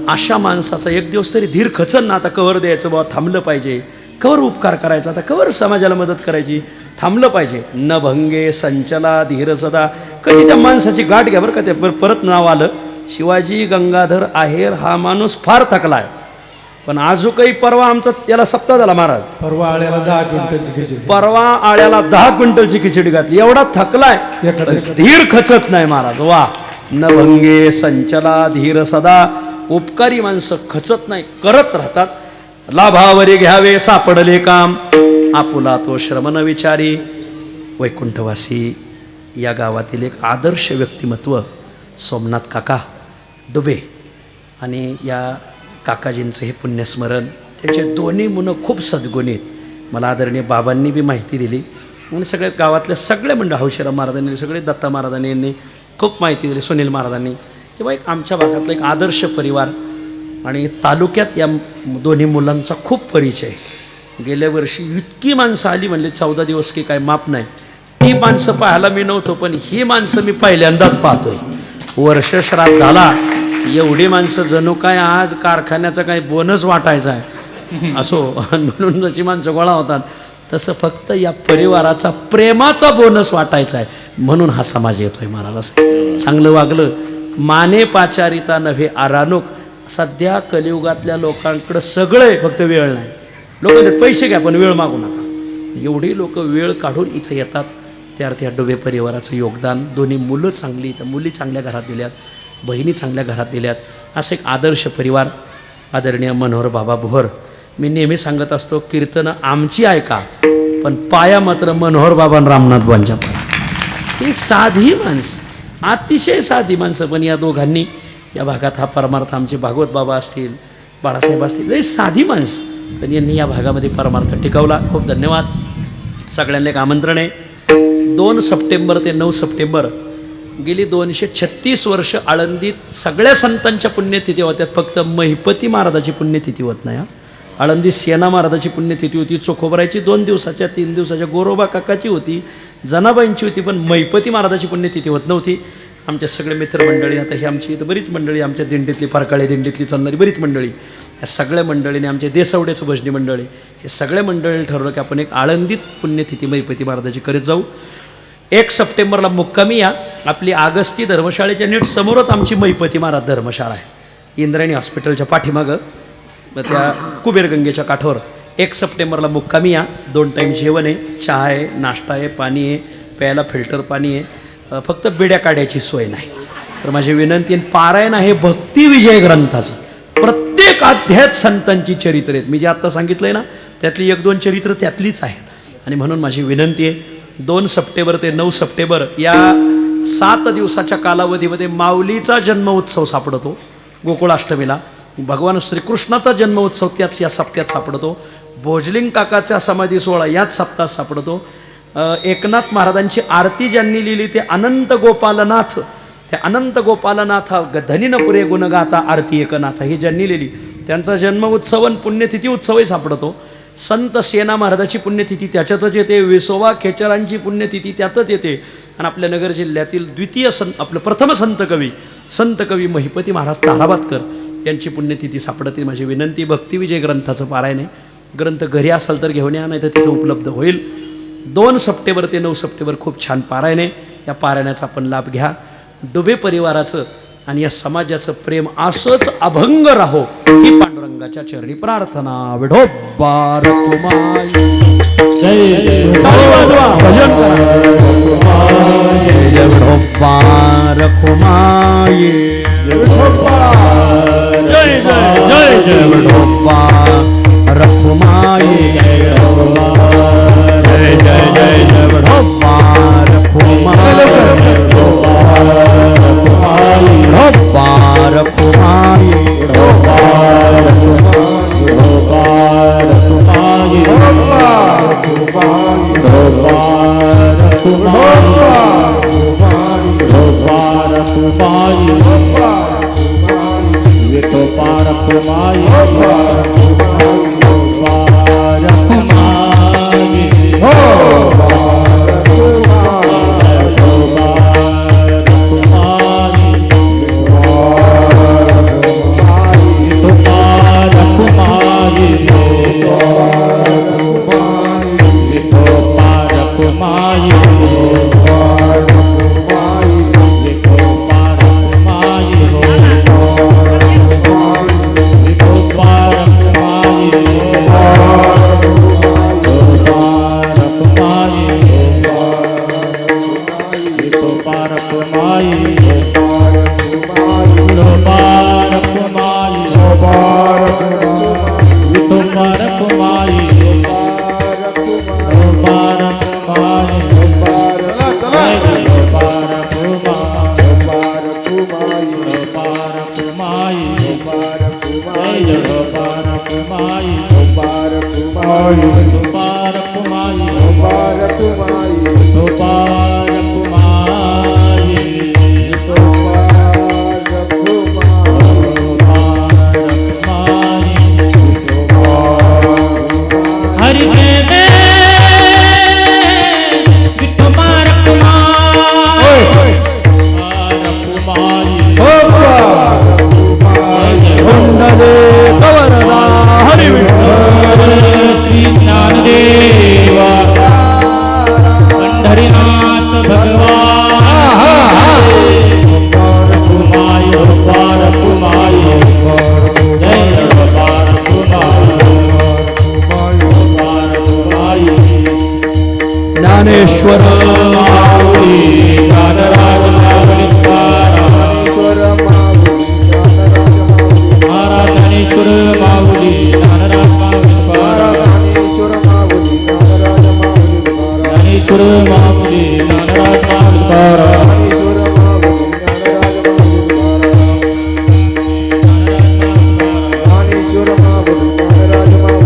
S3: अशा माणसाचा एक दिवस तरी धीर खचन ना. आता कवर द्यायचं बाबा, थांबलं पाहिजे. कवर उपकार करायचा, आता कवर समाजाला मदत करायची, थांबलं पाहिजे. न भंगे संचला धीर सदा. कधी त्या माणसाची गाठ घ्या बरं का. ते परत नाव आलं शिवाजी गंगाधर आहेर. हा माणूस फार थकलाय. पण आजूकही परवा आमचा त्याला सप्ताह झाला महाराज.
S2: परवा आळ्याला 10 क्विंटलची खिचडी.
S3: परवा आळ्याला 10 क्विंटलची खिचडी घातली. एवढा थकलाय, धीर खचत नाही महाराज. वा. न भंगे संचला धीर सदा. उपकारी माणसं खचत नाही, करत राहतात. लाभावरी घ्यावे सापडले काम, आपुला तो श्रमण विचारी. वैकुंठवासी या गावातील एक आदर्श व्यक्तिमत्व सोमनाथ काका डुबे. आणि या काकाजींचं हे पुण्यस्मरण. त्याचे दोन्ही मुलं खूप सद्गुणीत. मला आदरणीय बाबांनी बी माहिती दिली. आणि सगळ्या गावातल्या सगळे मंडळ हौशीराम महाराजांनी सगळे दत्ता महाराजांनी यांनी खूप माहिती दिली, सुनील महाराजांनी. तेव्हा एक आमच्या भागातला एक आदर्श परिवार आणि तालुक्यात या दोन्ही मुलांचा खूप परिचय. गेल्या वर्षी इतकी माणसं आली म्हणले 14 दिवस की काय माप नाही. ती माणसं पाहायला मी नव्हतो, पण ही माणसं मी पहिल्यांदाच पाहतोय. वर्ष श्राद्ध झाला, एवढी माणसं जणू काय आज कारखान्याचा काही बोनस वाटायचा आहे असो. म्हणून जशी माणसं गोळा होतात तसं फक्त या परिवाराचा प्रेमाचा बोनस वाटायचा आहे, म्हणून हा समाज येतोय. महाराज चांगलं वागलं, माने पाचारिता नव्हे आरानुक. सध्या कलियुगातल्या लोकांकडं सगळं आहे, फक्त वेळ नाही. लोक पैसे घ्या पण वेळ मागू नका. एवढी लोक वेळ काढून इथं येतात. त्या अर्थी डोबे परिवाराचं योगदान. दोन्ही मुलं चांगली, तर मुली चांगल्या घरात दिल्यात, बहिणी चांगल्या घरात दिल्यात. असं एक आदर्श परिवार. आदरणीय मनोहर बाबा भोर. मी नेहमी सांगत असतो, कीर्तनं आमची ऐका, पण पाया मात्र मनोहर बाबा आणि रामनाथ बुवांच्या पाया. ही साधी माणसं, अतिशय साधी माणसं, पण या दोघांनी या भागात हा परमार्थ, आमचे भागवत बाबा असतील, बाळासाहेब असतील, लई साधी माणसं, पण यांनी या भागामध्ये परमार्थ टिकवला. खूप धन्यवाद. सगळ्यांना एक आमंत्रण आहे. 2 सप्टेंबर ते 9 सप्टेंबर गेली 236 वर्ष आळंदीत सगळ्या संतांच्या पुण्यतिथी होत्यात, फक्त महिपती महाराजाची पुण्यतिथी होत नाही. आळंदीत सेना महाराजाची पुण्यतिथी होती, चोखोबरायची 2 दिवसाच्या 3 दिवसाच्या, गोरोबा काकाची होती, जनाबाईंची होती, पण महिपती महाराजाची पुण्यतिथी होत नव्हती. आमचे सगळे मित्रमंडळी, आता ही आमची इथं बरीच मंडळी, आमच्या दिंडीतली फरकाळे दिंडीतली चालणारी बरीच मंडळी, या सगळ्या मंडळीने, आमचे देसवड्याचं भजनी मंडळी, हे सगळ्या मंडळीने ठरवलं की आपण एक आळंदीत पुण्यतिथी महिपती महाराजाची करीत जाऊ. 1 सप्टेंबरला मुक्कामी या. आपली आगस्ती धर्मशाळेच्या नीट समोरच आमची महिपती महाराज धर्मशाळा आहे, इंद्रायणी हॉस्पिटलच्या पाठीमागं, त्या कुबेरगंगेच्या काठावर. 1 सप्टेंबरला मुक्कामी या. 2 टाईम जेवण आहे, चहा आहे, नाश्ता आहे, पाणी आहे, प्यायला फिल्टर पाणी आहे, फक्त बिड्या काढायची सोय नाही. तर माझी विनंती, पारायण आहे भक्ती विजय ग्रंथाचं. प्रत्येक अध्यायात संतांची चरित्र आहेत. मी जे आत्ता सांगितलं आहे ना, त्यातली 1-2 चरित्र त्यातलीच आहेत. आणि म्हणून माझी विनंती आहे, 2 सप्टेंबर ते 9 सप्टेंबर या 7 दिवसाच्या कालावधीमध्ये माऊलीचा जन्म उत्सव सापडतो. गोकुळाष्टमीला भगवान श्रीकृष्णाचा जन्म उत्सव त्याच या सप्त्यात सापडतो. भोजलिंग काकाचा समाधी सोहळा याच सप्ताहात सापडतो. एकनाथ महाराजांची आरती ज्यांनी लिहिली ते अनंत गोपालनाथ, त्या अनंत गोपालनाथ धनीन पुरे गुणगाथा आरती एकनाथ, ही ज्यांनी लिहिली त्यांचा जन्म उत्सव आणि पुण्यतिथी उत्सवही सापडतो. संत सेना महाराजाची पुण्यतिथी त्याच्यातच येते. विसोबा खेचरांची पुण्यतिथी त्यातच येते. आणि आपल्या नगर जिल्ह्यातील द्वितीय आपलं प्रथम संत कवी महिपती महाराज ताराबादकर यांची पुण्यतिथी सापडते. माझी विनंती, भक्तिविजय ग्रंथाचं पारायण आहे. ग्रंथ घरी असाल तर घेऊन या, नाही तर तिथं उपलब्ध होईल. 2 सप्टेंबर ते 9 सप्टेंबर खूप छान पारायण आहे. या पारायणाचा आपण लाभ घ्या. डुबे परिवाराचं आणि या समाजाचं प्रेम असंच अभंग राहो, ही पांडुरंगाच्या चरणी प्रार्थना. विठोबा रखुमाई, भजन जय विठोबा रखुमाई, जय जय जय जय विठोबा रखुमाई, जय जय जय जय विठोबा रखुमाई, रखुमाई रखुमाई
S2: Mubarak Umay,
S3: ज्ञानेश्वर
S1: माऊली ज्ञानराज माऊली
S2: ज्ञानेश्वर माऊली
S1: महाराज ज्ञानेश्वर माऊली ज्ञानराज माऊली
S2: ज्ञानेश्वर माऊली ज्ञानराज माऊली
S1: ज्ञानेश्वर माऊली ज्ञानराज माऊली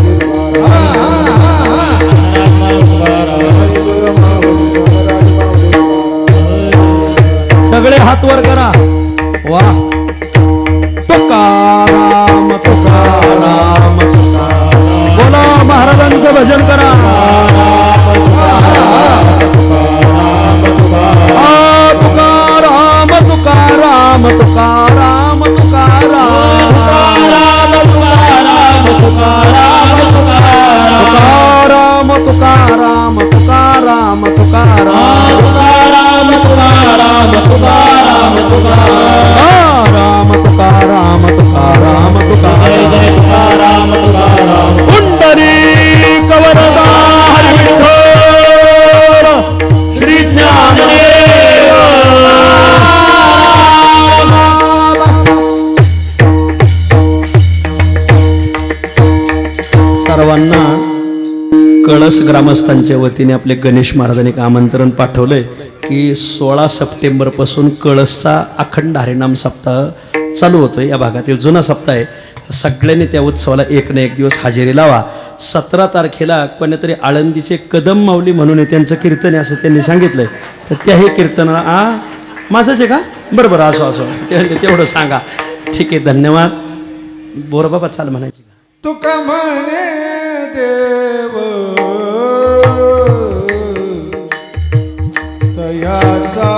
S3: सगळे हात वर करा वा तुकाराम तुकाराम बोला महाराजांचं भजन करा तुकाराम तुकाराम तुकाराम तुकाराम तुकाराम तुकाराम तुकाराम तुकाराम राम तुकाराम तुकाराम तुकाराम पुंडरीक वरदा हरी विठ्ठल श्री ज्ञानदेव सर्वांना कळस ग्रामस्थांच्या वतीने आपले गणेश महाराजांनी एक आमंत्रण पाठवलंय की 16 सप्टेंबरपासून कळसचा अखंड हरिनाम सप्ताह चालू होतोय. या भागातील जुना सप्ताह आहे. तर सगळ्यांनी त्या उत्सवाला एक ना एक दिवस हजेरी लावा. 17 तारखेला कोणीतरी आळंदीचे कदम माऊली म्हणून त्यांचं कीर्तन आहे असं त्यांनी सांगितलंय. तर त्याही कीर्तनाला माझंच आहे का बरं बरं असो असो तेवढं सांगा. ठीक आहे धन्यवाद. बोर बाबा चाल म्हणायची का
S2: तुका म्हणे देव तयाचा